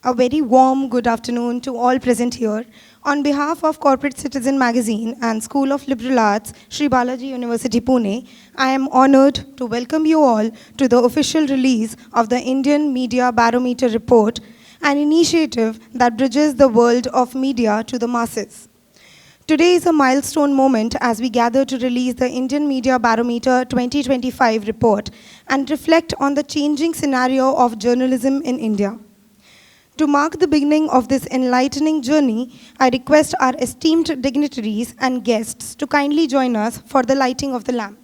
A very warm good afternoon to all present here. On behalf of Corporate Citizen Magazine and School of Liberal Arts, Sri Balaji University, Pune, I am honored to welcome you all to the official release of the Indian Media Barometer report, an initiative that bridges the world of media to the masses. Today is a milestone moment as we gather to release the Indian Media Barometer 2025 report and reflect on the changing scenario of journalism in India. To mark the beginning of this enlightening journey, I request our esteemed dignitaries and guests to kindly join us for the lighting of the lamp.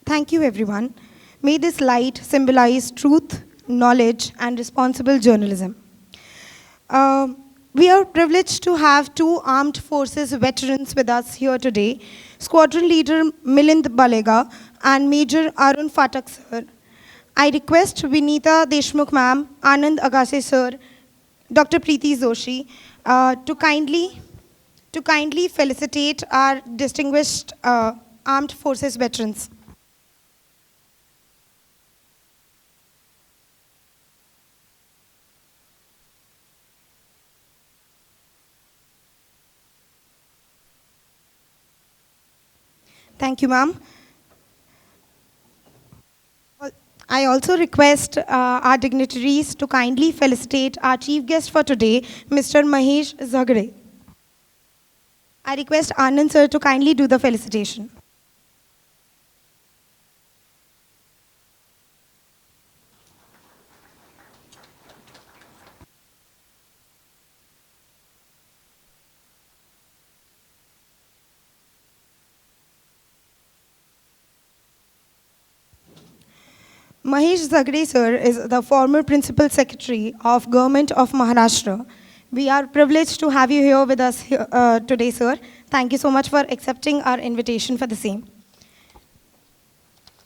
Thank you, everyone. May this light symbolize truth, knowledge, and responsible journalism. We are privileged to have two armed forces veterans with us here today, Squadron Leader Milind Balega and Major Arun Phatak sir. I request Vinita Deshmukh ma'am, Anand Agase sir, Dr. Preeti Joshi to kindly felicitate our distinguished armed forces veterans. Thank you, ma'am. I also request our dignitaries to kindly felicitate our chief guest for today, Mr. Mahesh Zagre. I request Anand sir to kindly do the felicitation. Mahesh Zagre sir is the former Principal Secretary of Government of Maharashtra. We are privileged to have you here with us today, sir. Thank you so much for accepting our invitation for the same.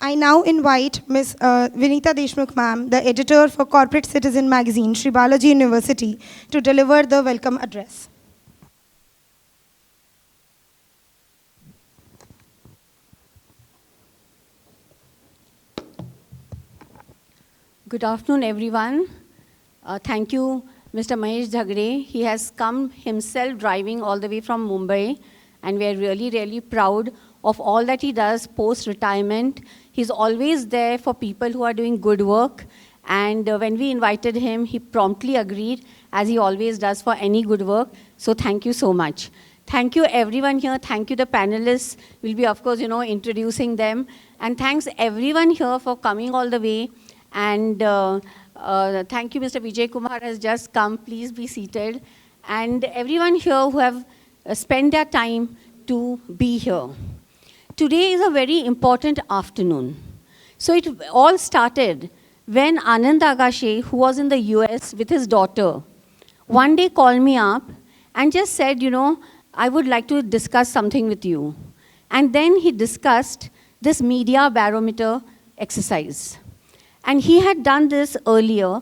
I now invite Ms. Vinita Deshmukh ma'am, the editor for Corporate Citizen Magazine, Sri Balaji University, to deliver the welcome address. Good afternoon, everyone. Thank you, Mr. Mahesh Zagre. He has come himself driving all the way from Mumbai, and we are really, really proud of all that he does post-retirement. He's always there for people who are doing good work, And when we invited him, he promptly agreed, as he always does for any good work. So thank you so much. Thank you everyone here. Thank you the panelists. We'll be, of course, introducing them. And thanks everyone here for coming all the way. And thank you, Mr. Vijay Kumar has just come. Please be seated. And everyone here who have spent their time to be here. Today is a very important afternoon. So it all started when Anand Agashe, who was in the US with his daughter, one day called me up and just said, I would like to discuss something with you. And then he discussed this media barometer exercise. And he had done this earlier,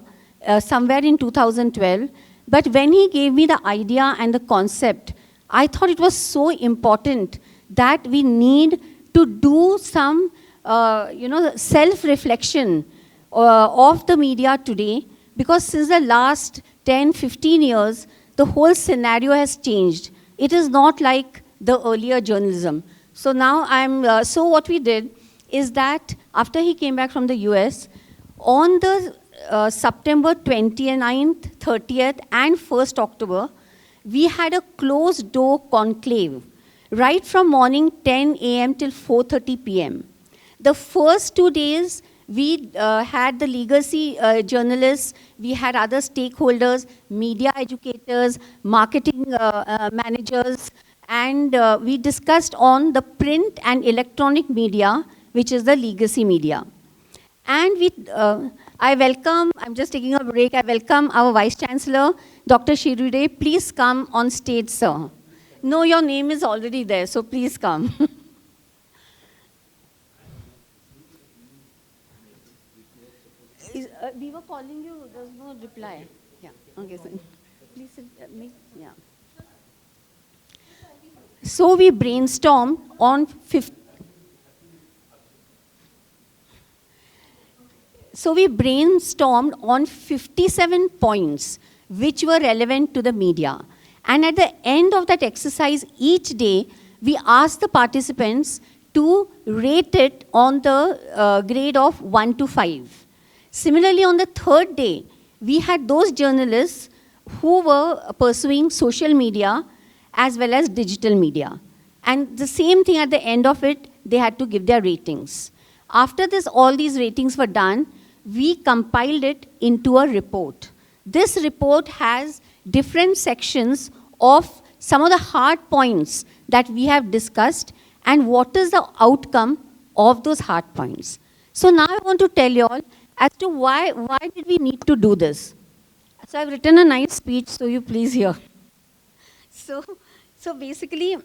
somewhere in 2012. But when he gave me the idea and the concept, I thought it was so important that we need to do some, self-reflection of the media today, because since the last 10, 15 years, the whole scenario has changed. It is not like the earlier journalism. So now so what we did is that after he came back from the US, on the September 29th, 30th, and 1st October, we had a closed door conclave, right from morning 10 a.m. till 4:30 p.m. The first 2 days, we had the legacy journalists, we had other stakeholders, media educators, marketing managers, and we discussed on the print and electronic media, which is the legacy media. And I'm just taking a break, I welcome our Vice Chancellor, Dr. Shirude. Please come on stage, sir. No, your name is already there, so please come. We were calling you, there's no reply. Yeah, okay, so please, yeah. So we brainstormed on 57 points which were relevant to the media. And at the end of that exercise, each day, we asked the participants to rate it on the grade of 1 to 5. Similarly, on the third day, we had those journalists who were pursuing social media as well as digital media. And the same thing at the end of it, they had to give their ratings. After this, all these ratings were done, we compiled it into a report. This report has different sections of some of the hard points that we have discussed and what is the outcome of those hard points. So now I want to tell you all as to why did we need to do this. So I've written a nice speech, so you please hear. So basically,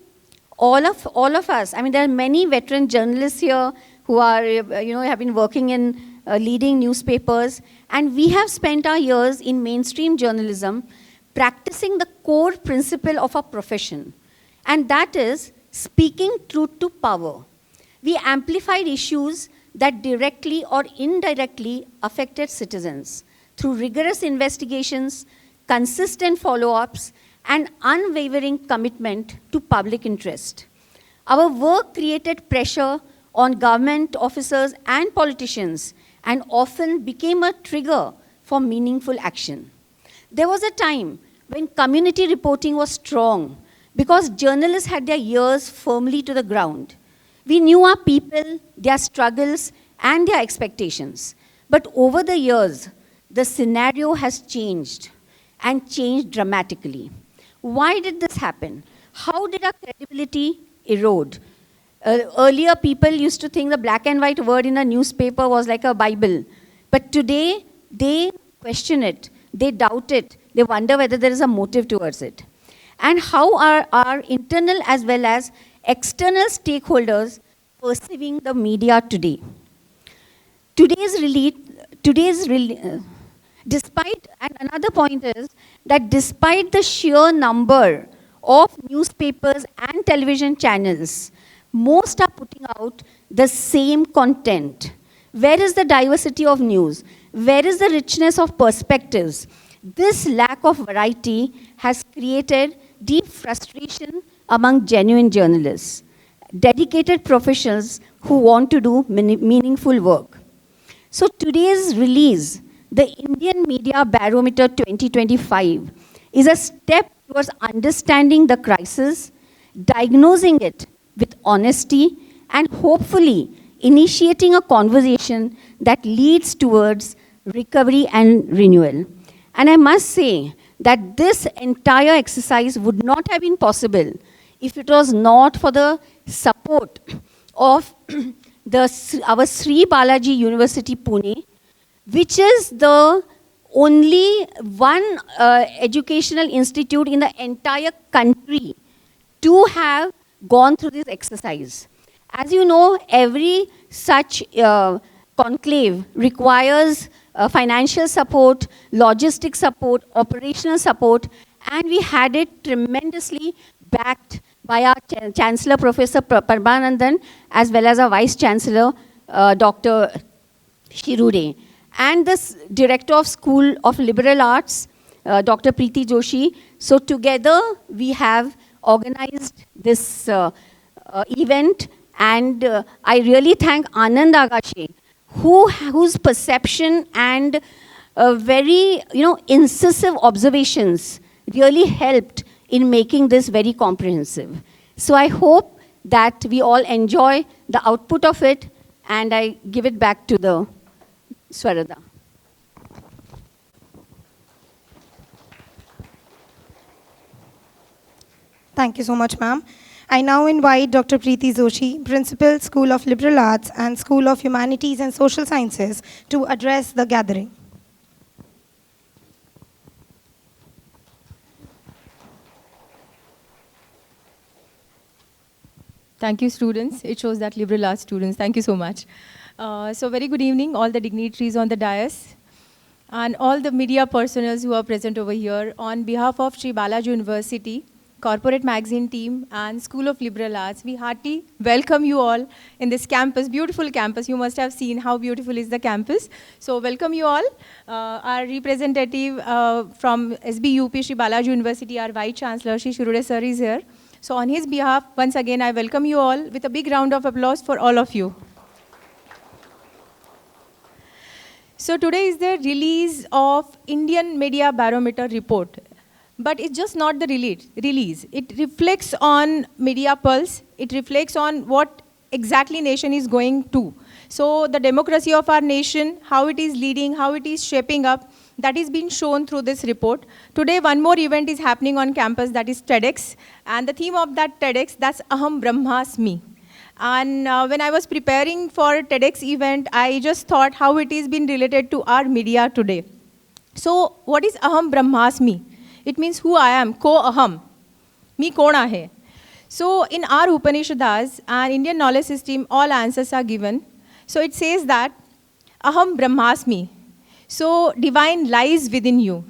all of us, I mean, there are many veteran journalists here who are, have been working in leading newspapers, and we have spent our years in mainstream journalism practicing the core principle of our profession, and that is speaking truth to power. We amplified issues that directly or indirectly affected citizens through rigorous investigations, consistent follow-ups, and unwavering commitment to public interest. Our work created pressure on government officers and politicians and often became a trigger for meaningful action. There was a time when community reporting was strong because journalists had their ears firmly to the ground. We knew our people, their struggles, and their expectations. But over the years, the scenario has changed and changed dramatically. Why did this happen? How did our credibility erode? Earlier, people used to think the black and white word in a newspaper was like a Bible. But today, they question it, they doubt it, they wonder whether there is a motive towards it. And how are our internal as well as external stakeholders perceiving the media today? Despite, and another point is that despite the sheer number of newspapers and television channels, most are putting out the same content. Where is the diversity of news? Where is the richness of perspectives? This lack of variety has created deep frustration among genuine journalists, dedicated professionals who want to do meaningful work. So today's release the Indian Media Barometer 2025 is a step towards understanding the crisis, diagnosing it with honesty, and hopefully initiating a conversation that leads towards recovery and renewal. And I must say that this entire exercise would not have been possible if it was not for the support of our Sri Balaji University, Pune, which is the only one educational institute in the entire country to have gone through this exercise. As you know, every such conclave requires financial support, logistic support, operational support, and we had it tremendously backed by our Chancellor, Professor Parmanandan, as well as our Vice Chancellor, Dr. Shirude, and the Director of School of Liberal Arts, Dr. Preeti Joshi. So together, we have organized this event, and I really thank Anand Agashe, whose perception and very incisive observations really helped in making this very comprehensive. So I hope that we all enjoy the output of it, and I give it back to the Swarada. Thank you so much, ma'am. I now invite Dr. Preeti Joshi, Principal, School of Liberal Arts and School of Humanities and Social Sciences, to address the gathering. Thank you, students. It shows that liberal arts students. Thank you so much. So very good evening, all the dignitaries on the dais and all the media personnel who are present over here. On behalf of Sri Balaji University, Corporate Magazine team and School of Liberal Arts, we heartily welcome you all in this campus, beautiful campus. You must have seen how beautiful is the campus. So welcome you all. Our representative from SBUP, Sri Balaji University, our Vice Chancellor, Shri Shirude sir is here. So on his behalf, once again, I welcome you all with a big round of applause for all of you. So today is the release of Indian Media Barometer report. But it's just not the release. It reflects on media pulse. It reflects on what exactly nation is going to. So the democracy of our nation, how it is leading, how it is shaping up, that is being shown through this report. Today, one more event is happening on campus, that is TEDx. And the theme of that TEDx, that's Aham Brahmasmi. And when I was preparing for TEDx event, I just thought how it is being related to our media today. So what is Aham Brahmasmi? It means who I am, ko aham, me kona hai. So in our Upanishads and Indian knowledge system, all answers are given. So it says that aham brahmasmi. So divine lies within you.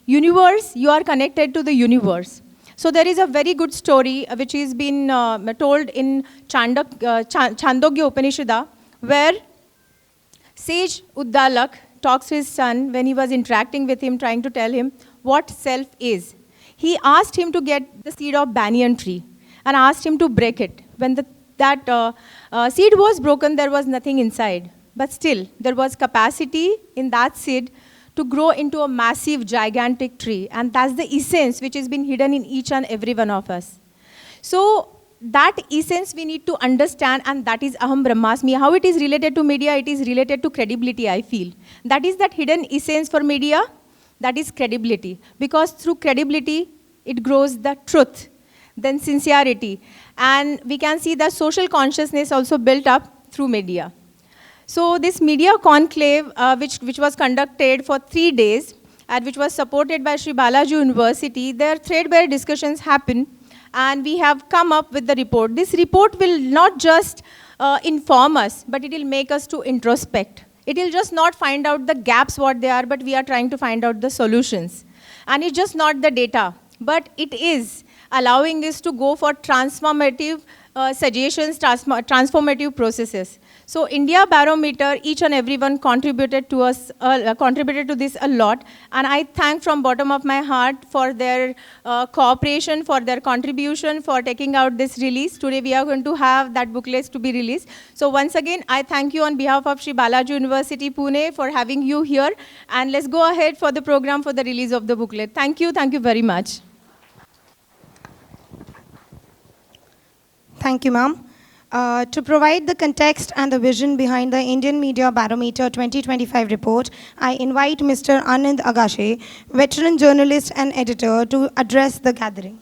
Universe, you are connected to the universe. So there is a very good story which has been told in Chandogya Upanishad, where sage Uddalak talks to his son when he was interacting with him, trying to tell him what self is. He asked him to get the seed of banyan tree and asked him to break it. When that seed was broken, there was nothing inside. But still, there was capacity in that seed to grow into a massive, gigantic tree. And that's the essence which has been hidden in each and every one of us. So that essence we need to understand, and that is Aham Brahmasmi. How it is related to media? It is related to credibility, I feel. That is that hidden essence for media. That is credibility. Because through credibility, it grows the truth, then sincerity. And we can see that social consciousness also built up through media. So this media conclave, which was conducted for 3 days, and which was supported by Sri Balaji University, there threadbare discussions happen, and we have come up with the report. This report will not just inform us, but it will make us to introspect. It will just not find out the gaps what they are, but we are trying to find out the solutions. And it's just not the data, but it is allowing us to go for transformative suggestions, transformative processes. So India Barometer, each and everyone contributed to us, contributed to this a lot. And I thank from bottom of my heart for their cooperation, for their contribution, for taking out this release. Today we are going to have that booklet to be released. So once again, I thank you on behalf of Sri Balaji University, Pune, for having you here. And let's go ahead for the program for the release of the booklet. Thank you very much. Thank you, ma'am. To provide the context and the vision behind the Indian Media Barometer 2025 report, I invite Mr. Anand Agashe, veteran journalist and editor, to address the gathering.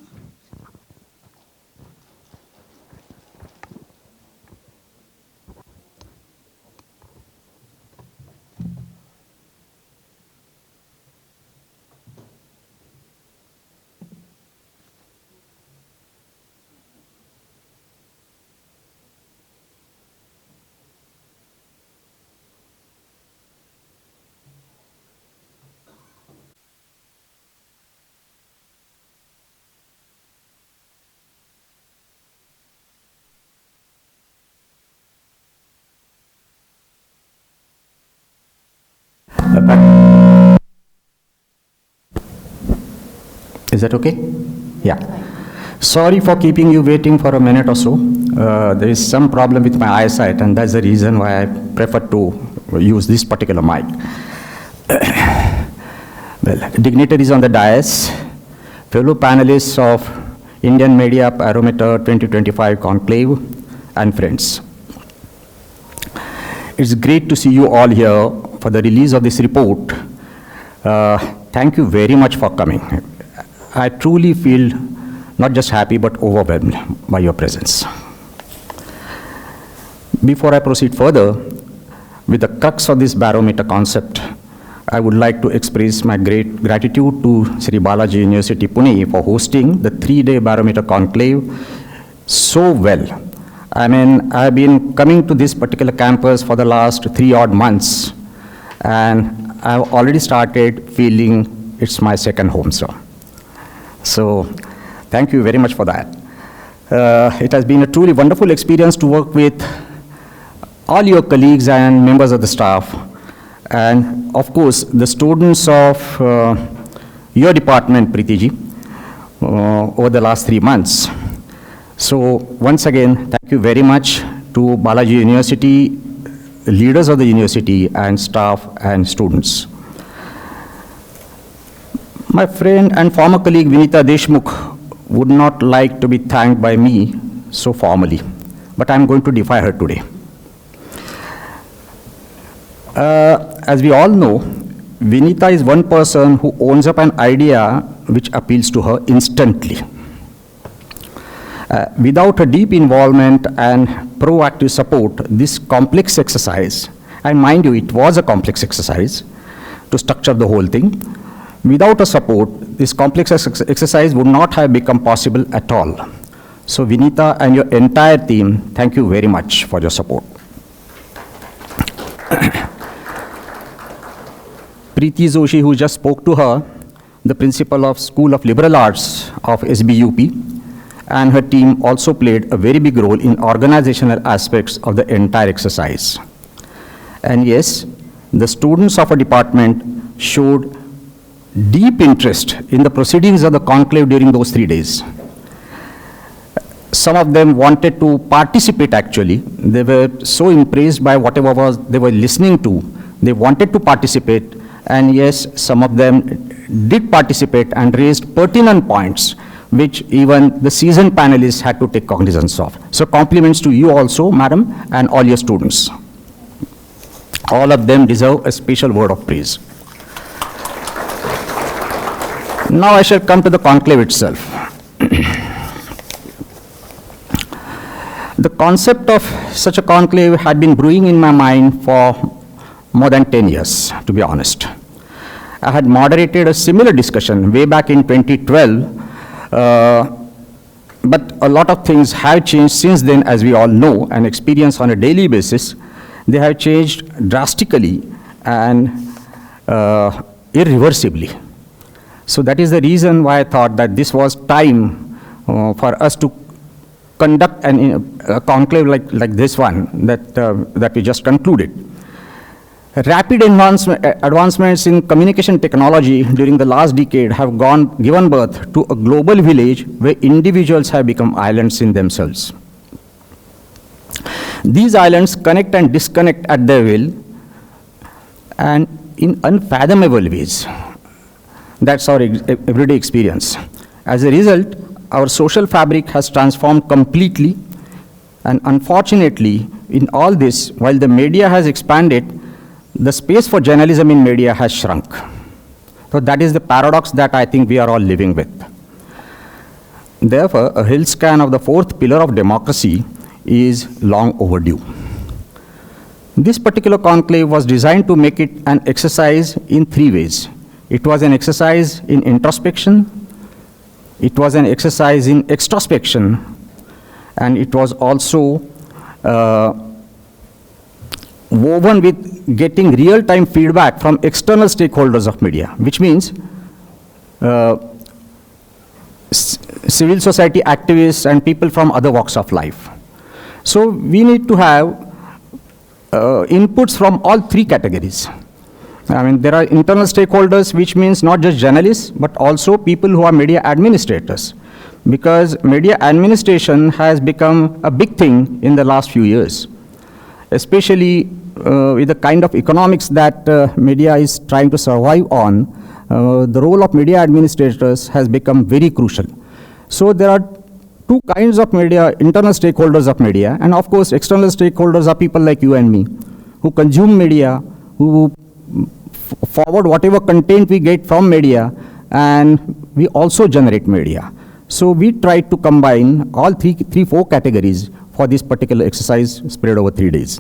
Is that okay? Yeah. Sorry for keeping you waiting for a minute or so. There is some problem with my eyesight, and that's the reason why I prefer to use this particular mic. Well, dignitaries on the dais, fellow panelists of Indian Media Barometer 2025 Conclave, and friends. It's great to see you all here for the release of this report. Thank you very much for coming. I truly feel not just happy but overwhelmed by your presence. Before I proceed further with the crux of this barometer concept, I would like to express my great gratitude to Sri Balaji University, Pune for hosting the 3-day barometer conclave so well. I mean, I've been coming to this particular campus for the last 3 odd months, and I've already started feeling it's my second home, sir. So, thank you very much for that. It has been a truly wonderful experience to work with all your colleagues and members of the staff, and of course, the students of your department, Preeti ji, over the last 3 months. So, once again, thank you very much to Balaji University, the leaders of the university, and staff and students. My friend and former colleague Vinita Deshmukh would not like to be thanked by me so formally, but I'm going to defy her today. As we all know, Vinita is one person who owns up an idea which appeals to her instantly. Without her deep involvement and proactive support, this complex exercise, and mind you, it was a complex exercise to structure the whole thing. Without her support, this complex exercise would not have become possible at all. So Vinita and your entire team, thank you very much for your support. Preeti Joshi, who just spoke to her, the principal of School of Liberal Arts of SBUP, and her team also played a very big role in organizational aspects of the entire exercise. And yes, the students of our department showed deep interest in the proceedings of the conclave during those 3 days. Some of them wanted to participate actually. They were so impressed by whatever they were listening to. They wanted to participate, and yes, some of them did participate and raised pertinent points which even the seasoned panelists had to take cognizance of. So compliments to you also, madam, and all your students. All of them deserve a special word of praise. Now I shall come to the conclave itself. The concept of such a conclave had been brewing in my mind for more than 10 years, to be honest. I had moderated a similar discussion way back in 2012, but a lot of things have changed since then, as we all know and experience on a daily basis. They have changed drastically and irreversibly. So that is the reason why I thought that this was time for us to conduct a conclave like this one that we just concluded. Rapid advancements in communication technology during the last decade have given birth to a global village where individuals have become islands in themselves. These islands connect and disconnect at their will and in unfathomable ways. That's our everyday experience. As a result, our social fabric has transformed completely, and unfortunately, in all this, while the media has expanded, the space for journalism in media has shrunk. So that is the paradox that I think we are all living with. Therefore, a health scan of the fourth pillar of democracy is long overdue. This particular conclave was designed to make it an exercise in three ways. It was an exercise in introspection, it was an exercise in extrospection, and it was also woven with getting real-time feedback from external stakeholders of media, which means civil society activists and people from other walks of life. So we need to have inputs from all three categories. I mean, there are internal stakeholders, which means not just journalists, but also people who are media administrators, because media administration has become a big thing in the last few years, especially with the kind of economics that media is trying to survive on. The role of media administrators has become very crucial. So there are two kinds of media: internal stakeholders of media, and of course external stakeholders are people like you and me, who consume media, who forward whatever content we get from media, and we also generate media. So we try to combine all four categories for this particular exercise spread over 3 days.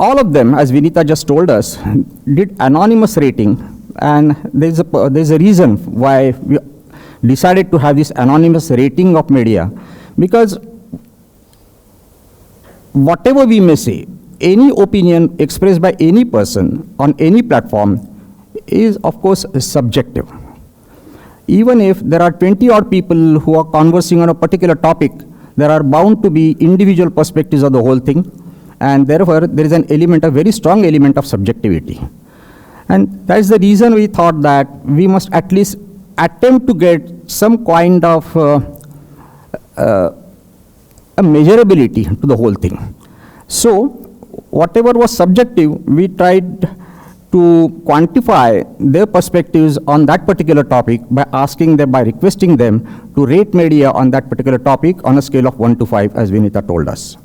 All of them, as Vinita just told us, did anonymous rating, and there's a reason why we decided to have this anonymous rating of media, because whatever we may say, any opinion expressed by any person on any platform is, of course, subjective. Even if there are 20 odd people who are conversing on a particular topic, there are bound to be individual perspectives of the whole thing, and therefore there is an element, a very strong element of subjectivity. And that is the reason we thought that we must at least attempt to get some kind of a measurability to the whole thing. So whatever was subjective, we tried to quantify their perspectives on that particular topic by asking them, by requesting them to rate media on that particular topic on a scale of 1 to 5, as Vinita told us.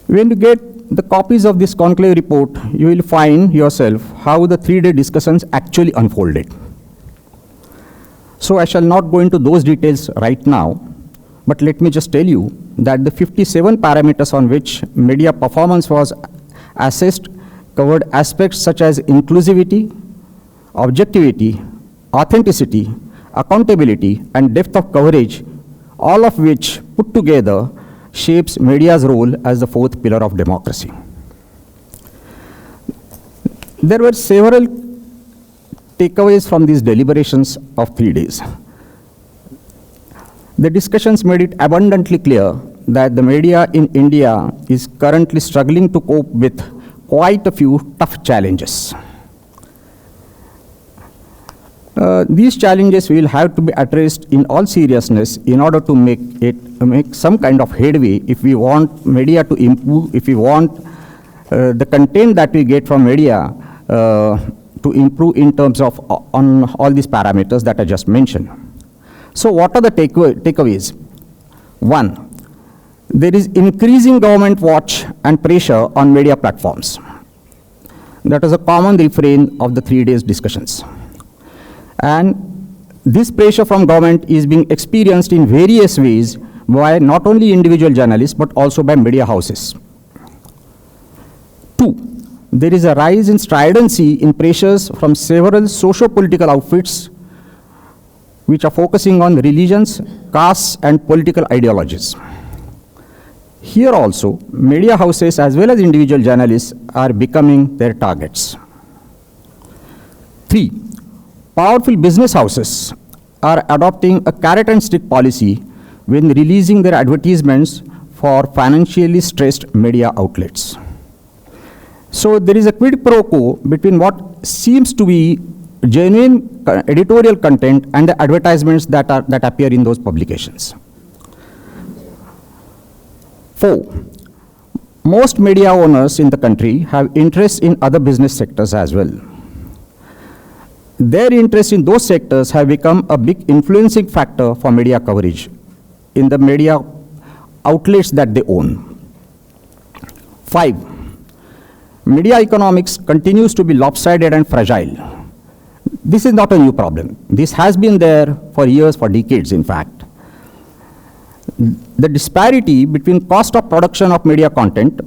When you get the copies of this conclave report, you will find yourself how the 3-day discussions actually unfolded. So I shall not go into those details right now, but let me just tell you that the 57 parameters on which media performance was assessed covered aspects such as inclusivity, objectivity, authenticity, accountability, and depth of coverage, all of which put together shapes media's role as the fourth pillar of democracy. There were several takeaways from these deliberations of 3 days. The discussions made it abundantly clear that the media in India is currently struggling to cope with quite a few tough challenges. These challenges will have to be addressed in all seriousness in order to make some kind of headway if we want media to improve, if we want the content that we get from media to improve in terms of on all these parameters that I just mentioned. So what are the takeaways? 1, there is increasing government watch and pressure on media platforms. That is a common refrain of the 3 days discussions. And this pressure from government is being experienced in various ways by not only individual journalists, but also by media houses. 2, there is a rise in stridency in pressures from several socio-political outfits which are focusing on religions, castes, and political ideologies. Here also, media houses as well as individual journalists are becoming their targets. Three, powerful business houses are adopting a carrot and stick policy when releasing their advertisements for financially stressed media outlets. So there is a quid pro quo between what seems to be genuine editorial content and the advertisements that appear in those publications. 4, most media owners in the country have interests in other business sectors as well. Their interest in those sectors have become a big influencing factor for media coverage in the media outlets that they own. 5, media economics continues to be lopsided and fragile. This is not a new problem. This has been there for years, for decades, in fact. The disparity between cost of production of media content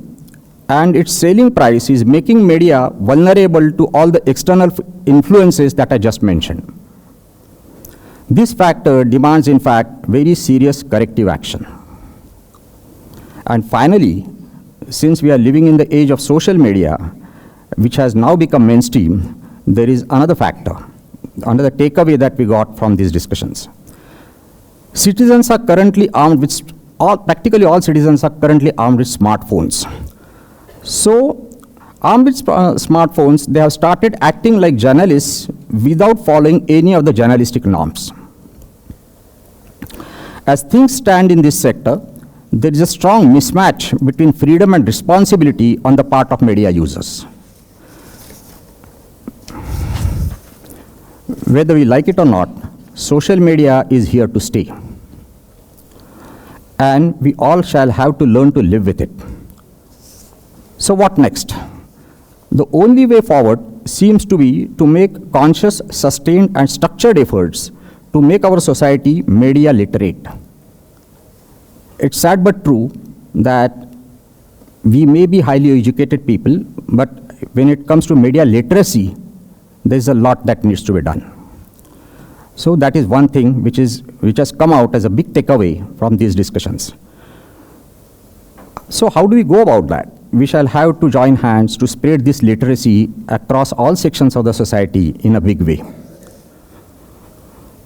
and its selling price is making media vulnerable to all the external influences that I just mentioned. This factor demands, in fact, very serious corrective action. And finally, since we are living in the age of social media, which has now become mainstream, there is another factor, another takeaway that we got from these discussions. Citizens are currently armed with, practically all citizens are currently armed with smartphones. So, armed with smartphones, they have started acting like journalists without following any of the journalistic norms. As things stand in this sector, there is a strong mismatch between freedom and responsibility on the part of media users. Whether we like it or not, social media is here to stay. And we all shall have to learn to live with it. So what next? The only way forward seems to be to make conscious, sustained, and structured efforts to make our society media literate. It's sad but true that we may be highly educated people, but when it comes to media literacy, there's a lot that needs to be done. So that is one thing which has come out as a big takeaway from these discussions. So how do we go about that? We shall have to join hands to spread this literacy across all sections of the society in a big way.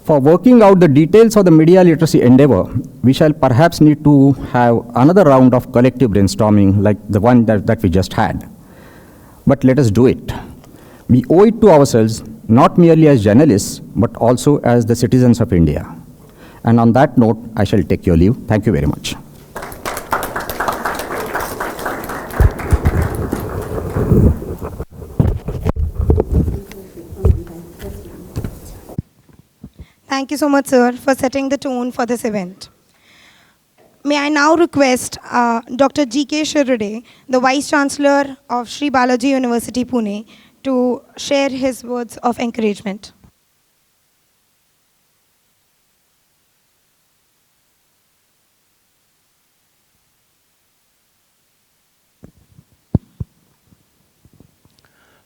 For working out the details of the media literacy endeavor, we shall perhaps need to have another round of collective brainstorming like the one that we just had. But let us do it. We owe it to ourselves, not merely as journalists, but also as the citizens of India. And on that note, I shall take your leave. Thank you very much. Thank you so much, sir, for setting the tone for this event. May I now request Dr. G.K. Shirade, the Vice Chancellor of Sri Balaji University, Pune, to share his words of encouragement.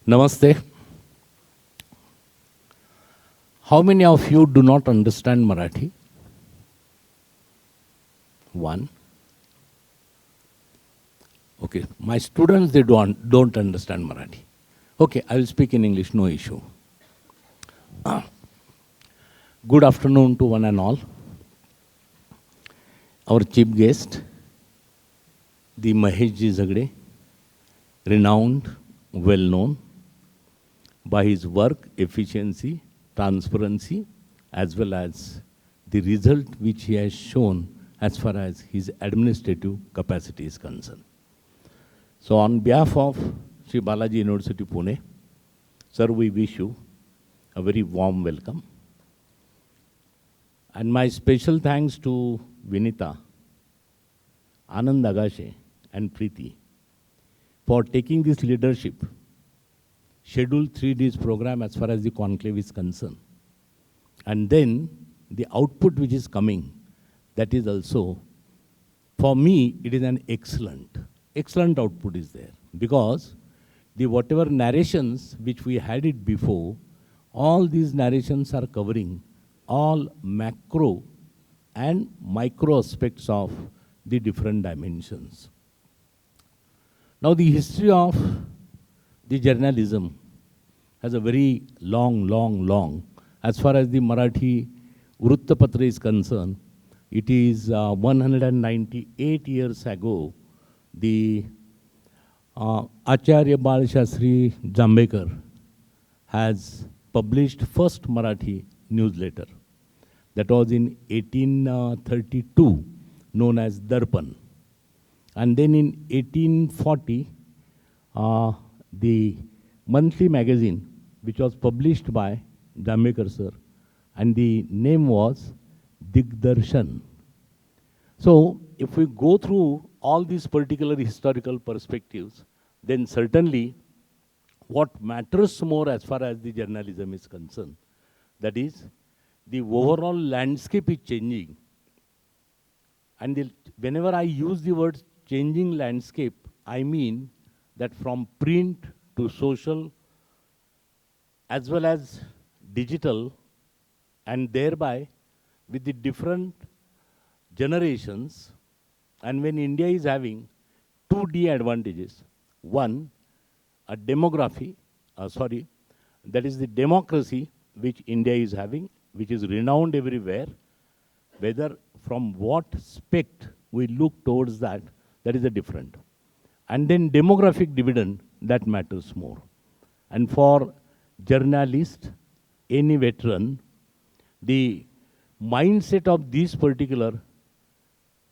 Namaste. How many of you do not understand Marathi? One. Okay, my students, they don't understand Marathi. Okay, I will speak in English, no issue. Good afternoon to one and all. Our chief guest, the Mahesh Ji Zagde, renowned, well-known by his work, efficiency, transparency, as well as the result which he has shown as far as his administrative capacity is concerned. So on behalf of Sri Balaji University, Pune, sir, we wish you a very warm welcome. And my special thanks to Vinita, Anand Agashe, and Preeti for taking this leadership, scheduled 3 days program as far as the conclave is concerned. And then the output which is coming, that is also, for me, it is an excellent output is there. Because the whatever narrations which we had it before, all these narrations are covering all macro and micro aspects of the different dimensions. Now the history of the journalism has a very long. As far as the Marathi Vruttapatra is concerned, it is 198 years ago, the Acharya Bal Shastri Jambekar has published first Marathi newsletter. That was in 1832, known as Darpan. And then in 1840, the monthly magazine, which was published by Jambekar sir, and the name was Digdarshan. So, if we go through all these particular historical perspectives, then certainly what matters more as far as the journalism is concerned, that is, the overall landscape is changing. And whenever I use the word changing landscape, I mean that from print to social, as well as digital, and thereby with the different generations, and when India is having 2D advantages. One, a demography, that is the democracy which India is having, which is renowned everywhere. Whether from what spect we look towards that, that is a different. And then demographic dividend, that matters more. And for journalist, any veteran, the mindset of these particular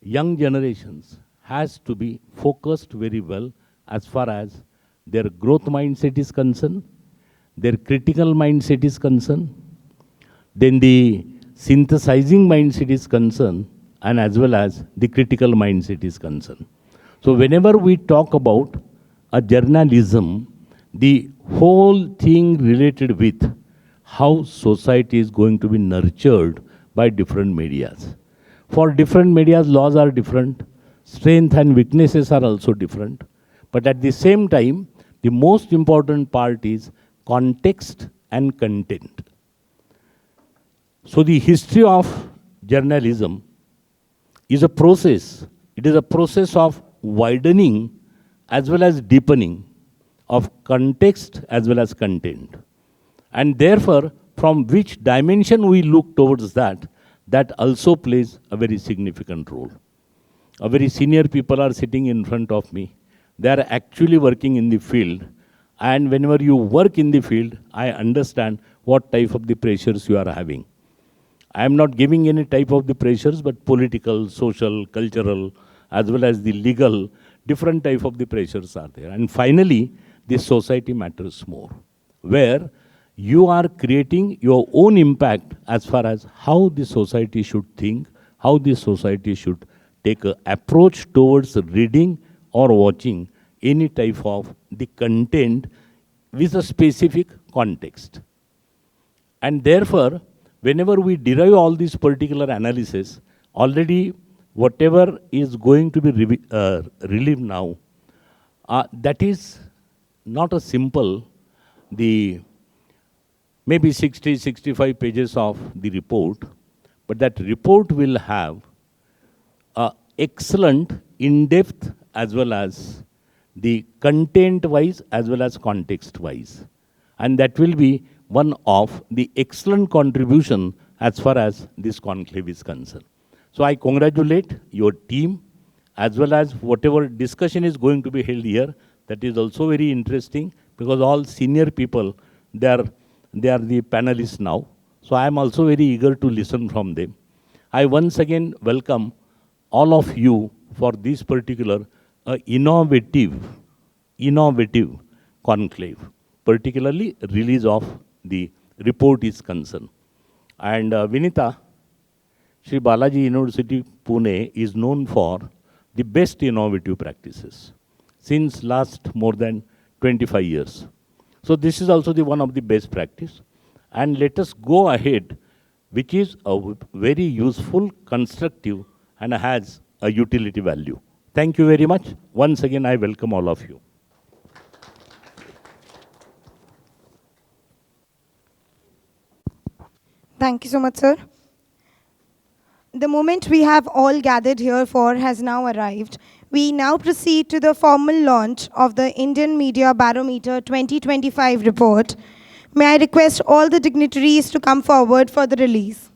young generations has to be focused very well as far as their growth mindset is concerned, their critical mindset is concerned, then the synthesizing mindset is concerned, and as well as the critical mindset is concerned. So whenever we talk about a journalism, the whole thing related with how society is going to be nurtured by different medias. For different medias, laws are different, strength and weaknesses are also different. But at the same time, the most important part is context and content. So the history of journalism is a process. It is a process of widening as well as deepening of context as well as content. And therefore, from which dimension we look towards that, that also plays a very significant role. A very senior people are sitting in front of me. They are actually working in the field. And whenever you work in the field, I understand what type of the pressures you are having. I am not giving any type of the pressures, but political, social, cultural, as well as the legal, different type of the pressures are there. And finally, the society matters more, where you are creating your own impact as far as how the society should think, how the society should take an approach towards reading or watching any type of the content with a specific context. And therefore, whenever we derive all these particular analysis, already whatever is going to be relieved now, that is not a simple, the maybe 60, 65 pages of the report, but that report will have excellent in-depth as well as the content-wise as well as context-wise. And that will be one of the excellent contribution as far as this conclave is concerned. So I congratulate your team as well as whatever discussion is going to be held here. That is also very interesting because all senior people, they are the panelists now. So I am also very eager to listen from them. I once again welcome all of you for this particular innovative conclave, particularly release of the report is concerned. And Vinita, Sri Balaji University, Pune is known for the best innovative practices since last more than 25 years. So this is also the one of the best practice. And let us go ahead, which is a very useful, constructive, and has a utility value. Thank you very much. Once again, I welcome all of you. Thank you so much, sir. The moment we have all gathered here for has now arrived. We now proceed to the formal launch of the Indian Media Barometer 2025 report, May I request all the dignitaries to come forward for the release.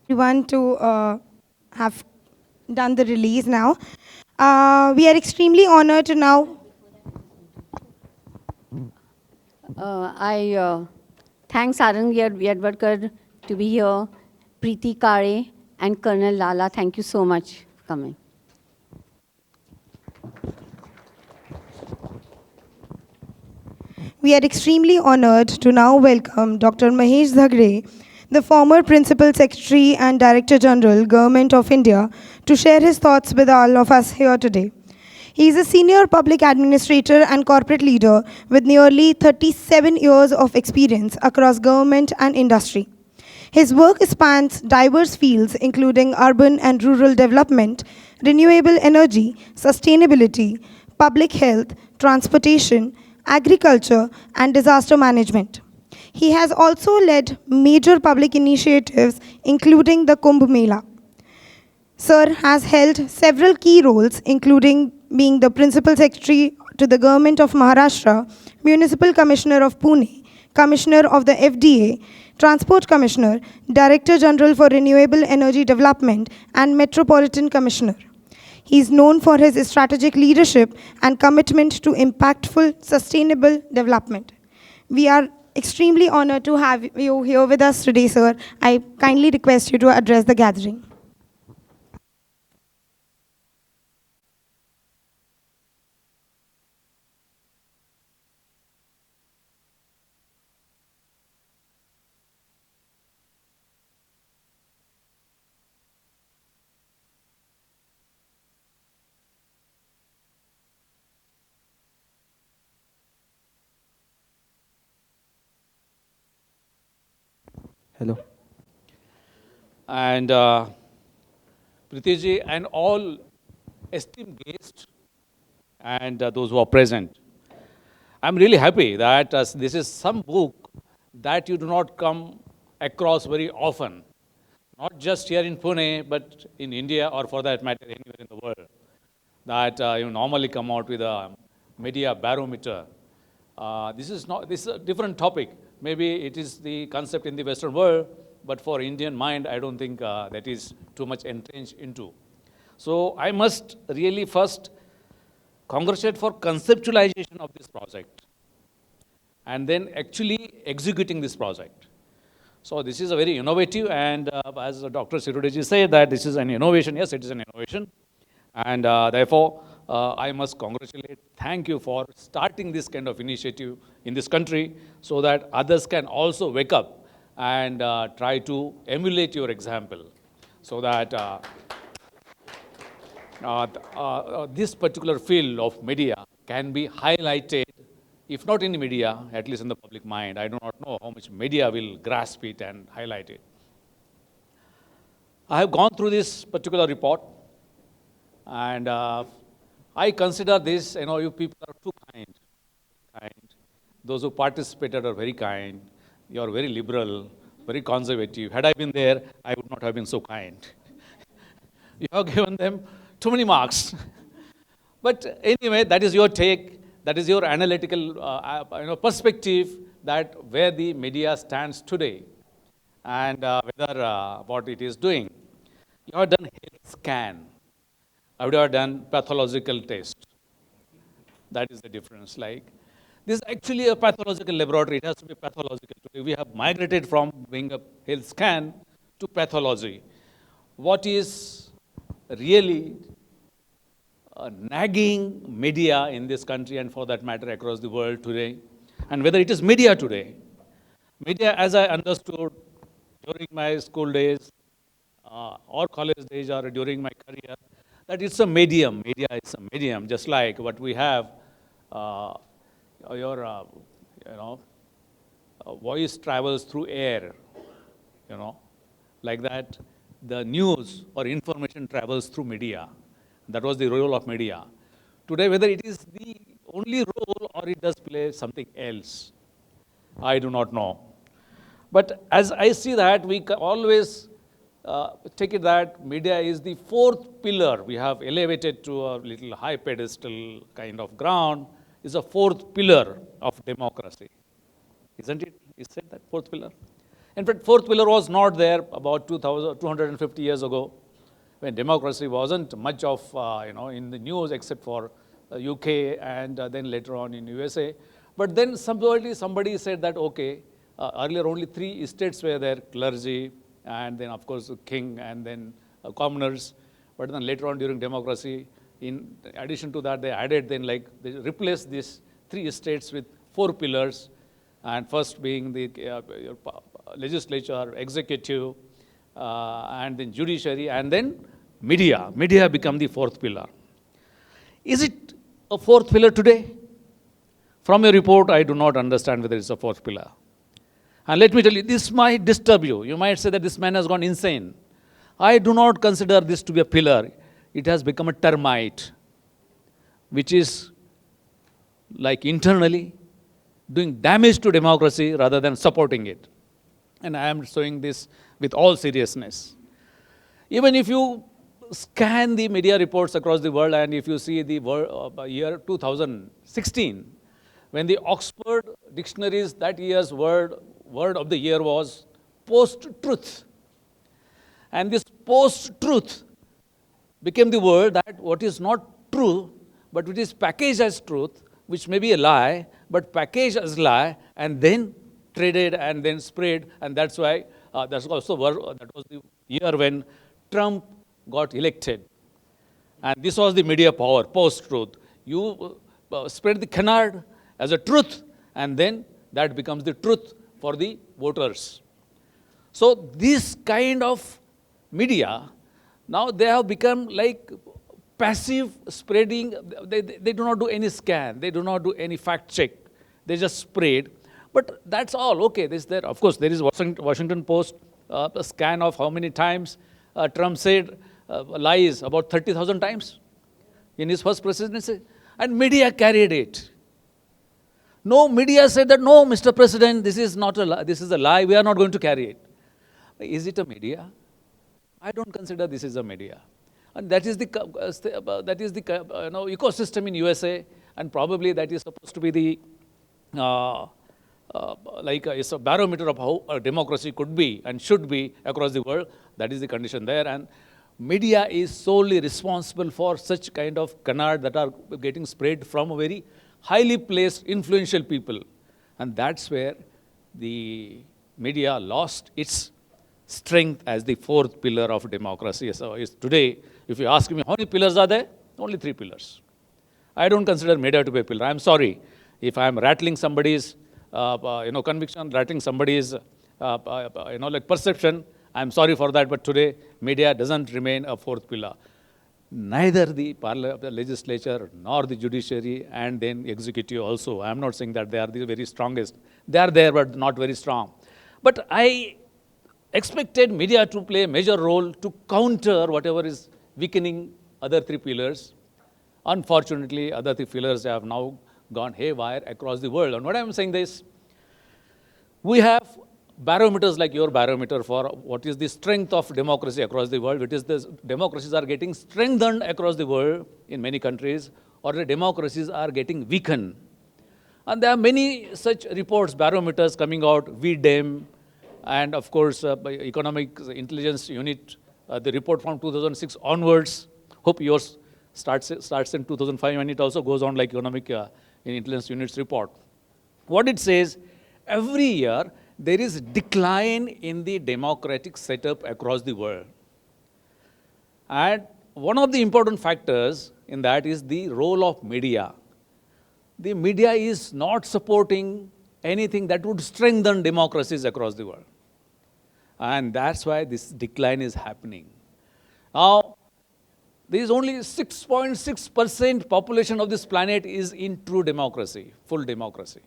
Everyone to have done the release now. We are extremely honored to now. I thank Sarang Yadvarkar to be here, Preeti Kare, and Colonel Lala. Thank you so much for coming. We are extremely honored to now welcome Dr. Mahesh Dhagre, the former Principal Secretary and Director General, Government of India, to share his thoughts with all of us here today. He is a senior public administrator and corporate leader with nearly 37 years of experience across government and industry. His work spans diverse fields including urban and rural development, renewable energy, sustainability, public health, transportation, agriculture, and disaster management. He has also led major public initiatives including the Kumbh Mela. Sir has held several key roles, including being the Principal Secretary to the Government of Maharashtra, Municipal Commissioner of Pune, Commissioner of the FDA, Transport Commissioner, Director General for Renewable Energy Development, and Metropolitan Commissioner. He is known for his strategic leadership and commitment to impactful, sustainable development. We are extremely honored to have you here with us today, sir. I kindly request you to address the gathering. Hello. And Preeti and all esteemed guests and those who are present. I'm really happy that this is some book that you do not come across very often, not just here in Pune, but in India or for that matter anywhere in the world, that you normally come out with a media barometer. This is a different topic. Maybe it is the concept in the Western world, but for Indian mind, I don't think that is too much entrenched into. So I must really first congratulate for conceptualization of this project and then actually executing this project. So this is a very innovative, and as Dr. Sirodeji said that this is an innovation. Yes, it is an innovation. And therefore, I must congratulate, thank you for starting this kind of initiative in this country so that others can also wake up and try to emulate your example so that this particular field of media can be highlighted, if not in the media, at least in the public mind. I do not know how much media will grasp it and highlight it. I have gone through this particular report, and I consider this, you people are too kind. Those who participated are very kind. You are very liberal, very conservative. Had I been there, I would not have been so kind. You have given them too many marks. But anyway, that is your take. That is your analytical perspective that where the media stands today and whether what it is doing. You have done health scan. I would have done pathological test. That is the difference. Like, this is actually a pathological laboratory. It has to be pathological. Today we have migrated from being a health scan to pathology. What is really nagging media in this country and for that matter across the world today, and whether it is media today. Media, as I understood during my school days or college days or during my career, that it's a medium. Media is a medium, just like what we have voice travels through air, like that. The news or information travels through media. That was the role of media. Today, whether it is the only role or it does play something else, I do not know. But as I see that, we always take it that media is the fourth pillar. We have elevated to a little high pedestal kind of ground, is a fourth pillar of democracy. Isn't it? Is it that fourth pillar? In fact, fourth pillar was not there about 250 years ago, when democracy wasn't much of, in the news except for UK and then later on in USA. But then somebody said that, okay, earlier only three estates were there, clergy, and then of course the king, and then commoners. But then later on during democracy, in addition to that, they added then they replaced these three estates with four pillars, and first being the legislature, executive, and then judiciary, and then media. Media become the fourth pillar. Is it a fourth pillar today? From your report, I do not understand whether it's a fourth pillar. And let me tell you, this might disturb you. You might say that this man has gone insane. I do not consider this to be a pillar. It has become a termite, which is like internally doing damage to democracy rather than supporting it. And I am showing this with all seriousness. Even if you scan the media reports across the world and if you see the year 2016, when the Oxford dictionaries, that year's word of the year was post-truth. And this post-truth became the word that what is not true, but which is packaged as truth, which may be a lie, but packaged as lie, and then traded and then spread. And that's why, that was the year when Trump got elected. And this was the media power, post-truth. You spread the canard as a truth, and then that becomes the truth for the voters. So this kind of media, now they have become like passive spreading. They do not do any scan. They do not do any fact check. They just spread. But that's all. Okay, of course, there is Washington Post, a scan of how many times Trump said lies, about 30,000 times in his first presidency. And media carried it. No, media said that, no, Mr. President, this is not a lie. This is a lie. We are not going to carry it. Is it a media? I don't consider this is a media. And that is the ecosystem in USA, and probably that is supposed to be the it's a barometer of how a democracy could be and should be across the world. That is the condition there. And media is solely responsible for such kind of canard that are getting spread from a very highly placed, influential people. And that's where the media lost its strength as the fourth pillar of democracy. So today, if you ask me how many pillars are there, only three pillars. I don't consider media to be a pillar. I'm sorry if I'm rattling somebody's conviction, rattling somebody's perception. I'm sorry for that, but today media doesn't remain a fourth pillar. Neither the legislature nor the judiciary and then executive also. I'm not saying that they are the very strongest. They are there, but not very strong. But I expected media to play a major role to counter whatever is weakening other three pillars. Unfortunately, other three pillars have now gone haywire across the world. And what I'm saying is, we have barometers like your barometer for what is the strength of democracy across the world, which is the democracies are getting strengthened across the world in many countries, or the democracies are getting weakened. And there are many such reports, barometers coming out, VDEM, and of course, by Economic Intelligence Unit, the report from 2006 onwards. Hope yours starts in 2005, and it also goes on like Economic Intelligence Unit's report. What it says, every year, there is decline in the democratic setup across the world. And one of the important factors in that is the role of media. The media is not supporting anything that would strengthen democracies across the world. And that's why this decline is happening. Now, there is only 6.6% population of this planet is in true democracy, full democracy.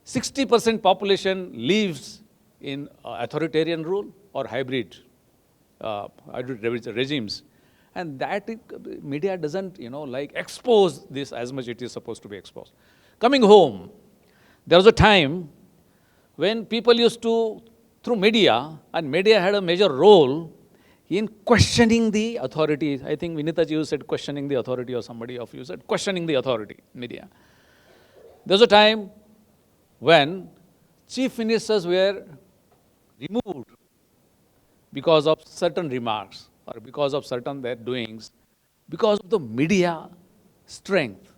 60% population lives in authoritarian rule or hybrid regimes. And that media doesn't, expose this as much it is supposed to be exposed. Coming home, there was a time when people used to, through media, and media had a major role in questioning the authority. I think Vinita ji, you said questioning the authority, or somebody of you said questioning the authority, media. There was a time when chief ministers were removed because of certain remarks or because of certain their doings, because of the media strength.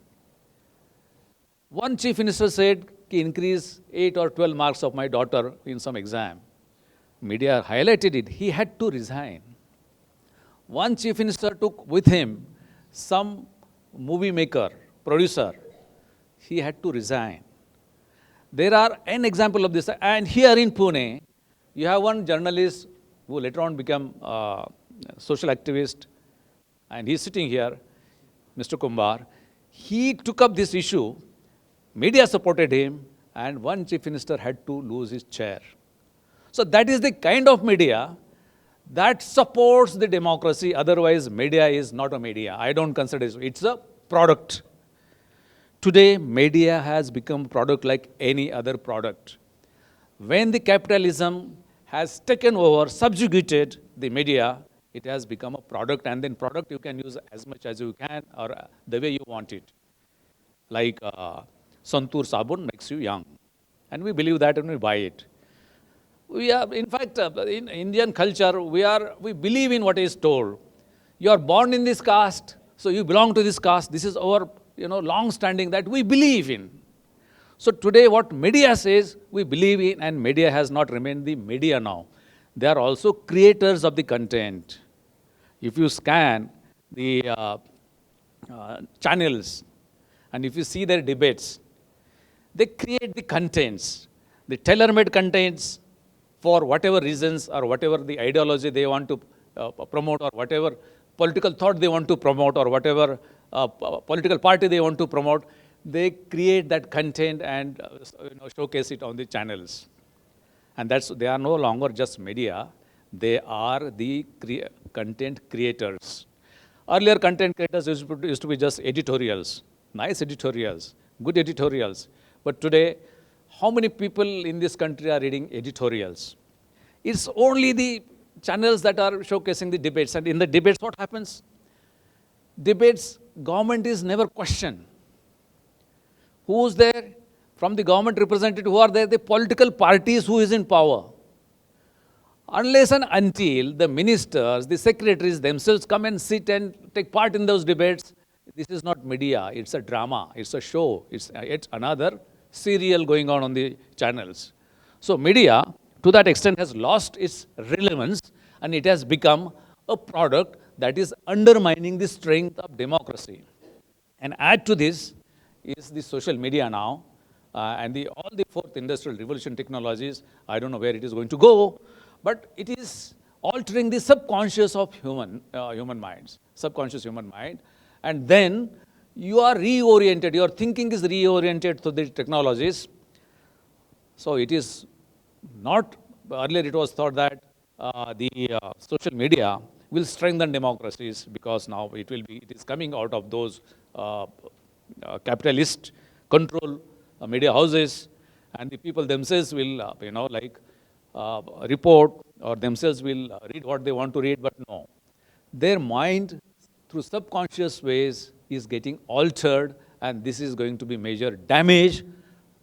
One chief minister said, increase 8 or 12 marks of my daughter in some exam. Media highlighted it. He had to resign. One chief minister took with him some movie maker, producer. He had to resign. There are an example of this. And here in Pune, you have one journalist who later on became a social activist, and he's sitting here, Mr. Kumbar. He took up this issue, media supported him, and one chief minister had to lose his chair. So that is the kind of media that supports the democracy. Otherwise, media is not a media. I don't consider it. It's a product. Today, media has become a product like any other product. When the capitalism has taken over, subjugated the media, it has become a product, and then product you can use as much as you can or the way you want it. Like Santur Sabun makes you young. And we believe that and we buy it. We are, in fact, in Indian culture, we believe in what is told. You are born in this caste, so you belong to this caste. This is our long-standing that we believe in. So today what media says, we believe in, and media has not remained the media now. They are also creators of the content. If you scan the channels, and if you see their debates, they create the contents, the tailor-made contents for whatever reasons or whatever the ideology they want to promote, or whatever political thought they want to promote, or whatever political party they want to promote. They create that content and showcase it on the channels. And they are no longer just media. They are the content creators. Earlier, content creators used to be just editorials, nice editorials, good editorials. But today, how many people in this country are reading editorials? It's only the channels that are showcasing the debates. And in the debates, what happens? Debates, government is never questioned. Who's there? From the government representative, who are there? The political parties who is in power. Unless and until the ministers, the secretaries themselves come and sit and take part in those debates, this is not media, it's a drama, it's a show, it's another serial going on the channels. So media, to that extent, has lost its relevance, and it has become a product that is undermining the strength of democracy. And add to this is the social media now, and all the fourth industrial revolution technologies. I don't know where it is going to go, but it is altering the subconscious of human minds, subconscious human mind. And then you are reoriented, your thinking is reoriented to the technologies. So it is not, earlier it was thought that the social media will strengthen democracies, because now it is coming out of those capitalist control media houses, and the people themselves will, report or themselves will read what they want to read, but no. Their mind, through subconscious ways, is getting altered, and this is going to be major damage,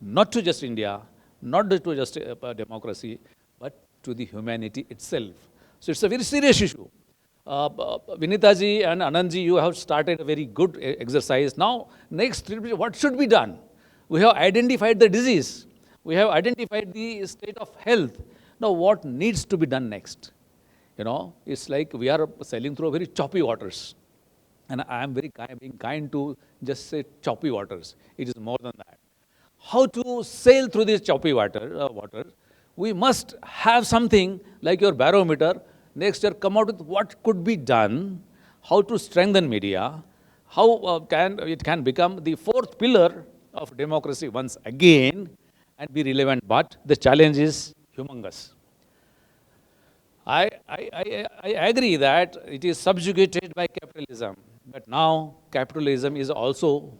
not to just India, not to just democracy, but to the humanity itself. So it's a very serious issue. Vinitaji and Anandji, you have started a very good exercise. Now, next, what should be done? We have identified the disease. We have identified the state of health. Now, what needs to be done next? You know, it's like we are sailing through very choppy waters. And I am very being kind to just say choppy waters. It is more than that. How to sail through this choppy water? We must have something like your barometer. Next year, come out with what could be done, how to strengthen media, how it can become the fourth pillar of democracy once again and be relevant. But the challenge is humongous. I agree that it is subjugated by capitalism, but now capitalism is also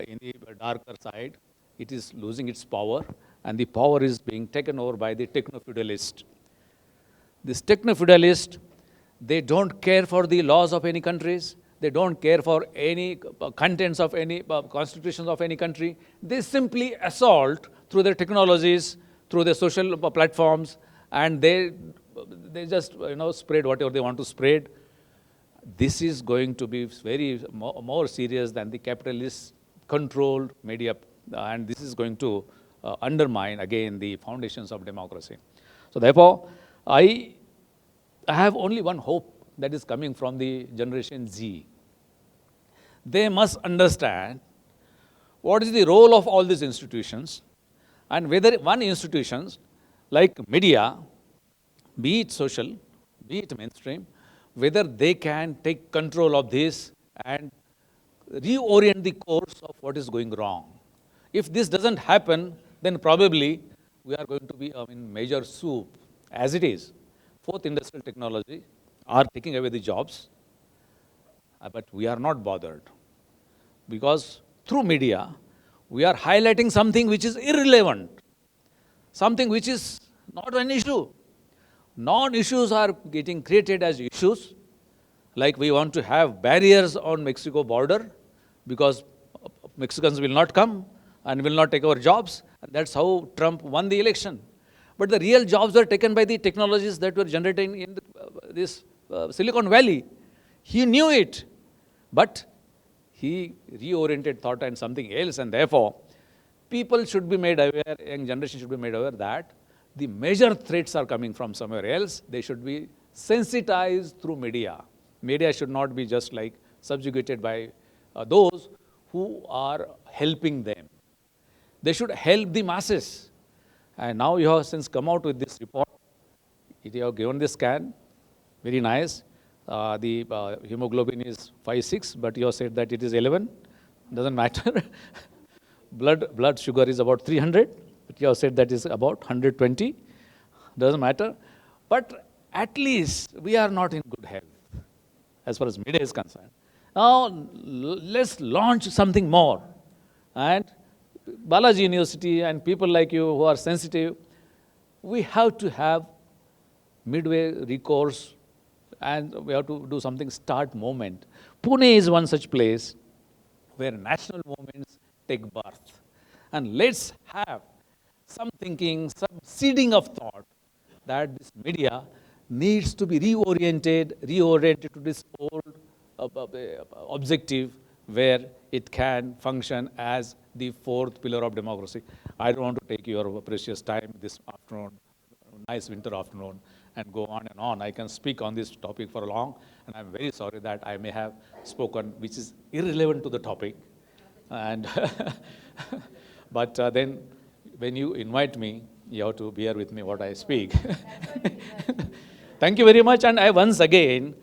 in the darker side. It is losing its power, and the power is being taken over by the techno-feudalist. This techno-feudalist, they don't care for the laws of any countries. They don't care for any contents of any constitutions of any country. They simply assault through their technologies, through their social platforms, and they just spread whatever they want to spread. This is going to be very more serious than the capitalist controlled media, and this is going to undermine again the foundations of democracy. So therefore, I have only one hope that is coming from the Generation Z. They must understand what is the role of all these institutions, and whether one institution like media, be it social, be it mainstream, whether they can take control of this and reorient the course of what is going wrong. If this doesn't happen, then probably we are going to be in major soup as it is. Fourth industrial technology are taking away the jobs, but we are not bothered because through media, we are highlighting something which is irrelevant, something which is not an issue. Non-issues are getting created as issues, like we want to have barriers on Mexico border because Mexicans will not come and will not take our jobs. And that's how Trump won the election. But the real jobs were taken by the technologies that were generating in this Silicon Valley. He knew it, but he reoriented thought and something else, and therefore, people should be made aware, young generation should be made aware that the major threats are coming from somewhere else. They should be sensitized through media. Media should not be just like subjugated by those who are helping them. They should help the masses. And now you have since come out with this report. You have given this scan, very nice. The hemoglobin is 5.6, but you have said that it is 11. Doesn't matter. Blood sugar is about 300, but you have said that is about 120. Doesn't matter. But at least we are not in good health as far as media is concerned. Now let's launch something more. And Balaji University and people like you who are sensitive, we have to have midway recourse, and we have to do something, start movement. Pune is one such place where national movements take birth. And let's have some thinking, some seeding of thought that this media needs to be reoriented to this old objective where it can function as the fourth pillar of democracy. I don't want to take your precious time this afternoon, nice winter afternoon, and go on and on. I can speak on this topic for long, and I'm very sorry that I may have spoken which is irrelevant to the topic. And but then when you invite me, you have to bear with me what I speak. Thank you very much, and I once again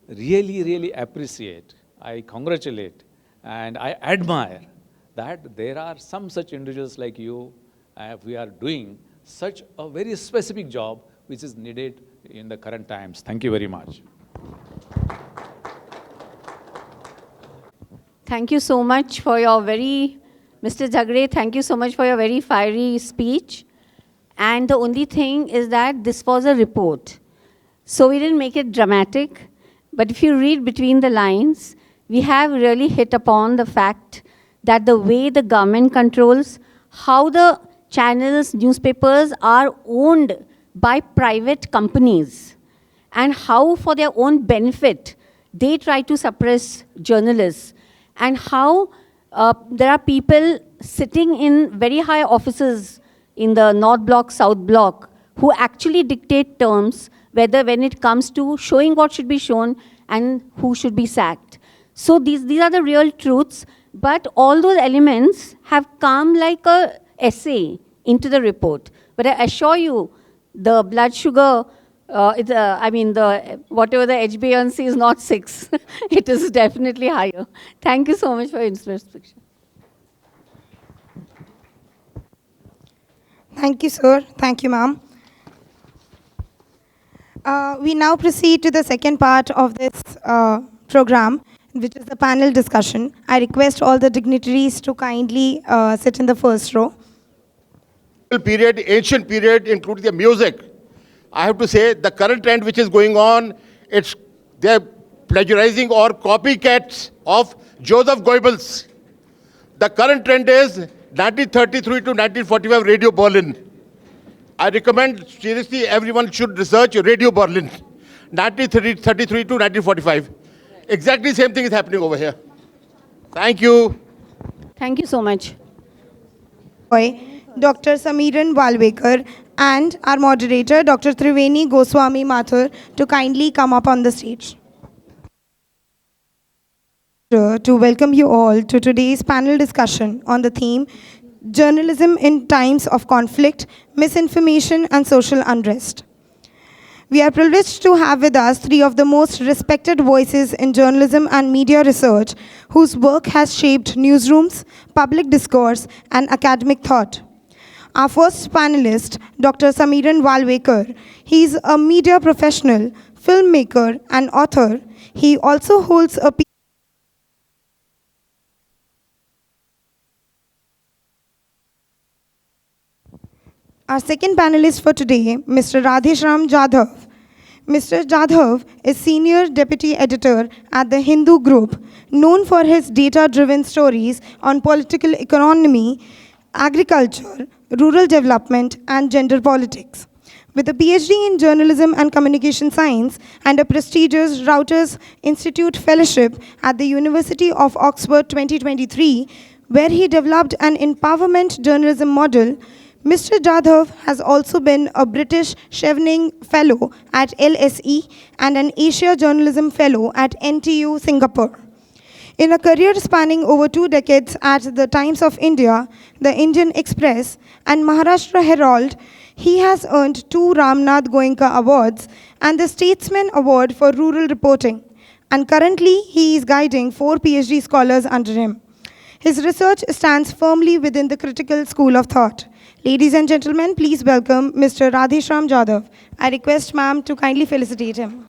really appreciate, I congratulate, and I admire that there are some such individuals like you. We are doing such a very specific job which is needed in the current times. Thank you very much. Thank you so much for your very Mr. Jagre, thank you so much for your very fiery speech. And the only thing is that this was a report. So we didn't make it dramatic. But if you read between the lines, we have really hit upon the fact that the way the government controls, how the channels, newspapers are owned by private companies, and how for their own benefit, they try to suppress journalists, and how there are people sitting in very high offices in the North Block, South Block, who actually dictate terms, whether when it comes to showing what should be shown and who should be sacked. So these are the real truths, but all those elements have come like a essay into the report. But I assure you, the blood sugar, whatever the HbA1c is not 6. It is definitely higher. Thank you so much for your inspection. Thank you, sir. Thank you, ma'am. We now proceed to the second part of this program, which is the panel discussion. I request all the dignitaries to kindly sit in the first row. Period, ancient period, including the music. I have to say the current trend which is going on, they're plagiarizing or copycats of Joseph Goebbels. The current trend is 1933 to 1945 Radio Berlin. I recommend seriously everyone should research Radio Berlin, 1933 to 1945. Exactly same thing is happening over here. Thank you. Thank you so much. Dr. Samiran Walwekar and our moderator, Dr. Triveni Goswami Mathur, to kindly come up on the stage. To welcome you all to today's panel discussion on the theme, Journalism in Times of Conflict, Misinformation and Social Unrest. We are privileged to have with us three of the most respected voices in journalism and media research whose work has shaped newsrooms, public discourse, and academic thought. Our first panelist, Dr. Samiran Walwekar. He is a media professional, filmmaker, and author. He also holds a Our second panelist for today, Mr. Radheshram Jadhav. Mr. Jadhav is Senior Deputy Editor at the Hindu Group, known for his data-driven stories on political economy, agriculture, rural development, and gender politics. With a PhD in Journalism and Communication Science and a prestigious Reuters Institute Fellowship at the University of Oxford 2023, where he developed an empowerment journalism model, Mr. Jadhav has also been a British Chevening Fellow at LSE and an Asia Journalism Fellow at NTU Singapore. In a career spanning over 2 decades at the Times of India, the Indian Express, and Maharashtra Herald, he has earned 2 Ramnath Goenka Awards and the Statesman Award for Rural Reporting. And currently, he is guiding 4 PhD scholars under him. His research stands firmly within the critical school of thought. Ladies and gentlemen, please welcome Mr. Radheshram Jadhav. I request ma'am to kindly felicitate him.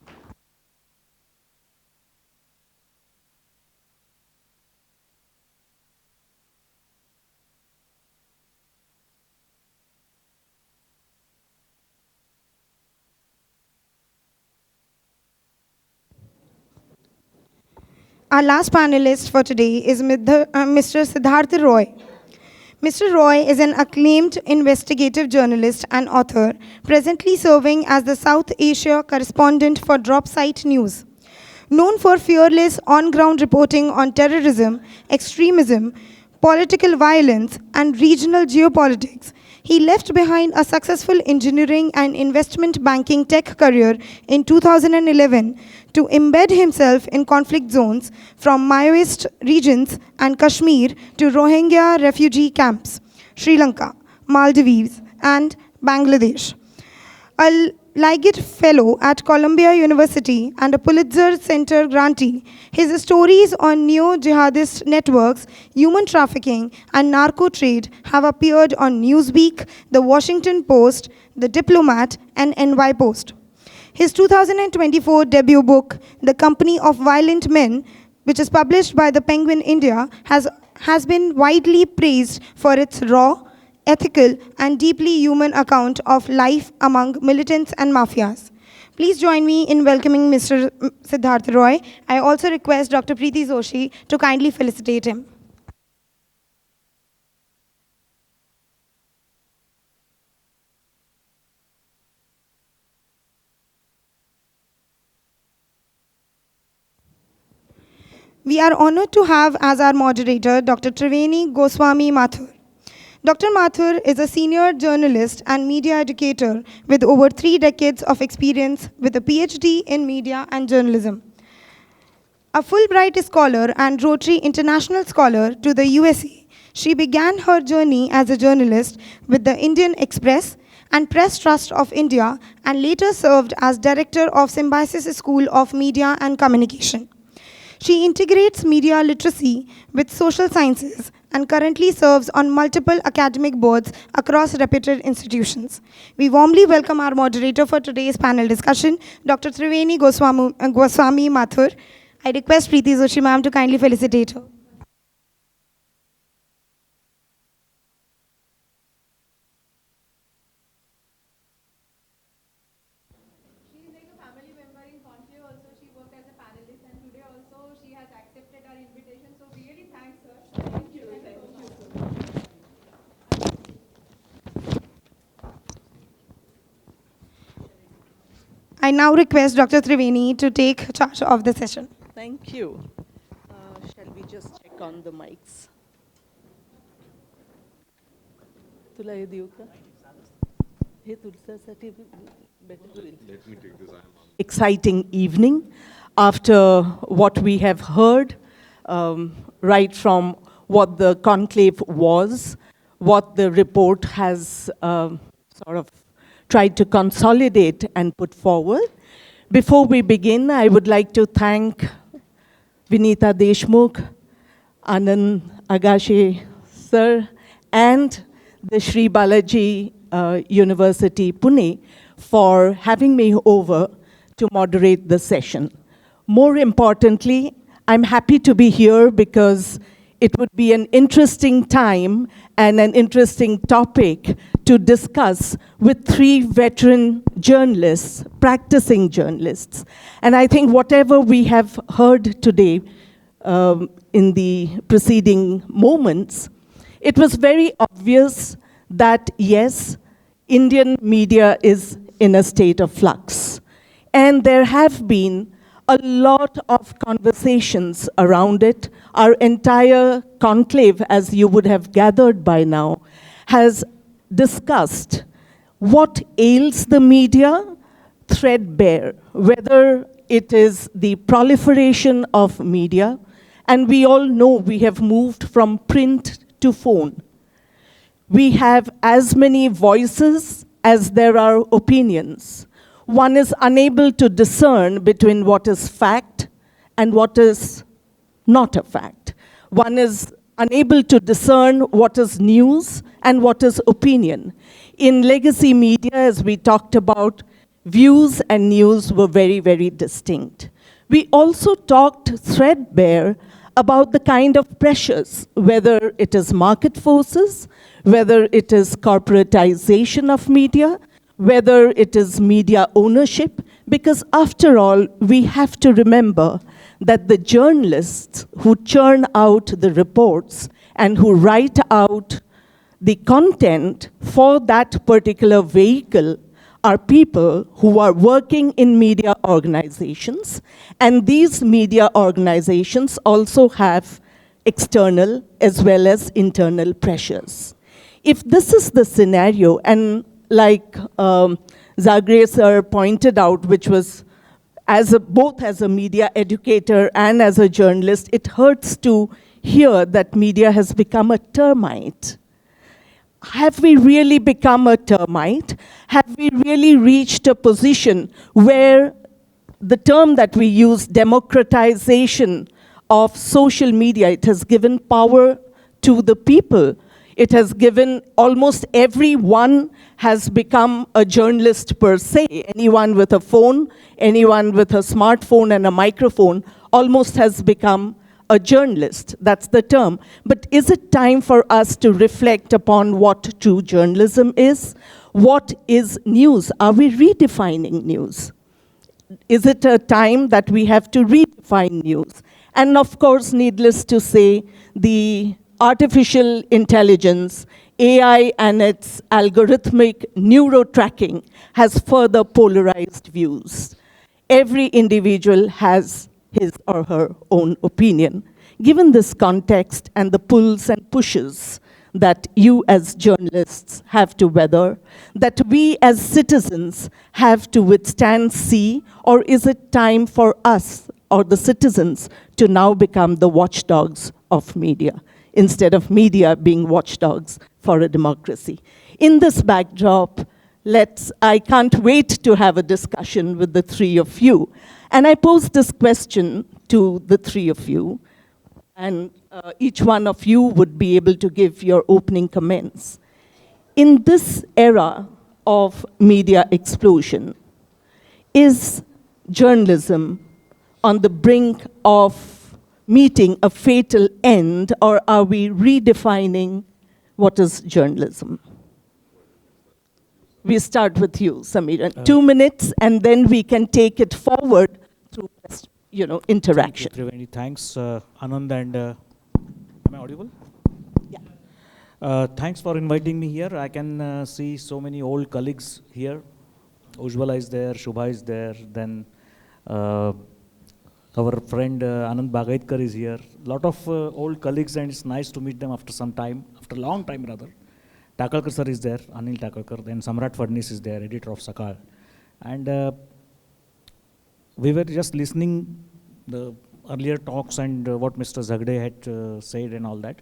Our last panelist for today is Mr. Siddharth Roy. Mr. Roy is an acclaimed investigative journalist and author, presently serving as the South Asia correspondent for Dropsite News. Known for fearless on-ground reporting on terrorism, extremism, political violence, and regional geopolitics, he left behind a successful engineering and investment banking tech career in 2011 to embed himself in conflict zones from Maoist regions and Kashmir to Rohingya refugee camps, Sri Lanka, Maldives, and Bangladesh. A Liggett Fellow at Columbia University and a Pulitzer Center grantee, his stories on neo-jihadist networks, human trafficking, and narco trade have appeared on Newsweek, The Washington Post, The Diplomat, and NY Post. His 2024 debut book, The Company of Violent Men, which is published by the Penguin India, has has been widely praised for its raw, ethical, and deeply human account of life among militants and mafias. Please join me in welcoming Mr. Siddharth Roy. I also request Dr. Preeti Joshi to kindly felicitate him. We are honored to have as our moderator Dr. Triveni Goswami Mathur. Dr. Mathur is a senior journalist and media educator with over 3 decades of experience with a PhD in media and journalism. A Fulbright scholar and Rotary International Scholar to the USA, she began her journey as a journalist with the Indian Express and Press Trust of India and later served as director of Symbiosis School of Media and Communication. She integrates media literacy with social sciences and currently serves on multiple academic boards across reputed institutions. We warmly welcome our moderator for today's panel discussion, Dr. Triveni Goswami Mathur. I request Preeti Joshi ma'am to kindly felicitate her. I now request Dr. Triveni to take charge of the session. Thank you. Shall we just check on the mics? तुला हे देऊ का? हे तुझ्यासाठी better होईल. Let me take this. Exciting evening after what we have heard, right from what the conclave was, what the report has sort of tried to consolidate and put forward. Before we begin, I would like to thank Vinita Deshmukh, Anand Agashe sir, and the Sri Balaji University, Pune, for having me over to moderate the session. More importantly, I'm happy to be here because it would be an interesting time and an interesting topic to discuss with 3 veteran journalists, practicing journalists. And I think whatever we have heard today in the preceding moments, it was very obvious that yes, Indian media is in a state of flux. And there have been a lot of conversations around it. Our entire conclave, as you would have gathered by now, has discussed what ails the media threadbare, whether it is the proliferation of media, and we all know we have moved from print to phone. We have as many voices as there are opinions. One is unable to discern between what is fact and what is not a fact. One is unable to discern what is news and what is opinion. In legacy media, as we talked about, views and news were very, very distinct. We also talked threadbare about the kind of pressures, whether it is market forces, whether it is corporatization of media, whether it is media ownership, because after all, we have to remember that the journalists who churn out the reports and who write out the content for that particular vehicle are people who are working in media organizations, and these media organizations also have external as well as internal pressures. If this is the scenario, and like Zagre sir pointed out, which was both as a media educator and as a journalist, it hurts to hear that media has become a termite. Have we really become a termite? Have we really reached a position where the term that we use, democratization of social media, it has given power to the people? It has given almost everyone has become a journalist per se. Anyone with a phone, anyone with a smartphone and a microphone almost has become a journalist, that's the term. But is it time for us to reflect upon what true journalism is? What is news? Are we redefining news? Is it a time that we have to redefine news? And of course, needless to say, the artificial intelligence, AI and its algorithmic neuro-tracking has further polarized views. Every individual has his or her own opinion. Given this context and the pulls and pushes that you as journalists have to weather, that we as citizens have to withstand, see, or is it time for us or the citizens to now become the watchdogs of media, instead of media being watchdogs for a democracy? In this backdrop, I can't wait to have a discussion with the three of you. And I pose this question to the three of you, and each one of you would be able to give your opening comments. In this era of media explosion, is journalism on the brink of meeting a fatal end, or are we redefining what is journalism? We start with you, Samira. 2 minutes, and then we can take it forward through, interaction. Thank you, Triveni. Thanks, Anand, and am I audible? Yeah. Thanks for inviting me here. I can see so many old colleagues here. Ujjwala is there, Shubha is there, then our friend Anand Bagaidkar is here. A lot of old colleagues, and it's nice to meet them after some time, after a long time rather. Takalkar sir is there, Anil Takalkar, then Samrat Fadnis is there, editor of Sakal. And we were just listening the earlier talks and what Mr. Zagde had said and all that.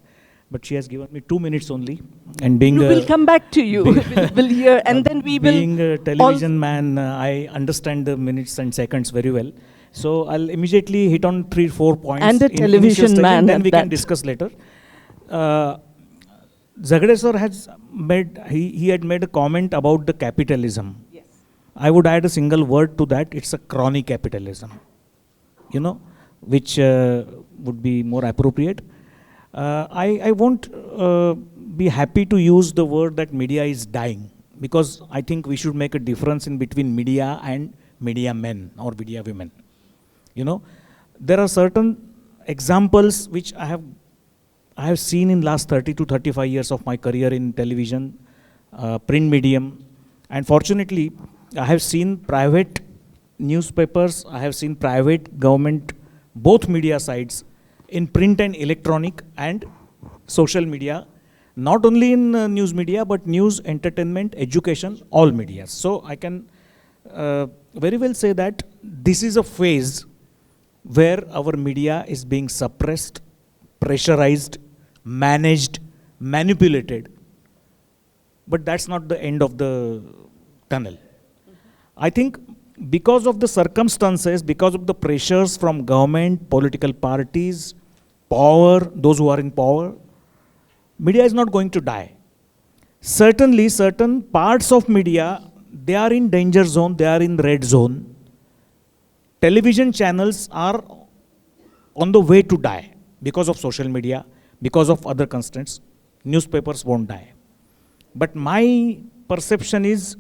But she has given me 2 minutes only. And being we will come back to you. we'll hear, and then we will. Being a television man, I understand the minutes and seconds very well. So I'll immediately hit on 3-4 points. And a television man. And then we can discuss later. Zagde sir has he had made a comment about the capitalism. Yes. I would add a single word to that. It's a crony capitalism, which would be more appropriate. I won't be happy to use the word that media is dying, because I think we should make a difference in between media and media men or media women. There are certain examples which I have seen in last 30 to 35 years of my career in television, print medium, and fortunately I have seen private newspapers, I have seen private government, both media sides in print and electronic and social media, not only in news media but news, entertainment, education, all media. So I can very well say that this is a phase where our media is being suppressed, pressurized, managed, manipulated. But that's not the end of the tunnel. I think because of the circumstances, because of the pressures from government, political parties, power, those who are in power, media is not going to die. Certainly, certain parts of media, they are in danger zone, they are in red zone. Television channels are on the way to die because of social media, because of other constraints. Newspapers won't die. But my perception is,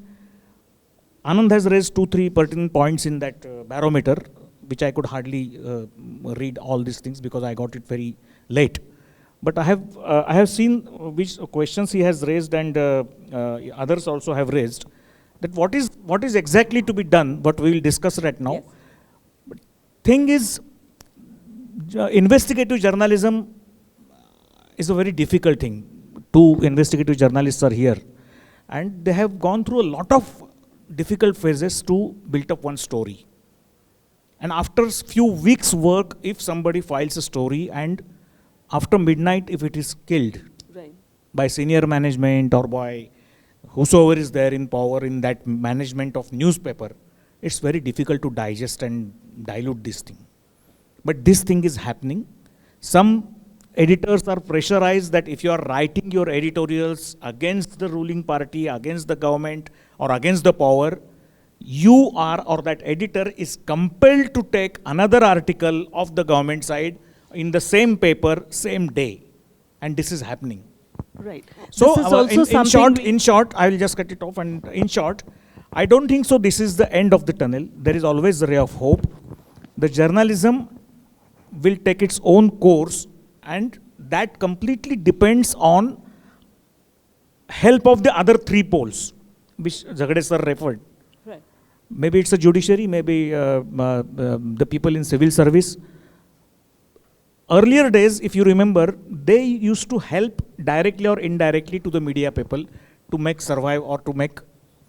Anand has raised 2-3 pertinent points in that barometer, which I could hardly read all these things because I got it very late. But I have seen which questions he has raised, and others also have raised, that what is exactly to be done, what we will discuss right now. Yes. But thing is, investigative journalism is a very difficult thing. Two investigative journalists are here, and they have gone through a lot of difficult phases to build up one story. And after a few weeks' work, if somebody files a story and after midnight, if it is killed by senior management or by whosoever is there in power in that management of newspaper, it's very difficult to digest and dilute this thing. But this thing is happening. Some editors are pressurized that if you are writing your editorials against the ruling party, against the government, or against the power, you are, or that editor is compelled to take another article of the government side in the same paper, same day. And this is happening. Right. So, This is also something in short, I will just cut it off. And in short, I don't think so this is the end of the tunnel. There is always a ray of hope. The journalism will take its own course, and that completely depends on help of the other three poles, which Jagade sir referred. Right. Maybe it's a judiciary, maybe the people in civil service. Earlier days, if you remember, they used to help directly or indirectly to the media people to make survive or to make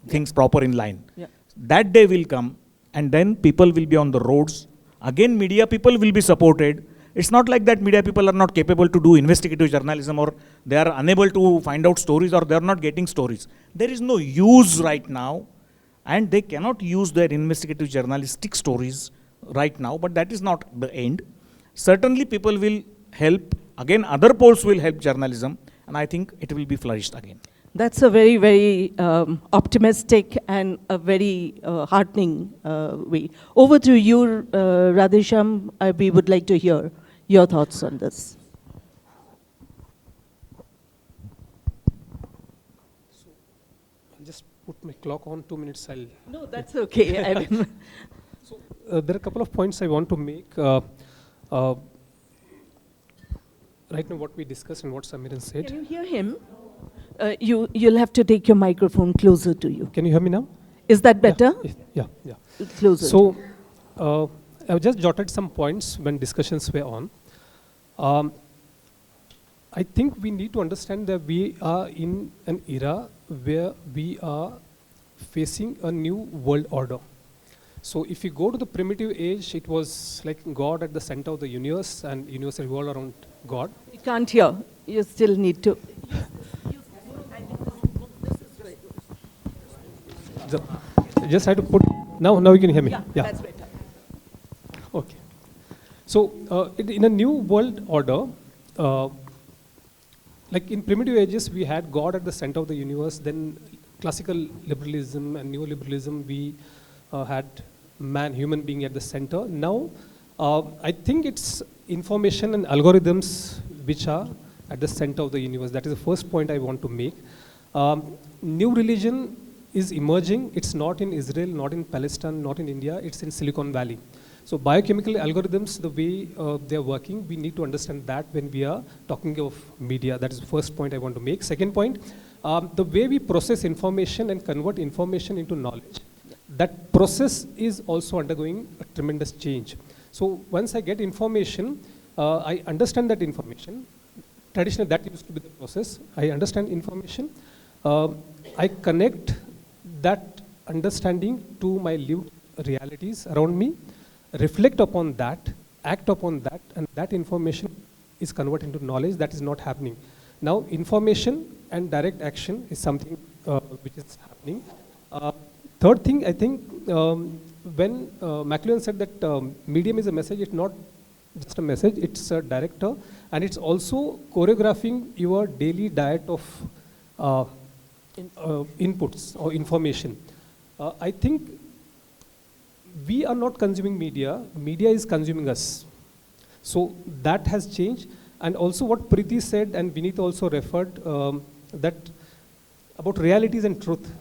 things proper in line. Yeah. That day will come, and then people will be on the roads. Again, media people will be supported. It's not like that media people are not capable to do investigative journalism, or they are unable to find out stories, or they are not getting stories. There is no use right now, and they cannot use their investigative journalistic stories right now, but that is not the end. Certainly people will help, again other poles will help journalism, and I think it will be flourished again. That's a very, very optimistic and a very heartening way. Over to you, Radhesham. We would like to hear your thoughts on this. I'll just put my clock on 2 minutes. No, that's okay. I mean, So there are a couple of points I want to make. Right now, what we discussed and what Samiran said. can you hear him? You'll have to take your microphone closer to you. Can you hear me now? Is that better? Yeah. Closer. So I've just jotted some points when discussions were on. I think we need to understand that we are in an era where we are facing a new world order. So if you go to the primitive age, it was like God at the center of the universe, and universe revolved around God. We can't hear. You still need to. Just had to put, now you can hear me. Yeah, that's better. Okay. So in a new world order, like in primitive ages, we had God at the center of the universe. Then classical liberalism and neoliberalism, we had human being at the center. Now, I think it's information and algorithms which are at the center of the universe. That is the first point I want to make. New religion is emerging. It's not in Israel, not in Palestine, not in India. It's in Silicon Valley. So biochemical algorithms, the way they're working, we need to understand that when we are talking of media. That is the first point I want to make. Second point, the way we process information and convert information into knowledge, that process is also undergoing a tremendous change. So once I get information, I understand that information. Traditionally, that used to be the process. I understand information. I connect that understanding to my lived realities around me, reflect upon that, act upon that, and that information is converted into knowledge. That is not happening. Now, information and direct action is something which is happening. Third thing, I think, when McLuhan said that medium is a message, it's not just a message, it's a director, and it's also choreographing your daily diet of inputs or information. I think we are not consuming media, media is consuming us. So that has changed. And also what Preeti said, and Vinith also referred, that about realities and truth.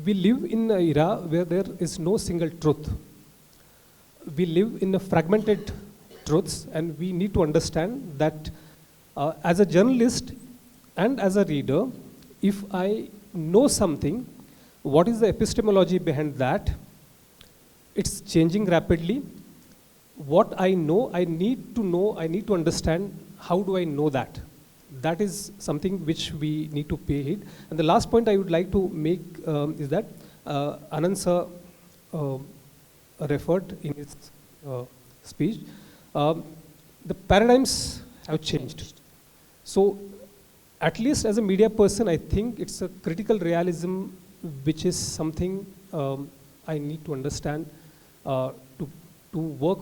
We live in an era where there is no single truth. We live in a fragmented truths, and we need to understand that as a journalist and as a reader, if I know something, what is the epistemology behind that? It's changing rapidly. What I know, I need to understand how do I know that. That is something which we need to pay heed. And the last point I would like to make is that Anand sir referred in his speech. The paradigms have changed. So at least as a media person, I think it's a critical realism which is something I need to understand to work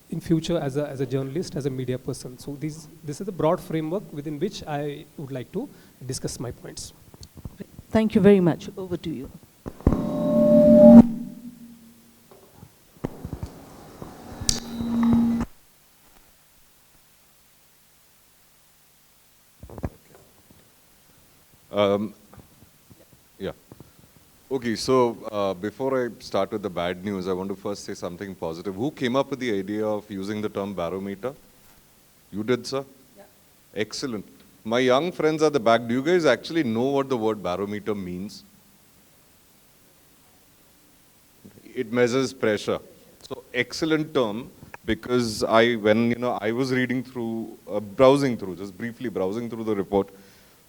in future as a journalist, as a media person. So this is the broad framework within which I would like to discuss my points. Thank you very much. Over to you. Um, yeah. Okay, so before I start with the bad news, I want to first say something positive. Who came up with the idea of using the term barometer? You did, sir? Yeah. Excellent. My young friends at the back, do you guys actually know what the word barometer means? It measures pressure. So excellent term, because when I was reading through, just briefly browsing through the report,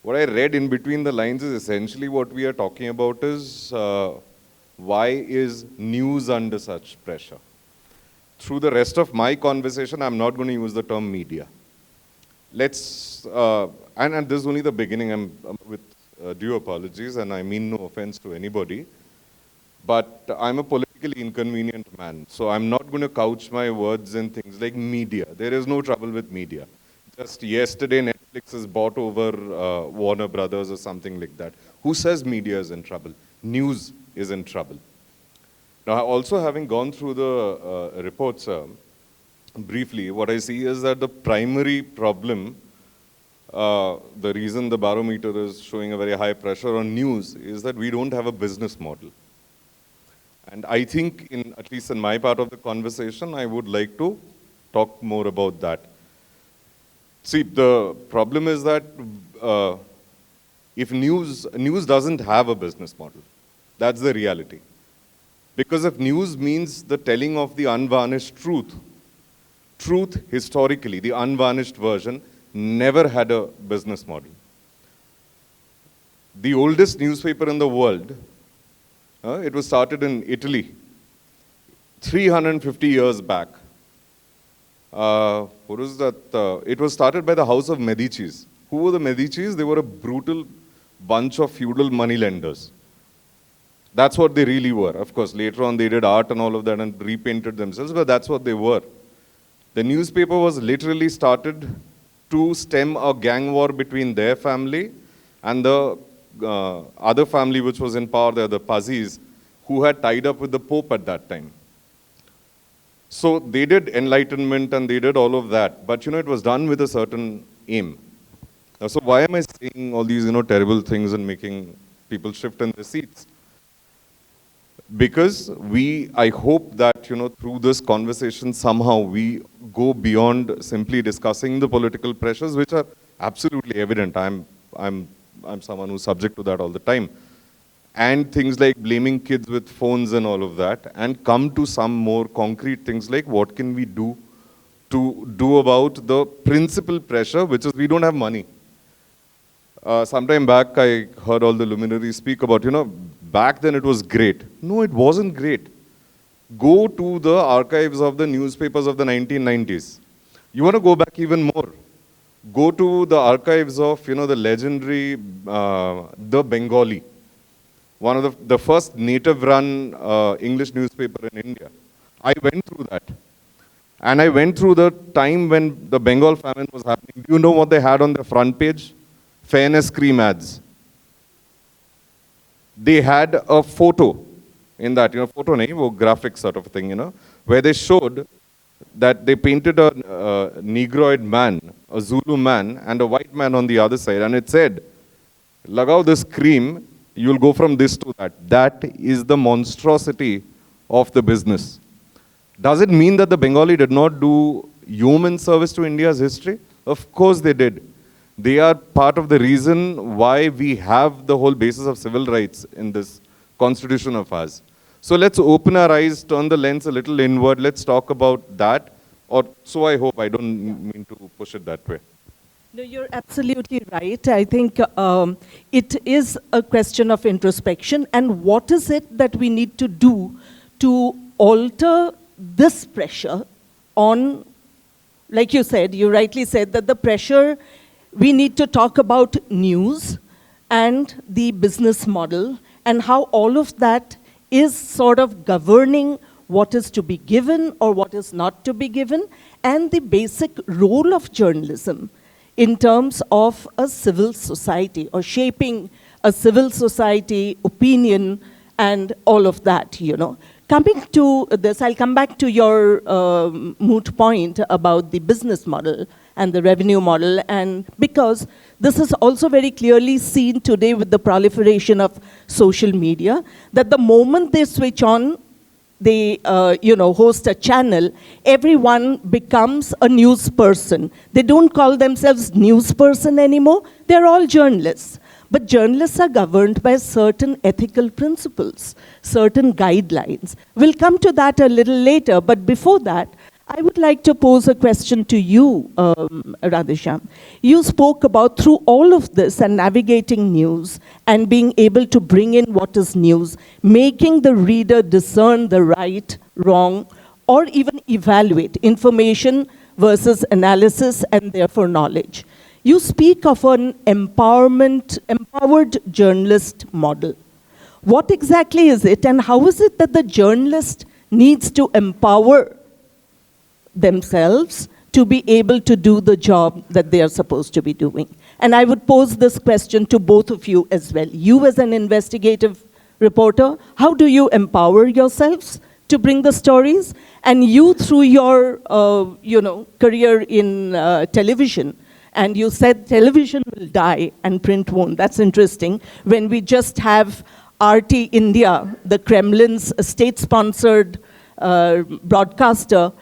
what I read in between the lines is essentially what we are talking about is why is news under such pressure? Through the rest of my conversation, I'm not going to use the term media. Let's, and this is only the beginning, I'm with due apologies, and I mean no offense to anybody, but I'm a politically inconvenient man, so I'm not going to couch my words in things like media. There is no trouble with media. Just yesterday, Netflix has bought over Warner Brothers or something like that. Who says media is in trouble? News is in trouble. Now, also having gone through the reports briefly, what I see is that the primary problem, the reason the barometer is showing a very high pressure on news is that we don't have a business model. And I think, at least in my part of the conversation, I would like to talk more about that. See, the problem is that if news doesn't have a business model, that's the reality. Because if news means the telling of the unvarnished truth historically, the unvarnished version, never had a business model. The oldest newspaper in the world, it was started in Italy 350 years back. What was that? It was started by the House of Medicis. Who were the Medicis? They were a brutal bunch of feudal moneylenders. That's what they really were. Of course, later on they did art and all of that and repainted themselves, but that's what they were. The newspaper was literally started to stem a gang war between their family and the other family which was in power, the Pazis, who had tied up with the Pope at that time. So they did enlightenment and they did all of that, but it was done with a certain aim. So why am I saying all these terrible things and making people shift in their seats? Because I hope that through this conversation somehow we go beyond simply discussing the political pressures, which are absolutely evident. I'm someone who's subject to that all the time. And things like blaming kids with phones and all of that, and come to some more concrete things like what can we do to do about the principal pressure, which is we don't have money. Sometime back, I heard all the luminaries speak about, back then it was great. No, it wasn't great. Go to the archives of the newspapers of the 1990s. You want to go back even more. Go to the archives of, the legendary, The Bengali, one of the first native-run English newspaper in India. I went through that. And I went through the time when the Bengal famine was happening. Do you know what they had on their front page? Fairness cream ads. They had a photo in that, photo nahi, graphic sort of thing, where they showed that they painted a Negroid man, a Zulu man, and a white man on the other side. And it said, Lagao this cream, you'll go from this to that. That is the monstrosity of the business. Does it mean that the Bengali did not do yeoman service to India's history? Of course they did. They are part of the reason why we have the whole basis of civil rights in this constitution of ours. So let's open our eyes, turn the lens a little inward. Let's talk about that. Or so I hope. I don't mean to push it that way. No, you're absolutely right. I think it is a question of introspection. And what is it that we need to do to alter this pressure on, like you said, you rightly said that the pressure, we need to talk about news and the business model and how all of that is sort of governing what is to be given or what is not to be given, and the basic role of journalism in terms of a civil society or shaping a civil society opinion and all of that, Coming to this, I'll come back to your moot point about the business model and the revenue model, and because this is also very clearly seen today with the proliferation of social media, that the moment they switch on, they host a channel, everyone becomes a news person. They don't call themselves news person anymore, they're all journalists. But journalists are governed by certain ethical principles, certain guidelines. We'll come to that a little later, but before that, I would like to pose a question to you, Radhesham. You spoke about through all of this and navigating news and being able to bring in what is news, making the reader discern the right, wrong, or even evaluate information versus analysis and therefore knowledge. You speak of an empowered journalist model. What exactly is it, and how is it that the journalist needs to empower themselves to be able to do the job that they are supposed to be doing? And I would pose this question to both of you as well. You as an investigative reporter, how do you empower yourselves to bring the stories? And you through your career in television, and you said television will die and print won't. That's interesting. When we just have RT India, the Kremlin's state-sponsored broadcaster,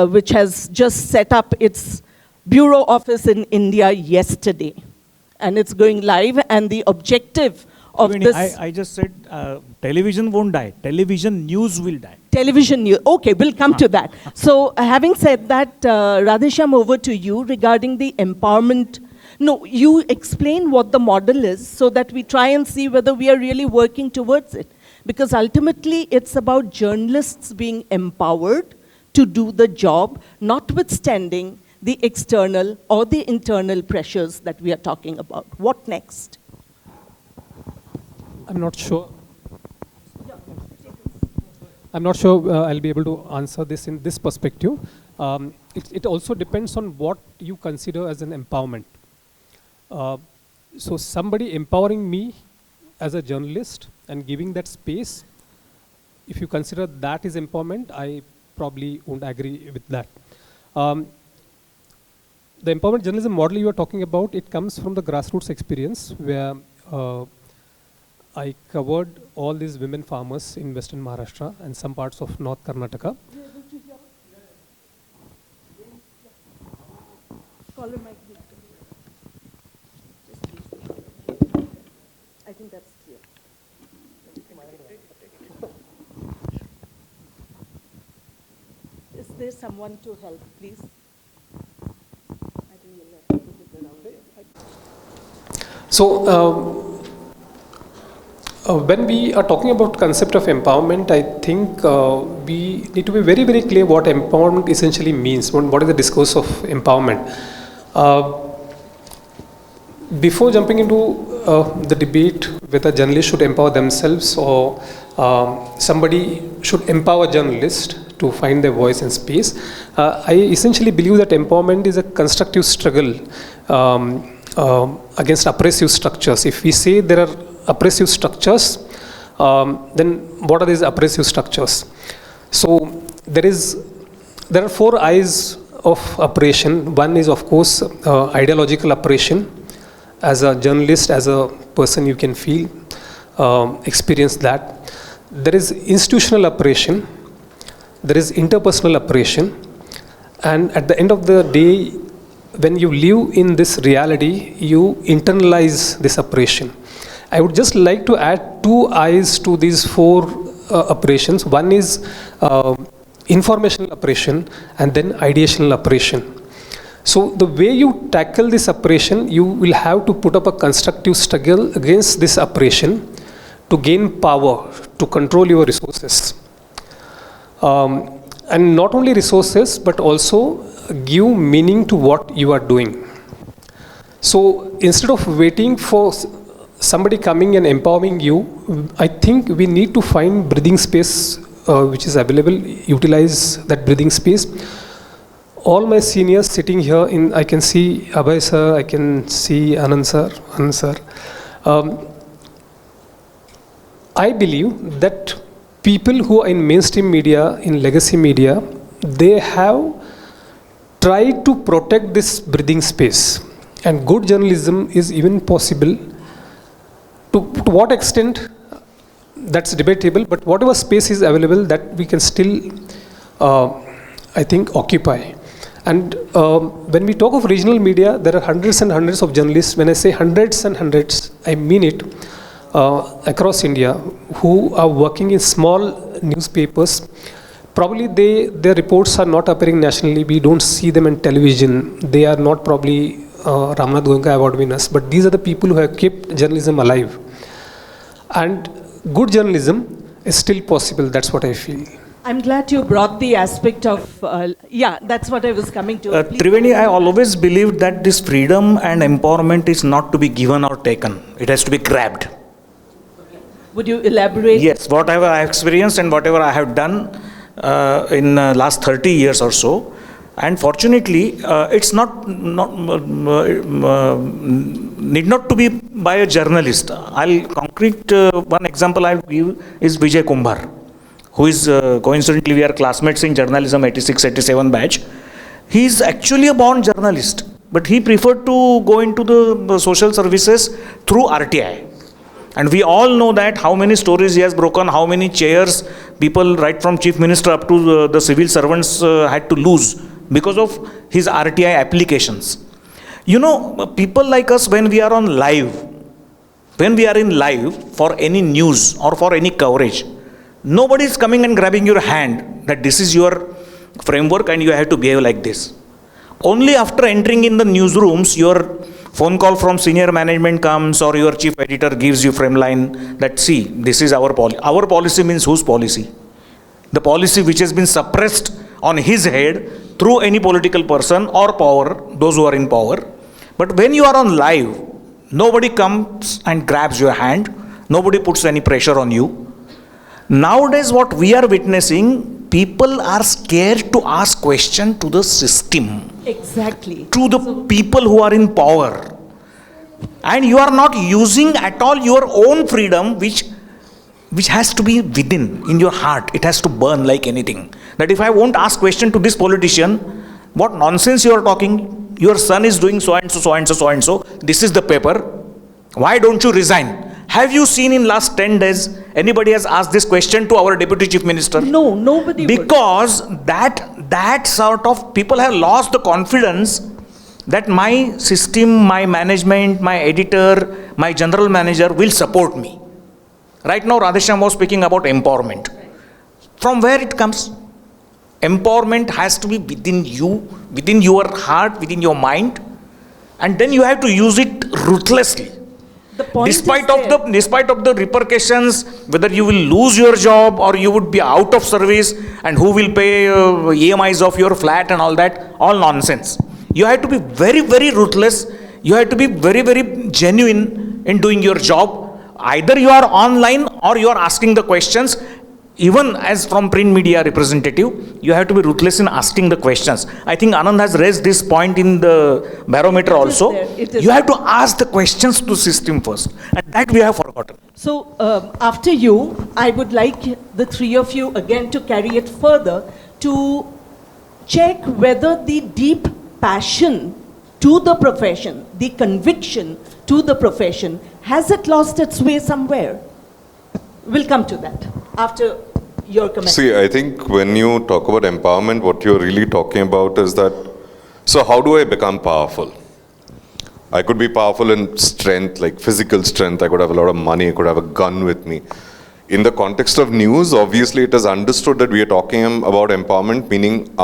which has just set up its bureau office in India yesterday. And it's going live, and the objective of this... I just said television won't die, television news will die. Television news, okay, we'll come to that. So having said that, Radhesham, over to you regarding the empowerment. No, you explain what the model is so that we try and see whether we are really working towards it. Because ultimately, it's about journalists being empowered to do the job, notwithstanding the external or the internal pressures that we are talking about. What next? I'm not sure. I'm not sure I'll be able to answer this in this perspective. It also depends on what you consider as an empowerment. So somebody empowering me as a journalist and giving that space, if you consider that is empowerment, I probably won't agree with that. The empowerment journalism model you are talking about, it comes from the grassroots experience where I covered all these women farmers in Western Maharashtra and some parts of North Karnataka. I think that's clear. Is there someone to help, please? I think you'll have to put it around there. So, when we are talking about concept of empowerment, I think we need to be very, very clear what empowerment essentially means. What is the discourse of empowerment? Before jumping into the debate whether journalists should empower themselves or somebody should empower journalists to find their voice and space, I essentially believe that empowerment is a constructive struggle against oppressive structures. If we say there are oppressive structures, then what are these oppressive structures? So there are four eyes of oppression. One is, of course, ideological oppression. As a journalist, as a person, you can feel, experience that. There is institutional oppression. There is interpersonal oppression. And at the end of the day, when you live in this reality, you internalize this oppression. I would just like to add two eyes to these four oppressions. One is informational oppression and then ideational oppression. So the way you tackle this oppression, you will have to put up a constructive struggle against this oppression to gain power, to control your resources. And not only resources, but also give meaning to what you are doing. So instead of waiting for somebody coming and empowering you, I think we need to find breathing space which is available, utilize that breathing space. All my seniors sitting here, I can see Abhay sir, I can see Anand sir. I believe that people who are in mainstream media, in legacy media, they have tried to protect this breathing space. And good journalism is even possible. To what extent, that's debatable, but whatever space is available, that we can still, I think, occupy. And when we talk of regional media, there are hundreds and hundreds of journalists. When I say hundreds and hundreds, I mean it, across India, who are working in small newspapers. Probably their reports are not appearing nationally. We don't see them in television. They are not probably Ramnath Goenka award winners, but these are the people who have kept journalism alive. And good journalism is still possible. That's what I feel. I'm glad you brought the aspect of, yeah, that's what I was coming to. Triveni, I always believed that this freedom and empowerment is not to be given or taken. It has to be grabbed. Would you elaborate? Yes, whatever I have experienced and whatever I have done in last 30 years or so, and fortunately, it's need not to be by a journalist. I'll concrete one example I'll give is Vijay Kumbar, who is coincidentally we are classmates in journalism 86-87 batch. He is actually a born journalist, but he preferred to go into the social services through RTI. And we all know that how many stories he has broken, how many chairs people right from chief minister up to the civil servants had to lose because of his RTI applications. You know, people like us, when we are in live for any news or for any coverage, nobody is coming and grabbing your hand that this is your framework and you have to behave like this. Only after entering in the newsrooms, your phone call from senior management comes or your chief editor gives you frame line that, see, this is our policy. Our policy means whose policy? The policy which has been suppressed on his head through any political person or power, those who are in power. But when you are on live, nobody comes and grabs your hand. Nobody puts any pressure on you. Nowadays, what we are witnessing, people are scared to ask questions to the system. Exactly. To the people who are in power. And you are not using at all your own freedom, which has to be within, in your heart. It has to burn like anything. That if I won't ask question to this politician, what nonsense you are talking? Your son is doing so and so, so and so, so and so. This is the paper. Why don't you resign? Have you seen in last 10 days, anybody has asked this question to our Deputy Chief Minister? No, nobody Because that sort of people have lost the confidence that my system, my management, my editor, my general manager will support me. Right now, Radheshyam was speaking about empowerment. From where it comes? Empowerment has to be within you, within your heart, within your mind, and then you have to use it ruthlessly. Despite of the repercussions, whether you will lose your job or you would be out of service, and who will pay EMIs of your flat and all that, all nonsense. You have to be very, very ruthless. You have to be very, very genuine in doing your job. Either you are online or you are asking the questions. Even as from print media representative, you have to be ruthless in asking the questions. I think Anand has raised this point in the barometer also. You have to ask the questions to system first, and that we have forgotten. So after you, I would like the three of you again to carry it further to check whether the deep passion to the profession, the conviction to the profession, has it lost its way somewhere? We'll come to that after your comment. See, I think when you talk about empowerment, what you're really talking about is that, so how do I become powerful? I could be powerful in strength, like physical strength. I could have a lot of money. I could have a gun with me. In the context of news, obviously it is understood that we are talking about empowerment, meaning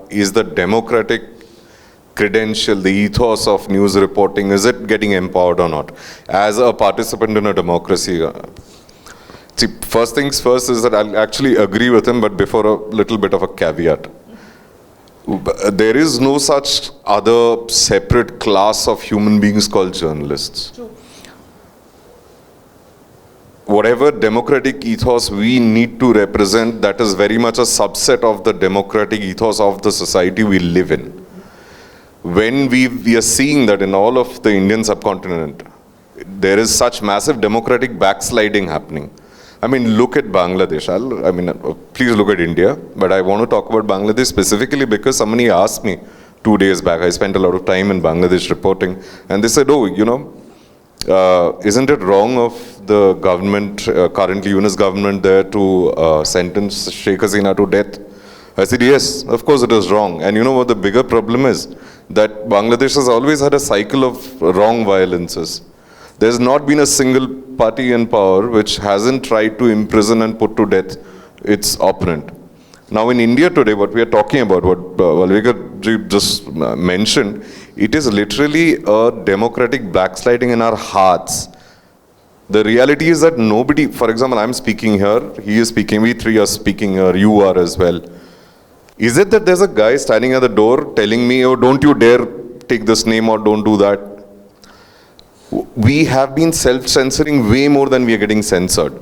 is the democratic credential, the ethos of news reporting, is it getting empowered or not? As a participant in a democracy, see, first things first is that I'll actually agree with him, but before a little bit of a caveat. There is no such other separate class of human beings called journalists. True. Whatever democratic ethos we need to represent, that is very much a subset of the democratic ethos of the society we live in. When we are seeing that in all of the Indian subcontinent, there is such massive democratic backsliding happening. I mean, look at Bangladesh. Please look at India. But I want to talk about Bangladesh specifically because somebody asked me 2 days back. I spent a lot of time in Bangladesh reporting. And they said, oh, isn't it wrong of the government, currently Yunus government there to sentence Sheikh Hasina to death? I said, yes, of course it is wrong. And you know what the bigger problem is? That Bangladesh has always had a cycle of wrong violences. There's not been a single party in power which hasn't tried to imprison and put to death its opponent. Now in India today, what we are talking about, what Valvekar just mentioned, it is literally a democratic backsliding in our hearts. The reality is that nobody, for example, I'm speaking here, he is speaking, we three are speaking here, you are as well. Is it that there's a guy standing at the door telling me, oh, don't you dare take this name or don't do that? We have been self-censoring way more than we are getting censored.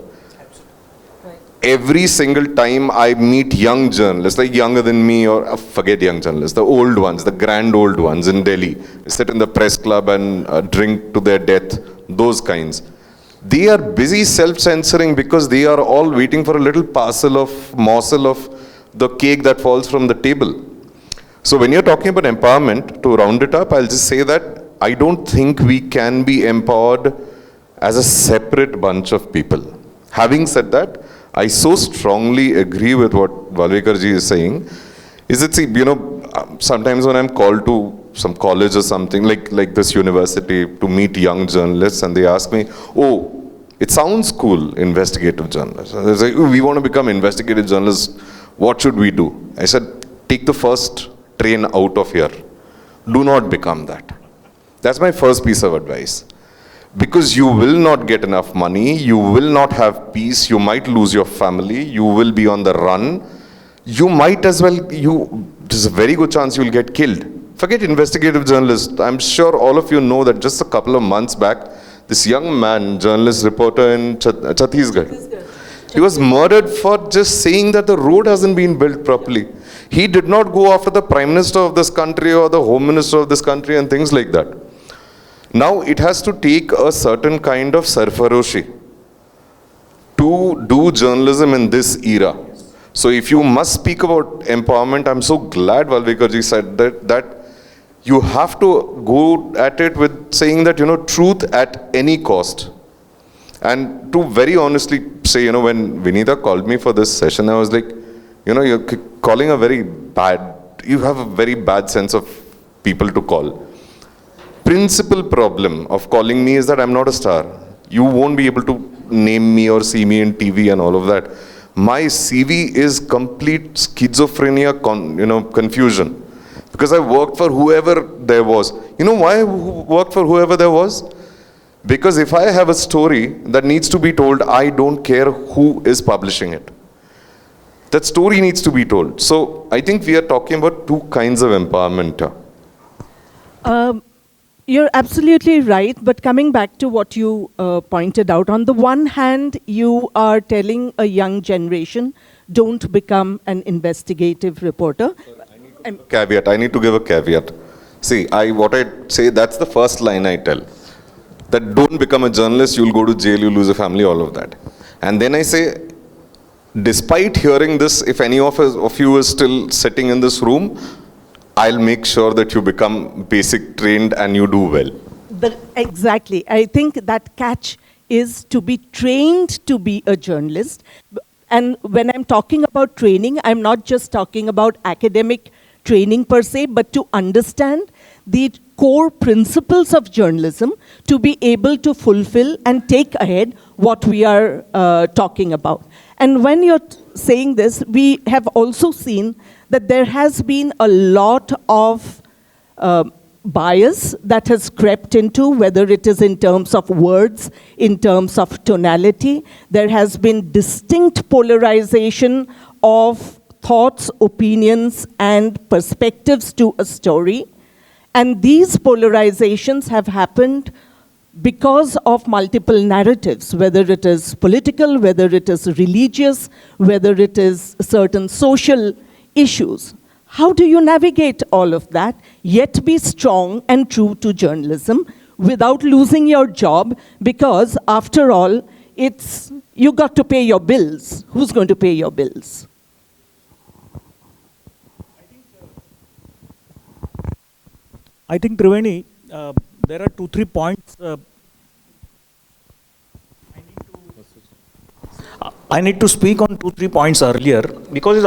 Every single time I meet young journalists, like younger than me, or forget young journalists, the old ones, the grand old ones in Delhi, sit in the press club and drink to their death, those kinds. They are busy self-censoring because they are all waiting for a little morsel of the cake that falls from the table. So when you're talking about empowerment, to round it up, I'll just say that I don't think we can be empowered as a separate bunch of people. Having said that, I so strongly agree with what Valvekarji is saying. Sometimes when I'm called to some college or something, like this university, to meet young journalists, and they ask me, oh, it sounds cool, investigative journalists. And they say, oh, we want to become investigative journalists. What should we do? I said, take the first train out of here. Do not become that. That's my first piece of advice. Because you will not get enough money, you will not have peace, you might lose your family, you will be on the run. You might as well, there's a very good chance you will get killed. Forget investigative journalists. I'm sure all of you know that just a couple of months back, this young man, journalist, reporter in Chhattisgarh, he was murdered for just saying that the road hasn't been built properly. He did not go after the Prime Minister of this country or the Home Minister of this country and things like that. Now it has to take a certain kind of sarfaroshi to do journalism in this era. So if you must speak about empowerment, I'm so glad Valvekarji said that you have to go at it with saying that, truth at any cost. And to very honestly say, when Vinita called me for this session, I was like, you're calling you have a very bad sense of people to call. Principal problem of calling me is that I'm not a star. You won't be able to name me or see me in TV and all of that. My CV is complete schizophrenia, confusion. Because I worked for whoever there was. You know why I worked for whoever there was? Because if I have a story that needs to be told, I don't care who is publishing it. That story needs to be told. So I think we are talking about two kinds of empowerment. You're absolutely right, but coming back to what you pointed out, on the one hand, you are telling a young generation, don't become an investigative reporter. Caveat, I need to give a caveat. See, what I say, that's the first line I tell. That don't become a journalist, you'll go to jail, you'll lose a family, all of that. And then I say, despite hearing this, if any of you is still sitting in this room, I'll make sure that you become basic trained and you do well. Exactly. I think that catch is to be trained to be a journalist. And when I'm talking about training, I'm not just talking about academic training per se, but to understand the core principles of journalism to be able to fulfill and take ahead what we are talking about. And when you're saying this, we have also seen that there has been a lot of bias that has crept into, whether it is in terms of words, in terms of tonality. There has been distinct polarization of thoughts, opinions, and perspectives to a story. And these polarizations have happened because of multiple narratives, whether it is political, whether it is religious, whether it is certain social issues. How do you navigate all of that, yet be strong and true to journalism without losing your job? Because after all, it's you got to pay your bills. Who's going to pay your bills? I think, Triveni, there are 2-3 points. I need to speak on 2-3 points earlier, because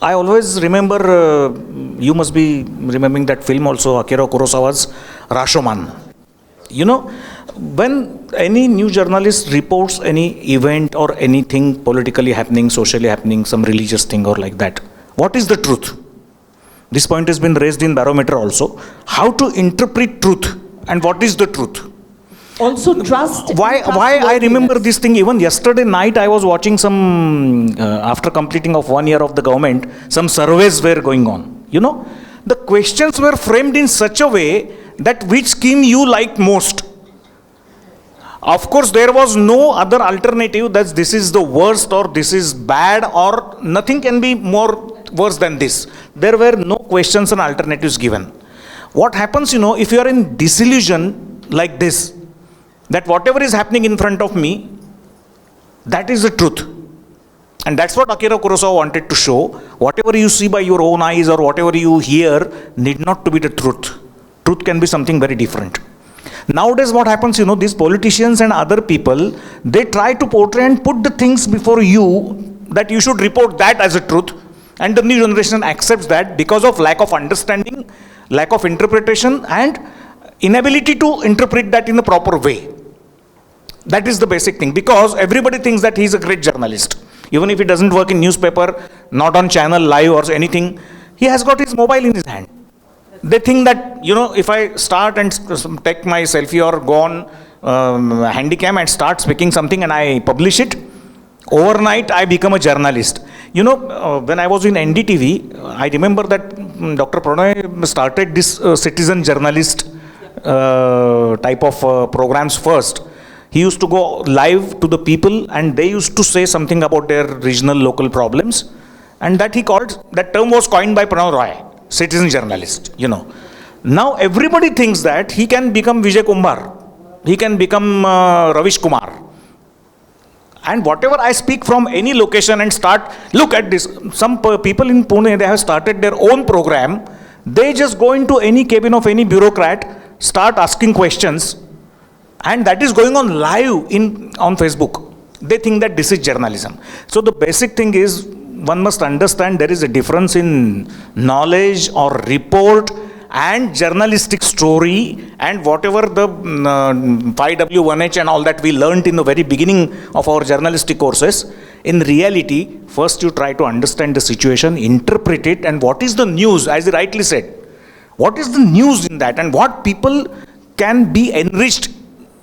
I always remember, you must be remembering that film also, Akira Kurosawa's Rashomon. You know, when any news journalist reports any event or anything politically happening, socially happening, some religious thing or like that, what is the truth? This point has been raised in Barometer also. How to interpret truth and what is the truth? Also trust. Why I remember this thing, even yesterday night I was watching some, after completing of 1 year of the government, some surveys were going on. You know, the questions were framed in such a way that which scheme you liked most. Of course, there was no other alternative that this is the worst or this is bad or nothing can be more worse than this. There were no questions and alternatives given. What happens, you know, if you are in disillusion like this, that whatever is happening in front of me, that is the truth. And that's what Akira Kurosawa wanted to show. Whatever you see by your own eyes or whatever you hear need not to be the truth. Truth can be something very different. Nowadays what happens, you know, these politicians and other people, they try to portray and put the things before you that you should report that as a truth. And the new generation accepts that because of lack of understanding, lack of interpretation and inability to interpret that in a proper way. That is the basic thing, because everybody thinks that he is a great journalist. Even if he doesn't work in newspaper, not on channel, live or anything, he has got his mobile in his hand. They think that, you know, if I start and take my selfie or go on handycam and start speaking something and I publish it, overnight I become a journalist. You know, when I was in NDTV, I remember that Dr. Pranay started this citizen journalist type of programs first. He used to go live to the people and they used to say something about their regional local problems, and that that term was coined by Pranay Roy, citizen journalist, you know. Now everybody thinks that he can become Vijay Kumar, he can become Ravish Kumar. And whatever I speak from any location and start, look at this, some people in Pune, they have started their own program. They just go into any cabin of any bureaucrat, start asking questions, and that is going on live on Facebook. They think that this is journalism. So the basic thing is, one must understand there is a difference in knowledge or report and journalistic story and whatever the 5W1H and all that we learned in the very beginning of our journalistic courses. In reality, first you try to understand the situation, interpret it, and what is the news, as you rightly said. What is the news in that and what people can be enriched